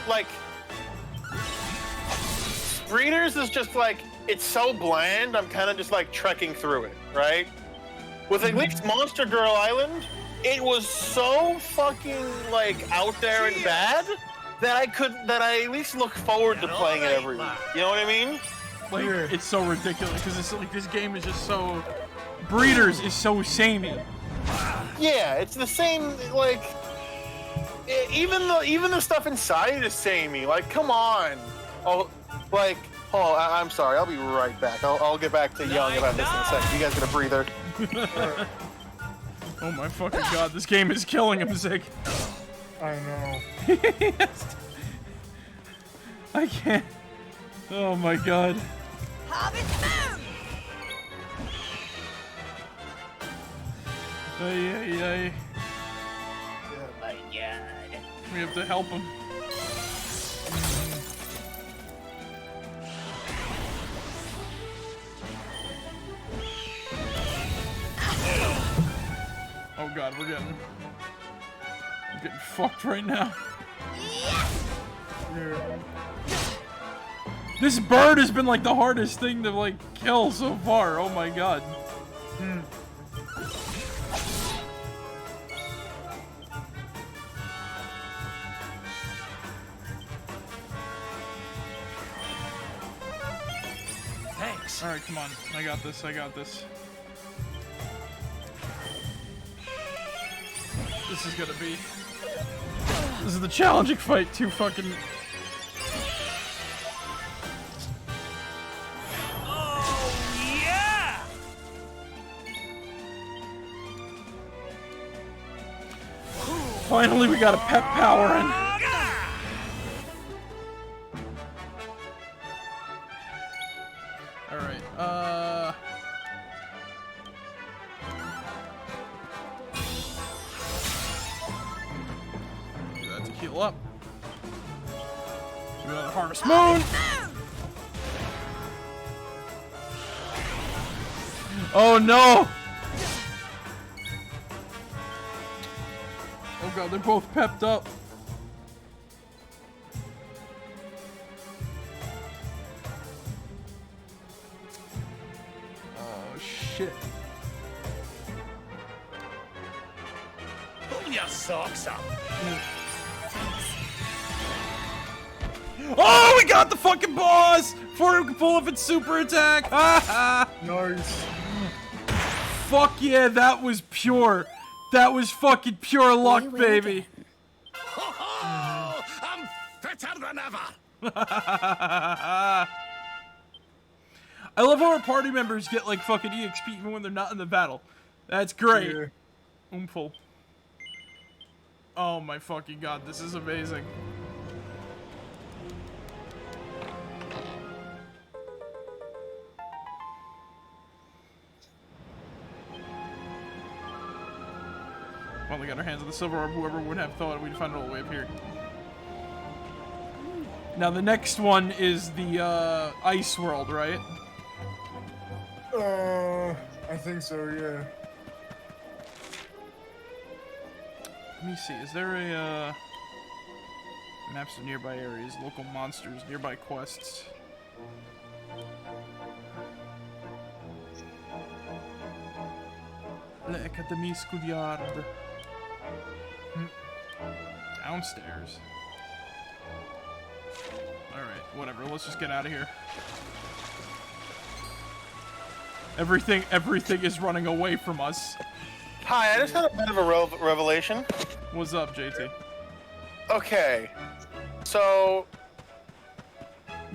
like, Breeders is just like, it's so bland, I'm kind of just like trekking through it, right? With at least Monster Girl Island, it was so fucking like out there and bad that I at least look forward to playing it every week. You know what I mean? Like, it's so ridiculous because it's like this game is just so. Breeders is so samey. Yeah, it's the same. Like, even the stuff inside is samey. Like, come on. I'm sorry. I'll be right back. I'll get back to yelling about this in a second. You guys get a breather. Oh my fucking god! This game is killing him, Zig. I know. I can't. Oh my god. Ay. Oh my god. We have to help him. Oh god, we're getting fucked right now. Yeah. This bird has been like the hardest thing to like kill so far. Oh my god. Thanks. All right, come on. I got this. This is gonna be. This is the challenging fight. Too fucking. Oh, yeah! Finally, we got a pep power in. All right. Do that to heal up. Do another Harvest Moon. Oh no! Oh god, they're both pepped up. Oh shit. Pull your socks up. Oh, we got the fucking boss! For full of its super attack! Ha Nice. Fuck yeah, that was pure. That was fucking pure luck, baby. Ho ho! I'm fitter than ever. I love how our party members get like fucking EXP even when they're not in the battle. That's great. Yeah. Oompful. Oh my fucking god, this is amazing. Finally got our hands on the silver orb. Whoever would have thought we'd find it all the way up here. Now the next one is the ice world, right? I think so, yeah. Let me see. Is there a maps of nearby areas, local monsters, nearby quests? L'Académie Scouliard. Downstairs. Alright, whatever. Let's just get out of here. Everything is running away from us. Hi, I just had a bit of a revelation. What's up, JT? Okay, so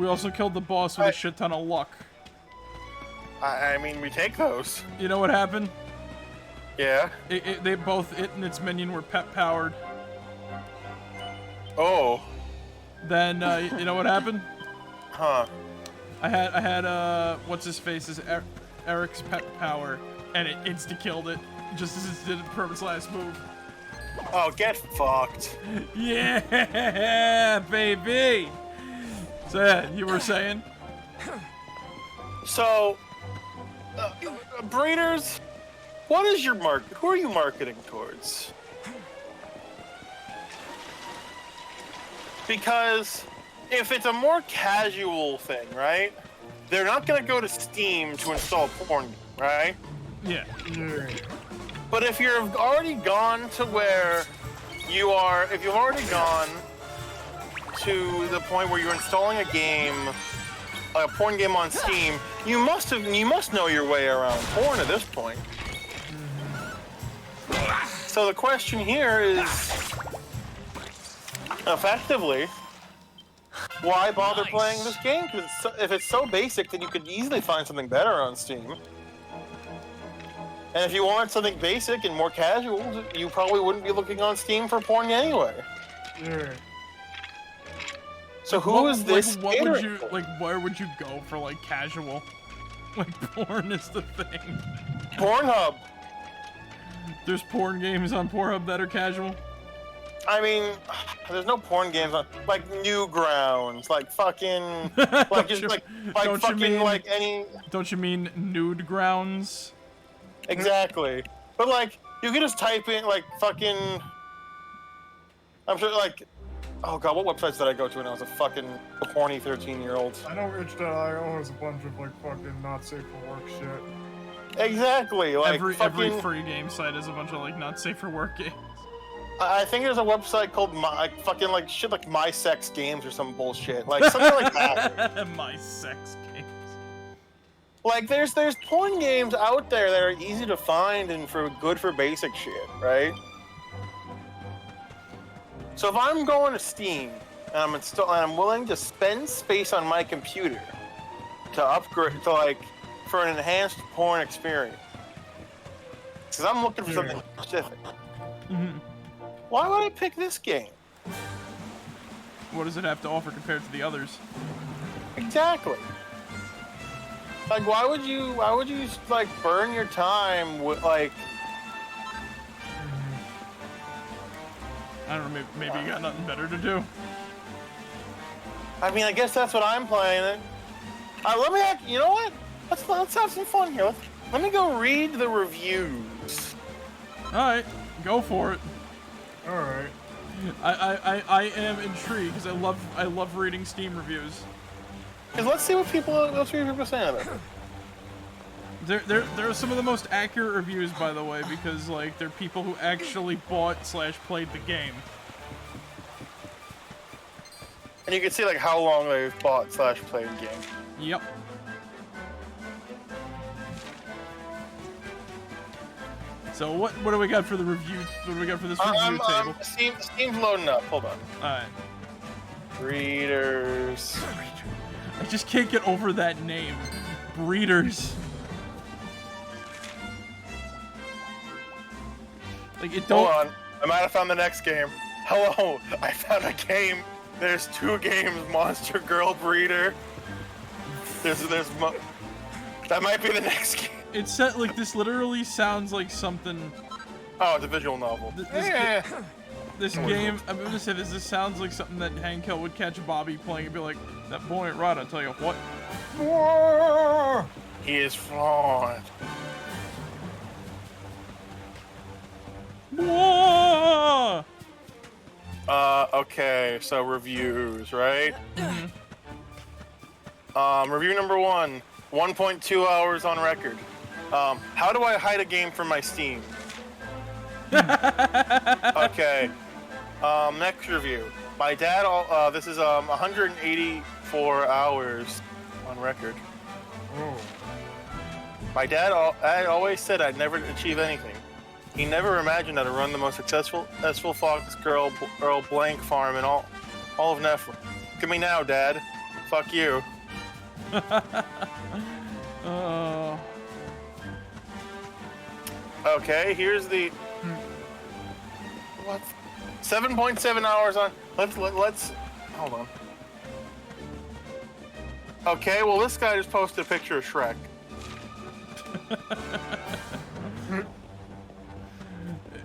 We also killed the boss with a shit ton of luck. I mean, we take those. You know what happened? Yeah. They both, it and its minion were pep powered. Oh. Then you know what happened? Huh. I had what's his face's Eric's pet power, and it insta-killed it just as it did Permit's last move. Oh, get fucked. Yeah, baby. So yeah, you were saying? So, breeders, what is your market? Who are you marketing towards? Because if it's a more casual thing, right? They're not gonna go to Steam to install porn, right? Yeah. But if you've already gone to where you are, if you've already gone to the point where you're installing a game, a porn game on Steam, you must know your way around porn at this point. So the question here is, effectively, why bother playing this game? Because if it's so basic, then you could easily find something better on Steam. And if you want something basic and more casual, you probably wouldn't be looking on Steam for porn anyway. Yeah. So who is this? What would you like? Where would you go for like casual? Like porn is the thing. Pornhub. There's porn games on Pornhub that are casual. I mean, there's no porn games on like Newgrounds, like fucking, like just like fucking like any. Don't you mean nude grounds? Exactly. But like, you can just type in like fucking. I'm sure like. Oh god, what websites did I go to when I was a fucking horny 13-year-old? I know itch.io has a bunch of like fucking not safe for work shit. Exactly, like every free game site is a bunch of like not safe for work games. I think there's a website called fucking like shit like My Sex Games or some bullshit, like something like that. My Sex Games. Like there's porn games out there that are easy to find and good for basic shit, right? So if I'm going to Steam and I'm willing to spend space on my computer to upgrade to like for an enhanced porn experience, because I'm looking for something specific. Mm-hmm. Why would I pick this game? What does it have to offer compared to the others? Exactly. Like why would you like burn your time with like? I don't know, maybe you got nothing better to do. I mean, I guess that's what I'm playing. Let me, you know what? Let's have some fun here. Let me go read the reviews. All right, go for it. All right. I am intrigued because I love reading Steam reviews. Cause let's see what people are saying about it. They're some of the most accurate reviews, by the way, because like they're people who actually bought/played the game. And you can see like how long they've bought/played the game. Yep. So what do we got for the review? What do we got for this review table? Steam's loading up. Hold on. All right. Breeders. I just can't get over that name. Breeders. Like it don't. Hold on. I might have found the next game. Hello. I found a game. There's 2 games. Monster Girl Breeder. That might be the next game. It's set like this. Literally sounds like something. Oh, it's a visual novel. This game, I'm gonna say this. This sounds like something that Hank Hill would catch Bobby playing and be like, "That boy ain't right. I'll tell you what." He is flawed. Whoa! Okay, so reviews, right? Review number 1, 1.2 hours on record. How do I hide a game from my Steam? Okay. Next review. My dad, this is 184 hours on record. Oh. My dad always said I'd never achieve anything. He never imagined I'd run the most successful Fox Girl blank farm in all of Nephilim. Look at me now, Dad. Fuck you. Okay, here's the... What? 7.7 hours on. Let's hold on. Okay, well this guy just posted a picture of Shrek.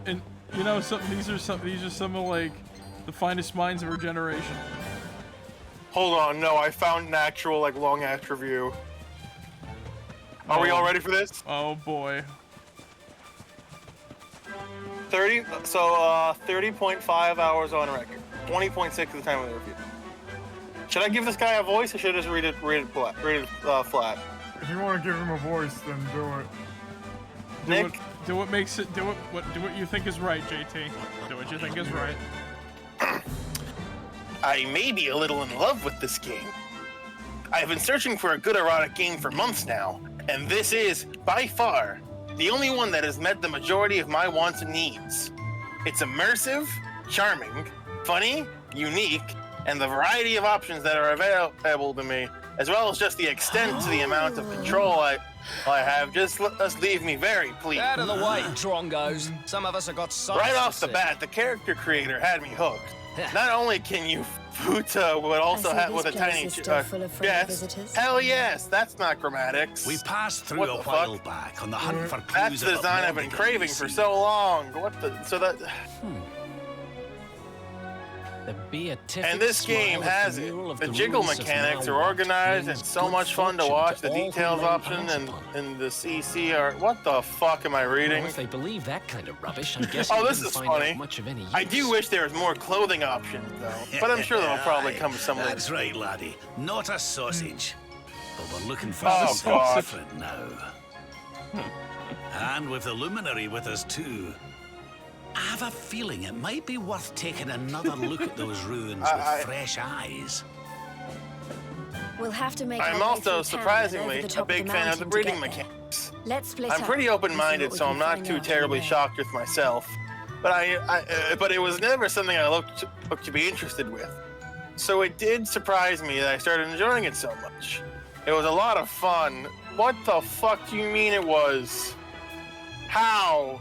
And you know, these are some of like the finest minds of our generation. Hold on, no, I found an actual like long ass review. Are we all ready for this? Oh boy. 30.5 hours on record. 20.6 at the time of the review. Should I give this guy a voice, or should I just read it flat? If you want to give him a voice, then do it. Nick, Do what makes it. Do what you think is right, JT. Do what you think is right. I may be a little in love with this game. I've been searching for a good erotic game for months now, and this is, by far, the only one that has met the majority of my wants and needs. It's immersive, charming, funny, unique, and the variety of options that are available to me, as well as just the extent to the amount of control I have, just leave me very pleased. Out of the way, Drongos. Some of us have got sights Right to off the see. bat, the character creator had me hooked. Not only can you futa, but also see have with a this place tiny is still full of friendly yes. visitors. Hell yes, that's not grammatics. We passed through What a the while fuck? back on the hunt for clues That's the about design I've been Mordigan, craving you for see. so long. What the? So that. And this game has it. The jiggle mechanics are organized and so much fun to watch. The details option and the CC are. What the fuck am I reading? Well, if they believe that kind of rubbish, I'm guessing Oh, they this didn't is find funny. out much of any use. I do wish there was more clothing options though, but I'm sure that'll probably come with some. That's right, laddie. Not a sausage. But we're looking for Oh, something God. different now. And with the Luminary with us too. I have a feeling it might be worth taking another look at those ruins with fresh eyes. We'll have to make I'm our way also through town surprisingly and over the a top of big the fan of the mountain to breeding get there. mechanics. Let's split I'm up pretty and see open-minded, what we so can I'm not find too out terribly from shocked with myself. But it was never something I looked to be interested with. So it did surprise me that I started enjoying it so much. It was a lot of fun. What the fuck do you mean it was? How?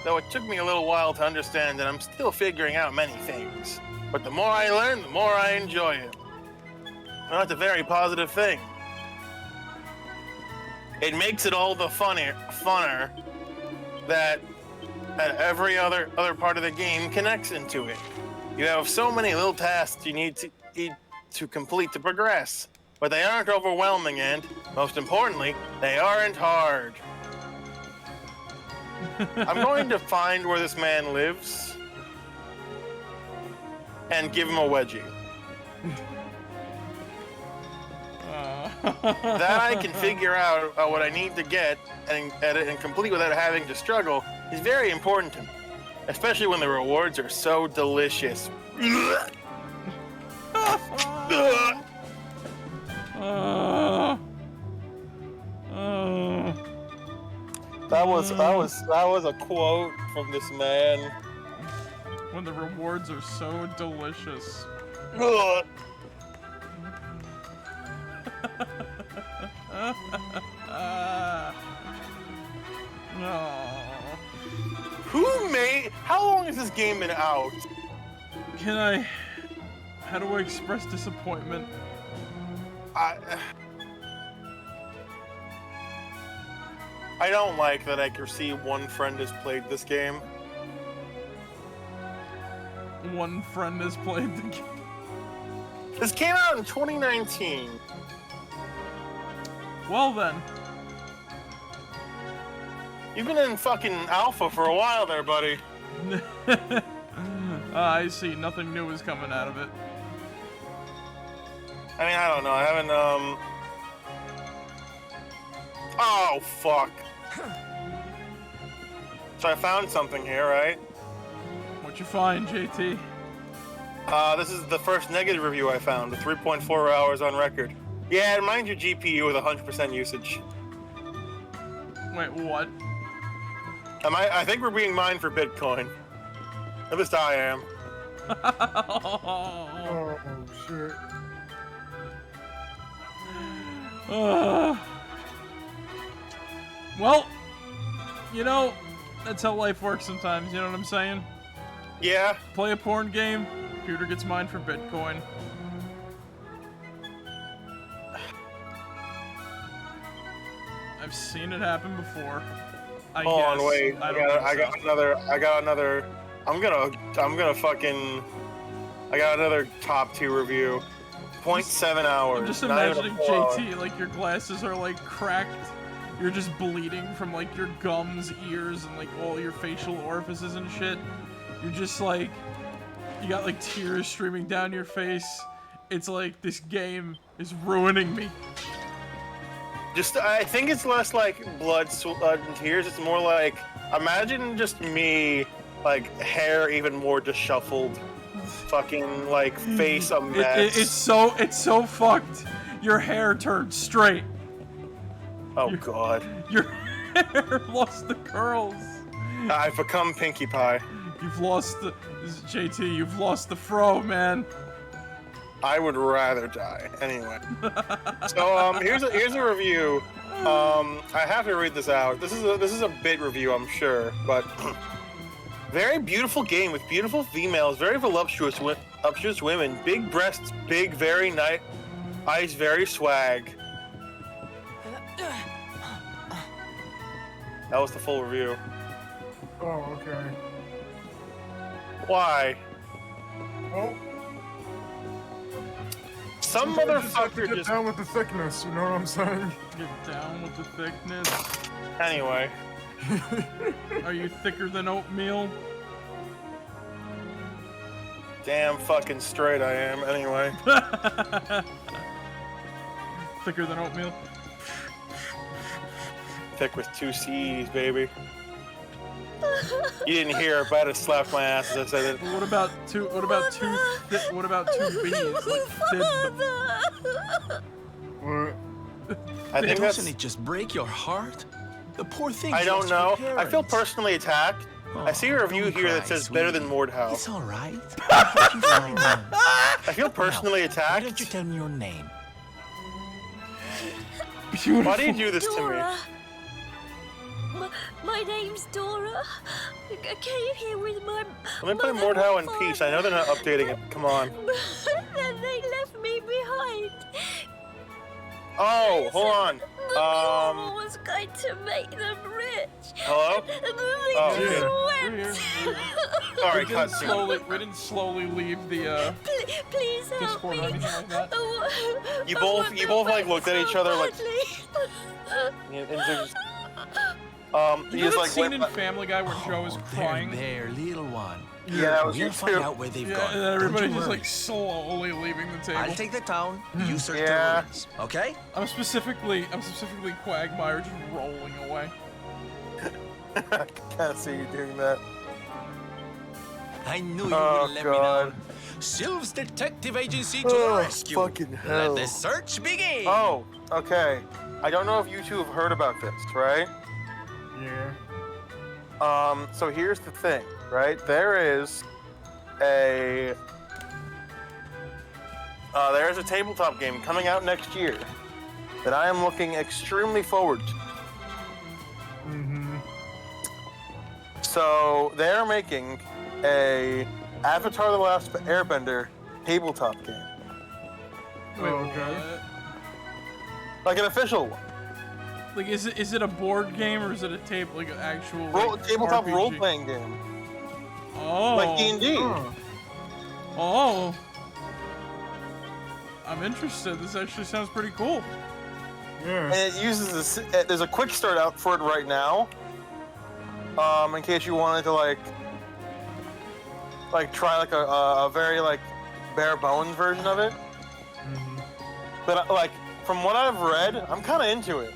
Though it took me a little while to understand that I'm still figuring out many things. But the more I learn, the more I enjoy it. Well, that's a very positive thing. It makes it all the funner that every other part of the game connects into it. You have so many little tasks you need to complete to progress, but they aren't overwhelming and, most importantly, they aren't hard. I'm going to find where this man lives and give him a wedgie. That I can figure out what I need to get and edit and complete without having to struggle is very important to me, especially when the rewards are so delicious. That was a quote from this man. When the rewards are so delicious. Ugh. Who made? How long has this game been out? How do I express disappointment? I don't like that I can see one friend has played this game. One friend has played the game. This came out in 2019. Well then. You've been in fucking alpha for a while there, buddy. I see. Nothing new is coming out of it. I mean, I don't know. I haven't, Oh, fuck. So I found something here, right? What'd you find, JT? This is the first negative review I found, with 3.4 hours on record. Yeah, mind your GPU with 100% usage. Wait, what? I think we're being mined for Bitcoin. At least I am. Oh, shit. Well, you know, That's how life works sometimes, you know what I'm saying? Yeah. Play a porn game, computer gets mined for Bitcoin. I've seen it happen before. Hold on, wait. I got another. I got another top tier review. 0.7 hours. I'm just not even imagining a full hour. JT, like your glasses are like cracked. You're just bleeding from like your gums, ears, and like all your facial orifices and shit. You're just like, you got like tears streaming down your face. It's like this game is ruining me. I think it's less like blood, sweat, and tears. It's more like, imagine just me, like hair even more disheveled, fucking like face a mess. It's so fucked. Your hair turned straight. Oh God. Your hair lost the curls. I've become Pinkie Pie. You've lost the JT. You've lost the fro, man. I would rather die. Anyway. So here's a review. I have to read this out. This is a bit review, I'm sure, but very beautiful game with beautiful females, very voluptuous women, big breasts, big, very nice eyes, very swag. That was the full review. Oh, okay. Why? Well, some sometimes you just have to motherfucker get just... down with the thickness, you know what I'm saying? Get down with the thickness. Anyway. Are you thicker than oatmeal? Damn fucking straight I am. Anyway. Thicker than oatmeal? Thick with 2 C's, baby. You didn't hear it, but I had to slap my ass as I said it. What about two B's? Like thin. What? I think that's... Doesn't it just break your heart? The poor thing. I don't know. I feel personally attacked. I see a review don't here that cry, says sweetie. better than Mordhau. It's all right. I feel personally Why attacked. don't you tell me your name? Beautiful. Why do you do this to me? Dora. My name's Dora. I came here with my Let me play mother Mordhau and in peace. I know they're not updating it. Come on. Then they left me behind. Oh, hold on. Mama was going to make them rich. Hello? Oh, sorry, We cutscene. didn't slowly leave the Please help Discord me. or anything like that. You both like looked at each other like. And they're just, You know he's that like, scene in Family Guy where Joe is crying? There, little one. Yeah, that was We'll you find too. out where they've Yeah, gone. and Don't everybody's you just worry. like slowly leaving the table. I'll take the town. You search Yeah. the ruins. Okay? I'm specifically Quagmire just rolling away. I can't see you doing that. I knew you Oh, would let me God. down. Sylv's Detective Agency to the Oh, rescue. fucking hell. Let the search begin. Oh, okay. I don't know if you two have heard about this, right? Yeah. So here's the thing, right? There's a tabletop game coming out next year that I am looking extremely forward to. Mm-hmm. So they're making a Avatar: The Last Airbender tabletop game, Wait, okay. what? like an official one. Like, is it a board game or is it a like an actual Tabletop RPG? role-playing game, Oh. like D&D. Oh. Oh. I'm interested. This actually sounds pretty cool. Yeah. And it uses this. There's a quick start out for it right now. In case you wanted to like try like a very like bare bones version of it. Mm-hmm. But like from what I've read, I'm kind of into it.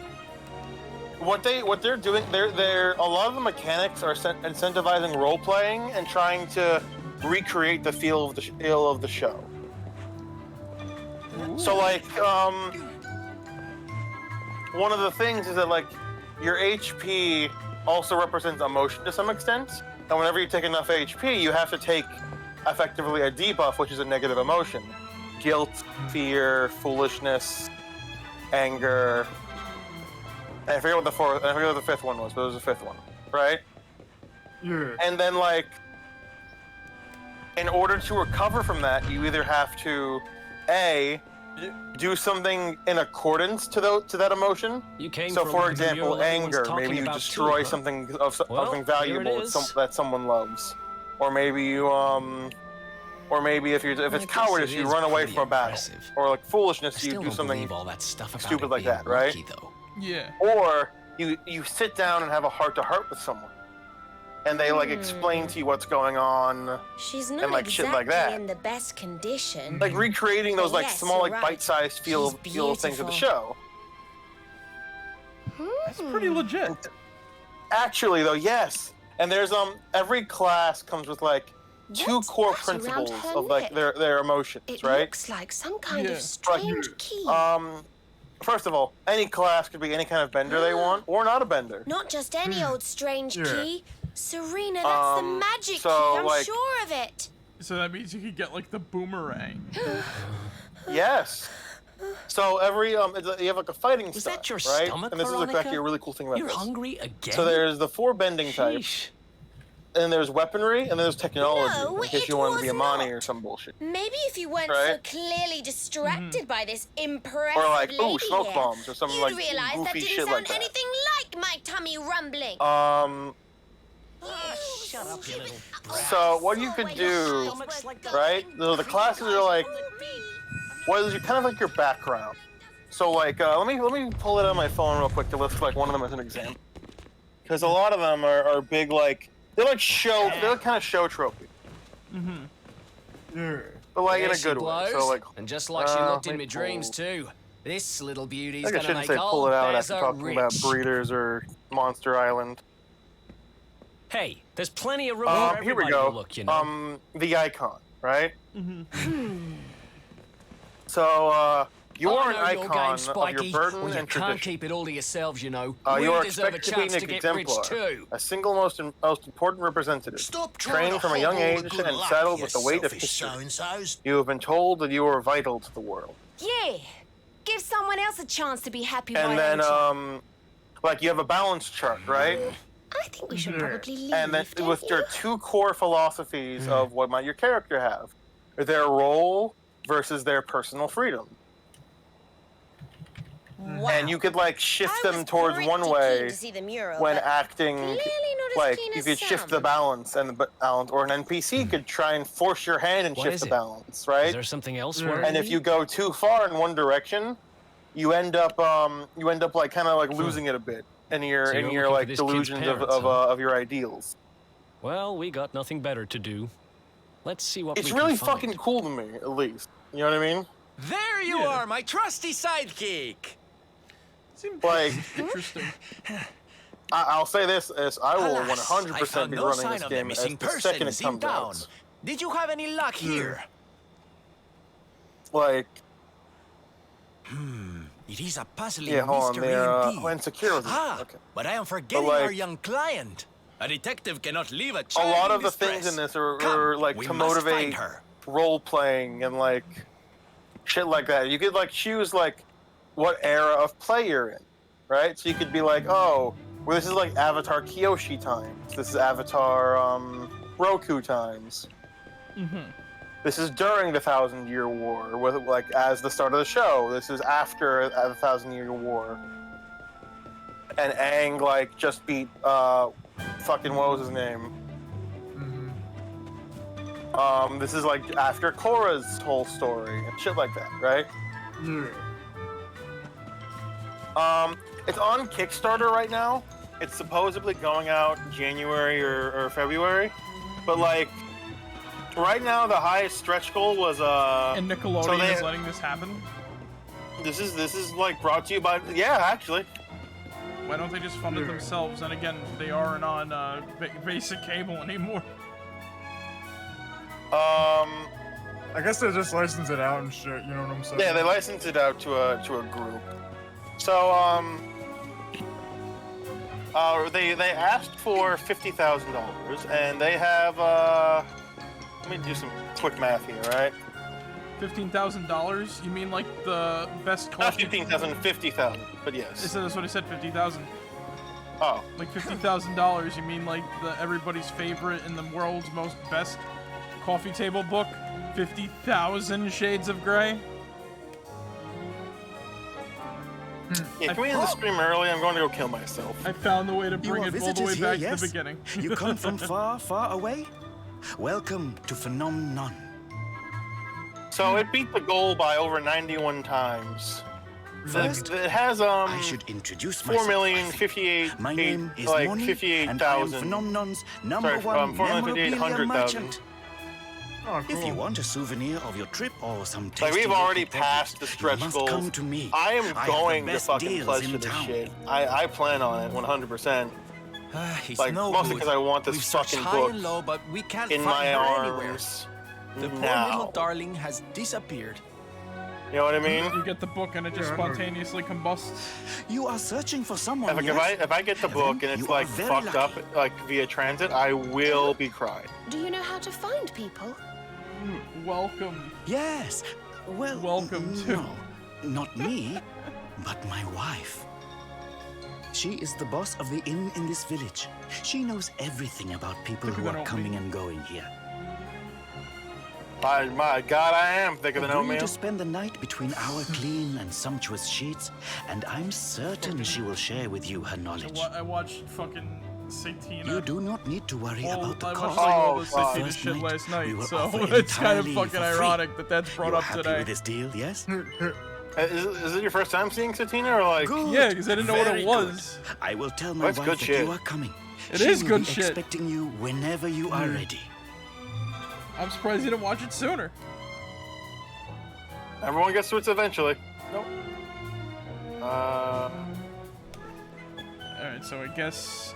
What they're doing, they're a lot of the mechanics are incentivizing role playing and trying to recreate the feel of the show. So like one of the things is that like your HP also represents emotion to some extent, and whenever you take enough HP, you have to take effectively a debuff, which is a negative emotion: guilt, fear, foolishness, anger. And I forget what the fifth one was, but it was the fifth one, right? Yeah. And then, like, in order to recover from that, you either have to, A, do something in accordance to that emotion. So, for example, anger. Maybe you destroy something something valuable that someone loves, or maybe you or maybe if it's cowardice, you run away from a battle, or like foolishness, you do something stupid like that, right? Yeah. Or you sit down and have a heart-to-heart with someone, and they like explain to you what's going on. She's not and like exactly shit like that. in the best condition. Like recreating those like Yes, small you're like right. bite-sized feel things of the show. That's pretty legit. Actually, though, yes. And there's every class comes with like two What's core that around principles her of like neck? their emotions, It right? looks like some kind Yeah. of strange key. First of all, any class could be any kind of bender they want, or not a bender. Not just any old strange Yeah. key. Serena, that's the magic so, key. I'm like- sure of it. So that means you could get like the boomerang. Yes. So every you have like a fighting Was style, that your right? stomach, And this is Veronica? actually a really cool thing about You're this. hungry again? So there's the 4 bending types, Sheesh. and there's weaponry, and then there's technology, No, in case it you wanted to be a was Mani not. or some bullshit. Maybe if you weren't Right? so clearly distracted by this impressive Or like, lady ooh, smoke here, bombs or something you'd like realize that goofy didn't shit sound like that. anything like my tummy rumbling. Shut up, you little brat. So what you could do, right? The classes are like, what is kind of like your background. So like, let me pull it on my phone real quick to list like one of them as an example, because a lot of them are big like they're like kind of show tropey, Yeah. but like in There a she good way. blows. So like, And just like she looked in let me my dreams pull- too. This little beauty's I think I gonna shouldn't make say all pull it out after Beza talking about rich. breeders or Monster Island. Hey, there's plenty of room for Here we everybody go. to look, you know. The icon, right? So you're I an know your game, icon of Spiky. your burden Well, you and can't tradition. keep it all to yourselves, you know. You we are deserve a expected to be chance an to get exemplar, rich too. a single most important representative. Stop trying Trained to from a young hobble age the good and luck, saddled you with the weight of selfish history. so-and-sos. You have been told that you are vital to the world. Yeah, give someone else a chance to be happy. And why then, don't you? like you have a balance chart, right? I think we should probably leave. And then don't with you? your 2 core philosophies of what might your character have, their role versus their personal freedom. Wow. And you could like shift I them was towards pretty one keen way to see the mural, when but acting. clearly not as Like keen you as could shift the some. balance and the balance, or an NPC could try and force your hand and What shift is the it? balance, Is right? there something else Yeah. worrying And if me? you go too far in one direction, you end up like kind of like losing it a bit in your So you're looking for like this kid's delusions parents, huh? of your ideals. Well, we got nothing better to do. Let's see what It's we really can find. fucking cool to me, at least. You know what I mean? There you are, my trusty sidekick. Seems Like, interesting. I'll say this: as I will Alas, 100% I found be no running sign this of the game as missing the second it persons in comes town. out. Did you have any luck here? Like, It is a puzzling yeah, hold on, mystery they're indeed. insecure with it. Ah, Okay. but I am forgetting like- our young client. A detective cannot leave a A child lot in of the distress. things in this are Come, like we to must motivate find her. role playing and like shit like that. You could like choose like what era of play you're in, right? So you could be like, oh, well, this is like Avatar Kyoshi times. This is Avatar Roku times. This is during the 1,000-Year War, with like as the start of the show. This is after the 1,000-Year War. And Aang like just beat fucking what was his name? This is like after Korra's whole story and shit like that, right? Yeah. It's on Kickstarter right now. It's supposedly going out January or February, but like right now the highest stretch goal was And Nickelodeon so they- is letting this happen? this is like brought to you by actually. Why don't they just fund it themselves? And again, they aren't on basic cable anymore. I guess they just license it out and shit, you know what I'm saying? Yeah, they licensed it out to a group. So they asked for $50,000 and they have let me do some quick math here, right? $15,000? You mean like the best Not cost? 15,000, 50,000, but yes. That's what I said. 50,000. Oh. Like $50,000. You mean like everybody's favorite and the world's most best coffee table book? 50,000 Shades of Grey? Yeah, can we end the stream early? I'm going to go kill myself. I found the way to bring it all the way back to the beginning. You come from far, far away? Welcome to Phenomenon. So it beat the goal by over 91 times. First, it has I should introduce myself. 4,058,000. My name is like Moni, 58,000. and I am Phenomenon's #1 memorabilia 4,58,100,000. merchant. Oh, cool. If you want a souvenir of your trip or some Like tasty we've already local passed the beverage, stretch you must goals. come to me. I am have going the to best fucking deals pledge in for this town. shit. I plan on it 100%. It's Like no mostly good. because I want this We've searched fucking high book and low, but we can't in find my her anywhere. arms The poor now. little darling has disappeared. You know what I mean? You get the book and it just spontaneously combusts. You are searching for someone, Like yes? if I get the book and it's you are like very fucked up lucky. like via transit, I will be crying. Do you know how to find people? Welcome. Yes. Well, Welcome to- no, not me, but my wife. She is the boss of the inn in this village. She knows everything about people who are coming and going here. My God, I am thicker than Agree oatmeal. to spend the night between our clean and sumptuous sheets, and I'm certain she will share with you her knowledge. I watched fucking Satina. You do not need to worry about the I cost. watched like all the God. Satina First shit night, last we night, will so offer it's kind of entirely fucking for free. ironic that that's brought You're up happy today. with this deal, yes? Is it your first time seeing Satina or like? Good. Yeah, because I didn't know what Very it was. good. I will tell my That's wife good that shit. you are coming. It She is will good be shit. expecting you whenever you are ready. I'm surprised you didn't watch it sooner. Everyone gets to it eventually. Nope. Uh, Alright, so I guess...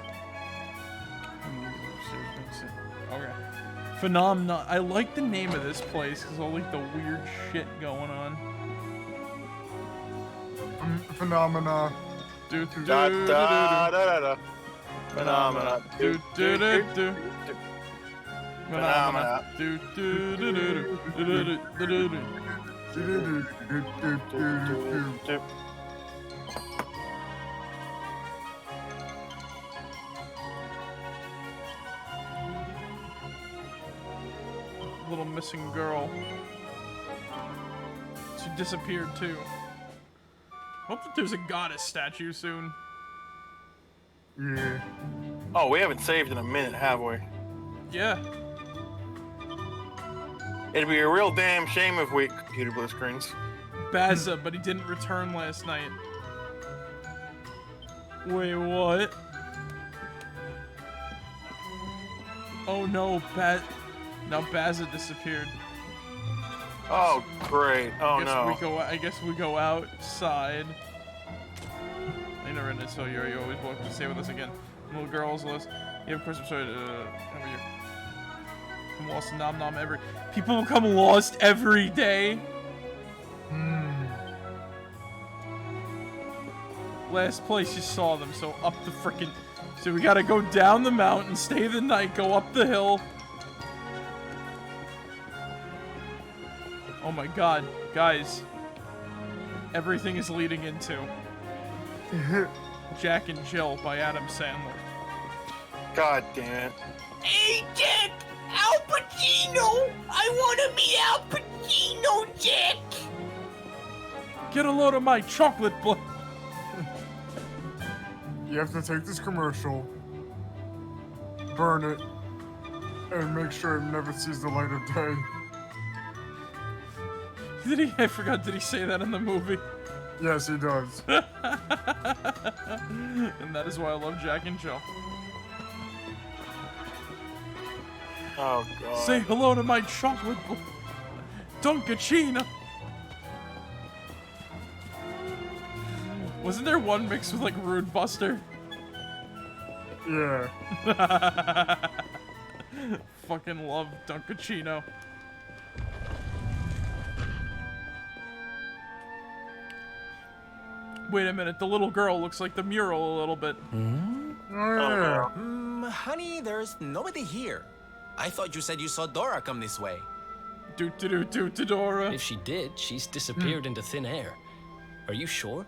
Okay. Phenomenon. I like the name of this place because all like the weird shit going on. Phenomena. Do do da do da do da da. Phenomena. do do do do. Phenomena. Do do do do do do do do. Little missing girl. She disappeared too. Hope that there's a goddess statue soon. Yeah. Oh, we haven't saved in a minute, have we? Yeah. It'd be a real damn shame if we computer blue screens. Baza, but he didn't return last night. Wait, what? Oh no, now Baza disappeared. Oh great! Oh no! I guess we go outside. I never ended, so you're always welcome to stay with us again. Little girls, list. Yeah, of course. I'm sorry. Every year. I'm lost in Nom Nom every. People become lost every day. Last place you saw them, so up the frickin'. So we gotta go down the mountain, stay the night, go up the hill. Oh my god, guys. Everything is leading into Jack and Jill by Adam Sandler. God damn it. Hey, Jack! Al Pacino! I want to be Al Pacino, Jack! Get a load of my chocolate blood. You have to take this commercial, burn it, and make sure it never sees the light of day. Did he? I forgot, did he say that in the movie? Yes, he does. And that is why I love Jack and Jill. Oh god. Say hello to my chocolate Dunkachina. Wasn't there one mixed with like Rude Buster? Yeah. Fucking love Dunkachino. Wait a minute, the little girl looks like the mural a little bit. Yeah. Honey, there's nobody here. I thought you said you saw Dora come this way. Do Dora. If she did, she's disappeared into thin air. Are you sure?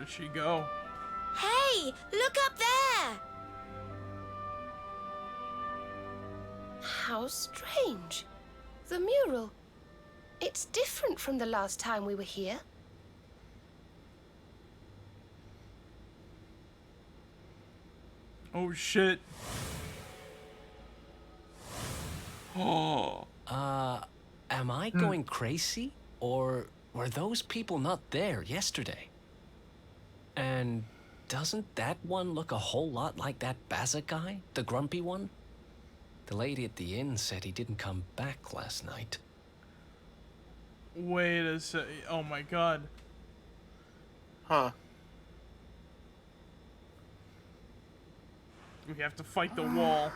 Where'd she go? Hey, look up there! How strange. The mural. It's different from the last time we were here. Oh shit. Oh. Am I going crazy? Or were those people not there yesterday? And doesn't that one look a whole lot like that Bazza guy? The grumpy one? The lady at the inn said he didn't come back last night. Wait a sec. Oh my god. Huh. We have to fight the wall.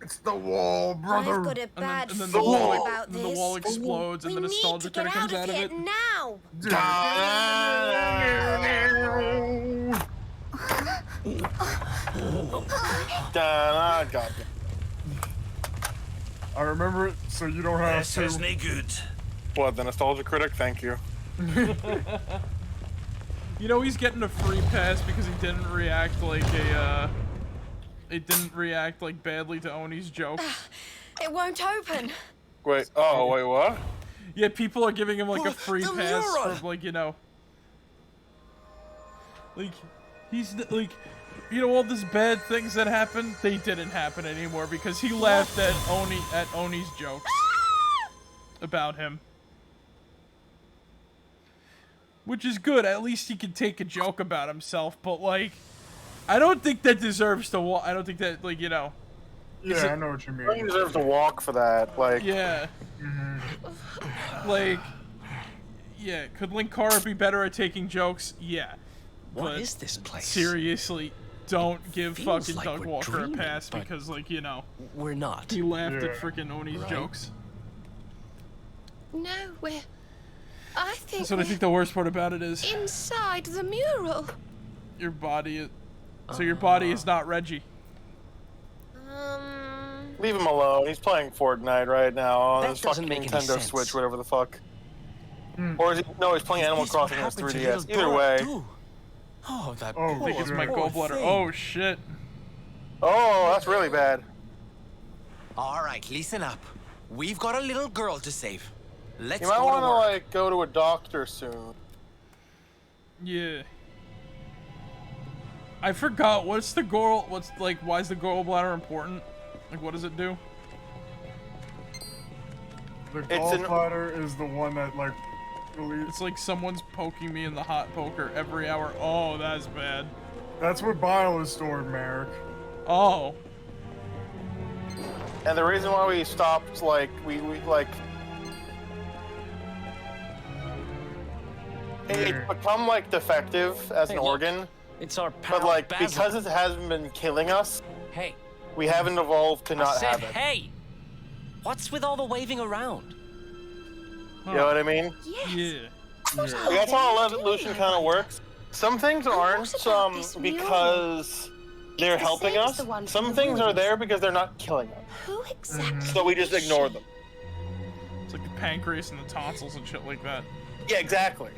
It's the wall, brother. I've got a bad and then feeling about this. The wall explodes, and then a nostalgia critic comes out of it. Now. I remember it, so you don't have This to. is no good. What, the nostalgia critic? Thank you. You know he's getting a free pass because he didn't react like a, it didn't react like badly to Oni's joke. It won't open. Wait, oh, wait, what? Yeah, people are giving him like a free the pass mural! for like, you know. Like, he's like, you know, all these bad things that happened, they didn't happen anymore because he laughed at Oni's jokes about him. Which is good, at least he can take a joke about himself, but like, I don't think that deserves to I don't think that, like, you know. Yeah, I know what you mean. He deserves to walk for that, like. Yeah. Like, yeah, could Linkara be better at taking jokes? Yeah. What is this place? Seriously, don't give Feels fucking like Doug we're Walker dreaming, a pass but because, like, you know. We're not. He laughed Yeah. at freaking Oni's Right. jokes. No, I think That's what I think the worst part about it is. inside the mural. Your body is... So your body is not Reggie. Leave him alone. He's playing Fortnite right now on That his doesn't fucking make any Nintendo sense. Switch, whatever the fuck. Or is he? No, he's playing Animal Crossing on his 3DS. Either way. Oh, that Oh, I think it's my poor gallbladder. thing. Oh, shit. Oh, that's really bad. All right, listen up. We've got a little girl to save. Let's You might go want to to work. like go to a doctor soon. Yeah. I forgot. What's the goal? What's, like, why is the gallbladder important? Like, what does it do? The It's an- gallbladder is the one that, like, really... It's like someone's poking me in the hot poker every hour. Oh, that's bad. That's where bile is stored, Marek. Oh. And the reason why we stopped, like, we like... It's become, like, defective as an Hey, look. organ. It's our pal But, like, Basil. because it hasn't been killing us, Hey, we haven't evolved to I not said have it. hey! What's with all the waving around? You know what I mean? Yeah. That's how evolution kind of works. Some things aren't because they're helping us. Some things are there because they're not killing us. Who exactly? So we just ignore them. It's like the pancreas and the tonsils and shit like that. Yeah, exactly.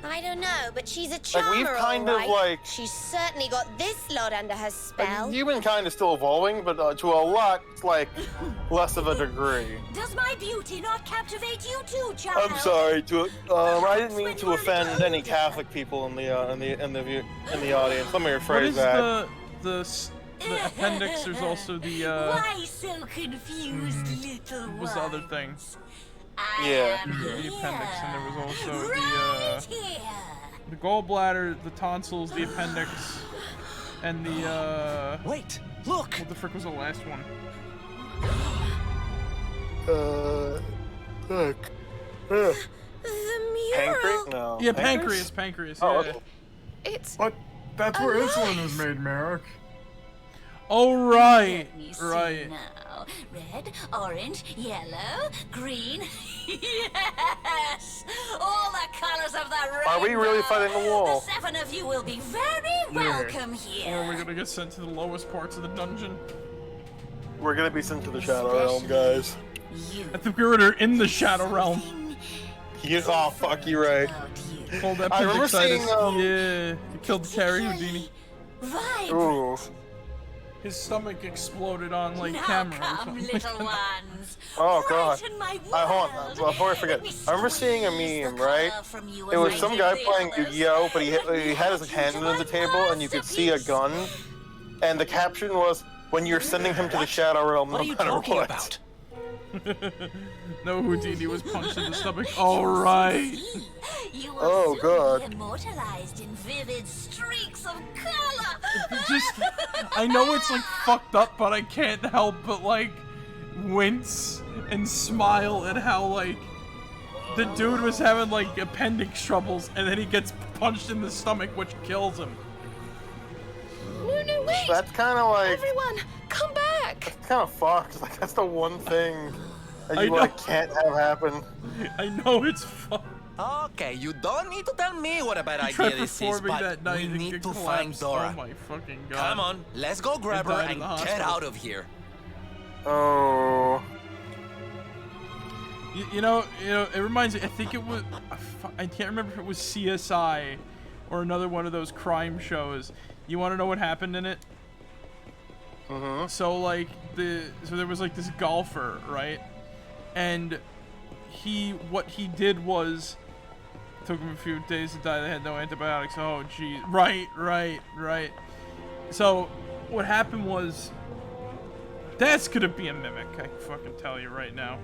I don't know, but she's a Like, charmer, we've kind all of, right. like- She's certainly got this lot under her spell. Like, you've been kind of still evolving, but to a lot, like, less of a degree. Does my beauty not captivate you too, child? I'm sorry to. I didn't mean to offend any Catholic people in the audience. Let me What rephrase is that. the appendix? There's also the Why so confused, little what was the other thing? Yeah. The appendix, and there was also Right here. the gallbladder, the tonsils, the appendix, and the Wait, look! what the frick was the last one? Look. The Pancreas? mural. No. Yeah, pancreas. Oh, Yeah. okay. It's But that's where Alive. insulin is made, Marek. Oh right, Let me see right. now. Red, orange, yellow, green. Yes! All the colors of the rainbow. Are we really fighting the wall? The 7 of you will be very welcome Or here. are we gonna get sent to the lowest parts of the dungeon? We're gonna be sent to the Shadow Realm, guys. You. I think we were in the Shadow Realm. Oh, fuck, you're right. Hold that I remember seeing, yeah, he killed Terry Houdini. Ooh. His stomach exploded on like Now camera or come, something. little ones. Oh, God. Brighten my Hold on, before I forget. I remember seeing a meme, right? It was some guy playing Yu-Gi-Oh, but he had his hand under the table, and you could see a gun. And the caption was, "When you're sending him to the Shadow Realm, no matter what." No, Houdini was punched in the stomach. All right. Oh, God. Immortalized in vivid streaks of color. I know it's like fucked up, but I can't help but like wince and smile at how like the dude was having like appendix troubles, and then he gets punched in the stomach, which kills him. No, wait! That's kind of like... Everyone, come back! That's kind of fucked. Like, that's the one thing that you like can't have happen. I know it's fucked. Okay, you don't need to tell me what a bad He idea tried this is, performing but that night we and need get to find collapsed. Dora. Oh my fucking god. Come on, let's go grab her died in and the get hospital. out of here. Oh. You know, it reminds me, I think it was, I can't remember if it was CSI or another one of those crime shows. You want to know what happened in it? So like so there was like this golfer, right? And what he did was, it took him a few days to die. They had no antibiotics. Oh geez, right. So what happened was, that's gonna be a mimic. I can fucking tell you right now.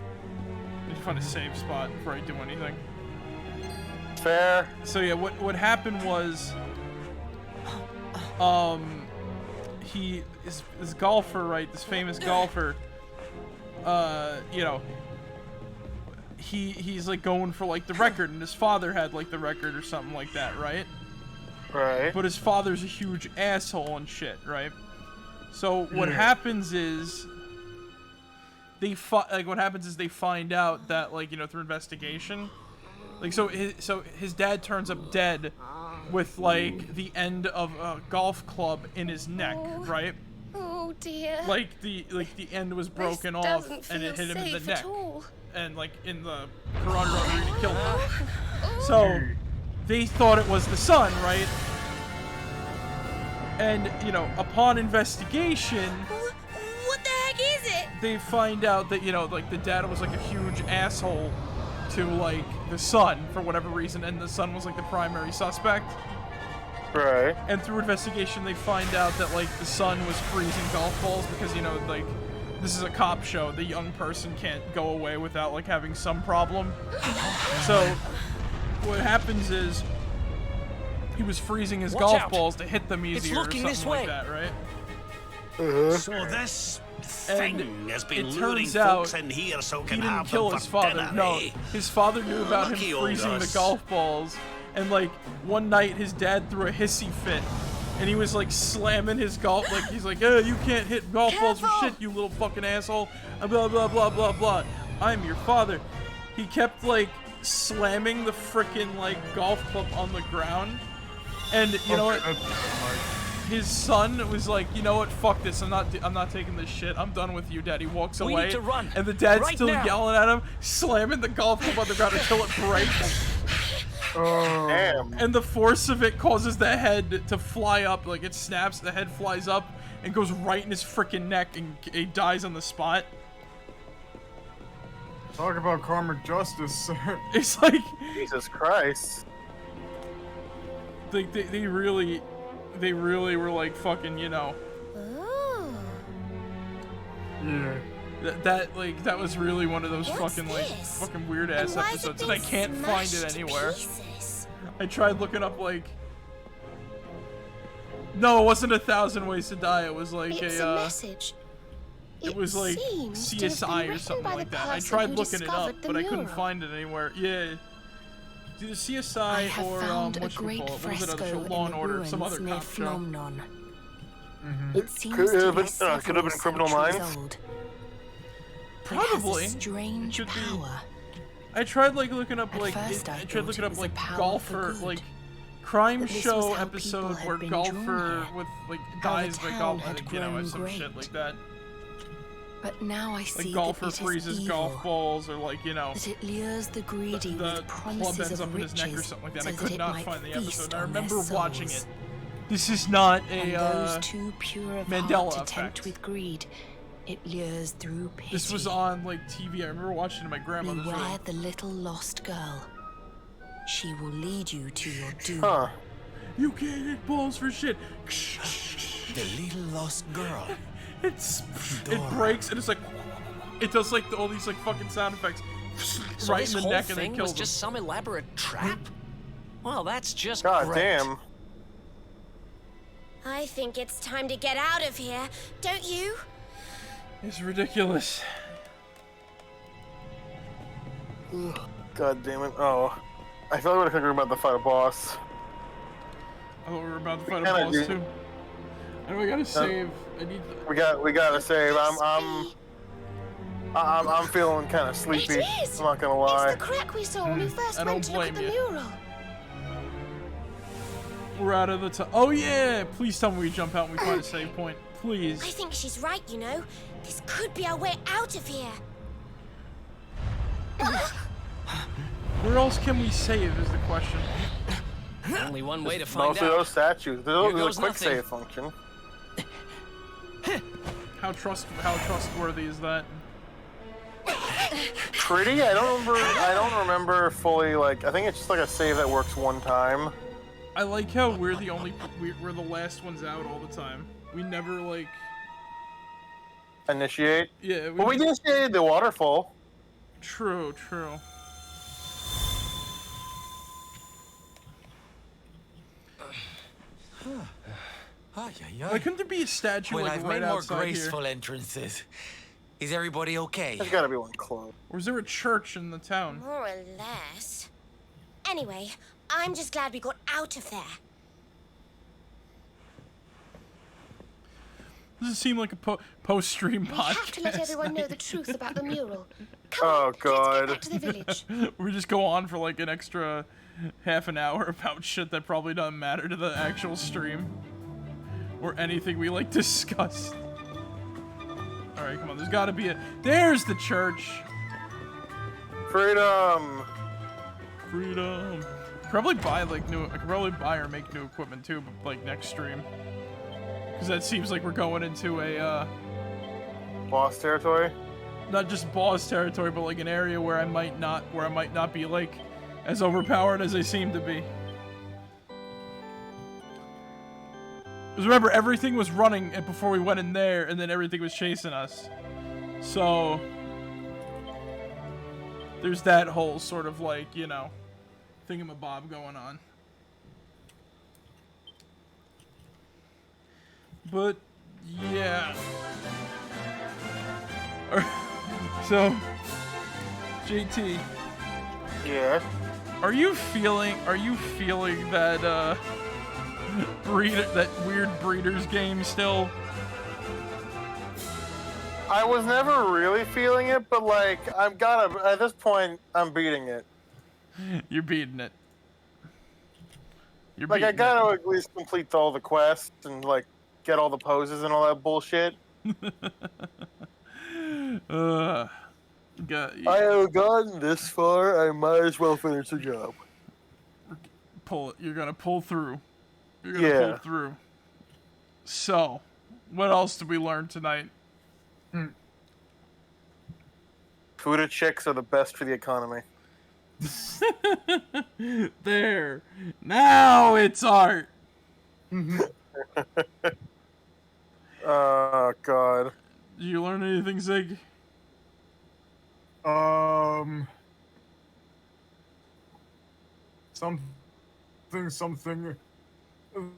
Let me find a safe spot before I do anything. Fair. So yeah, what happened was, this golfer, right? This famous golfer, you know, he's like going for like the record, and his father had like the record or something like that, right? Right. But his father's a huge asshole and shit, right? So what happens is they find out that, like, you know, through investigation, like, so his dad turns up dead with like the end of a golf club in his neck, right? Oh dear. Like the end was broken off and it hit him in the neck, all. and like in the carotid artery, and it killed him. So they thought it was the son, right? And you know, upon investigation, What the heck is it? they find out that, you know, like the dad was like a huge asshole to like the son for whatever reason, and the son was like the primary suspect. Right. And through investigation, they find out that like the son was freezing golf balls because, you know, like this is a cop show. The young person can't go away without like having some problem. So what happens is he was freezing his golf balls to hit them easier or something like that, right? So this thing has been luring turns out folks in here so he can didn't have kill them his for father. dinner, No, eh? his father knew about Lucky him old freezing the us. golf balls, and like one night his dad threw a hissy fit, and he was like slamming his golf, like he's like, you can't hit golf balls for shit, you little fucking asshole, and blah blah blah blah blah. I'm your father. He kept like slamming the frickin' like golf club on the ground, and you know what? His son was like, you know what? Fuck this. I'm not taking this shit. I'm done with you, Dad. He walks away. We need to run. And the dad's Right still now. yelling at him, slamming the golf club on the ground until it breaks. Oh. Damn. And the force of it causes the head to fly up. Like, it snaps, the head flies up and goes right in his freaking neck, and he dies on the spot. Talk about karmic justice, sir. It's like... Jesus Christ. They really were like fucking, you know... Oh. Yeah. That was really one of those What's fucking like this? fucking weird ass And why is it episodes, and I being can't find it smashed to anywhere. pieces? I tried looking up like, no, it wasn't 1,000 Ways to Die. It was like It's a message. it was like seems to have been CSI or written something by like the that. I person tried who looking it up, discovered the but I couldn't mural. find it anywhere. Yeah. It's either CSI I have or found a what should we great call it? What was that other fresco show? in Law and the Order, some ruins other near cop show. Phnomnon. Mm-hmm. It seems Could to have be been several Criminal centuries Minds. old. Probably. It has a strange Could be. power. I tried like looking up At like first I I tried thought looking it up was a like power golfer for good. like crime That this show was how episode people had where been golfer drawn here. with like How the dies by town golf, had like, you know, grown some shit great. like that. But now I see like golfer that it freezes is golf evil, balls, or like, you know, that it lures the greedy the with club promises ends up of in his neck or riches, something like that. so I that could it not might find the feast episode. I on their remember watching souls. it. This is not And a those too pure of Mandela heart to effect. tempt with greed, it lures through pity. This was on like TV. I remember watching it in my grandmother's Beware room. the little lost girl. She will lead you to your doom. Huh. You can't hit balls for shit. The little lost girl. It breaks and it's like it does like all these like fucking sound effects So right this in the whole neck and thing it kills was just them. some elaborate trap? Well, that's just God great. damn. I think it's time to get out of here, don't you? It's ridiculous. God damn it. Oh. I feel like we're about to fight a boss. I thought we were about to fight a Kinda boss do. too. And we gotta save. I need. We gotta save. I'm feeling kind of sleepy. It is. I'm not gonna lie. It's the crack we saw when we first I went don't to look at the blame you. mural. We're out of the time. Oh yeah! Please tell me we jump out and we find a save point. Please. I think she's right, you know. This could be our way out of here. Where else can we save is the question. Only one way to find Mostly out. those statues. There's goes a quick nothing. save function. How trustworthy is that? Pretty? I don't remember fully. Like, I think it's just like a save that works one time. I like how we're the last ones out all the time. We never like. Initiate. Yeah. Well, we initiated the waterfall. True. Why couldn't there be a statue Well, like I've right made more outside graceful here? entrances. Is everybody okay? There's gotta be one close. Or is there a church in the town? More or less. Anyway, I'm just glad we got out of there. Does it seem like a post-stream We podcast? have to let everyone know the truth about the mural. Come Oh on, God. let's get back to the village. We just go on for like an extra half an hour about shit that probably doesn't matter to the actual stream. Or anything we like discussed. Alright, come on, there's gotta be there's the church! Freedom! Freedom. Probably buy like I could probably buy or make new equipment too, but like next stream. Cause that seems like we're going into a boss territory? Not just boss territory, but like an area where I might not be like as overpowered as I seem to be. Because remember, everything was running before we went in there, and then everything was chasing us. So there's that whole sort of like, you know, thingamabob going on. But yeah. So JT. Yeah. Are you feeling that that weird breeders game still? I was never really feeling it, but like at this point I'm beating it. You're beating it. Like I gotta at least complete all the quests and like get all the poses and all that bullshit. I have gotten this far, I might as well finish the job. You're gonna pull through. You're gonna pull through. So, what else did we learn tonight? Fuda chicks are the best for the economy. There. Now it's art. Oh, God. Did you learn anything, Zig? Something.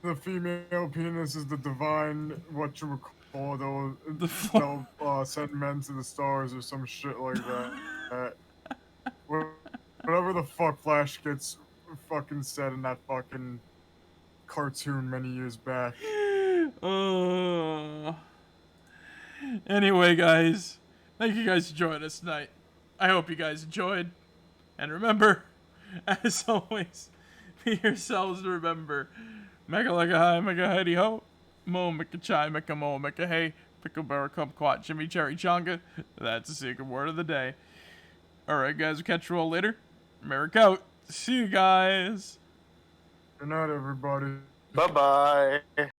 The female penis is the divine, whatchamacall, they'll send men to the stars or some shit like that. Whatever the fuck Flash gets fucking said in that fucking cartoon many years back. Anyway, guys, thank you guys for joining us tonight. I hope you guys enjoyed. And remember, as always, be yourselves and remember, Mecca like a high, mecca heady ho, mo mecca chai, mecca mo, mecca hey. Pickleberry, Kumquat, Jimmy Cherry Chonga. That's the secret word of the day. Alright, guys, we'll catch you all later. Marek out. See you guys. Good night, everybody. Bye-bye.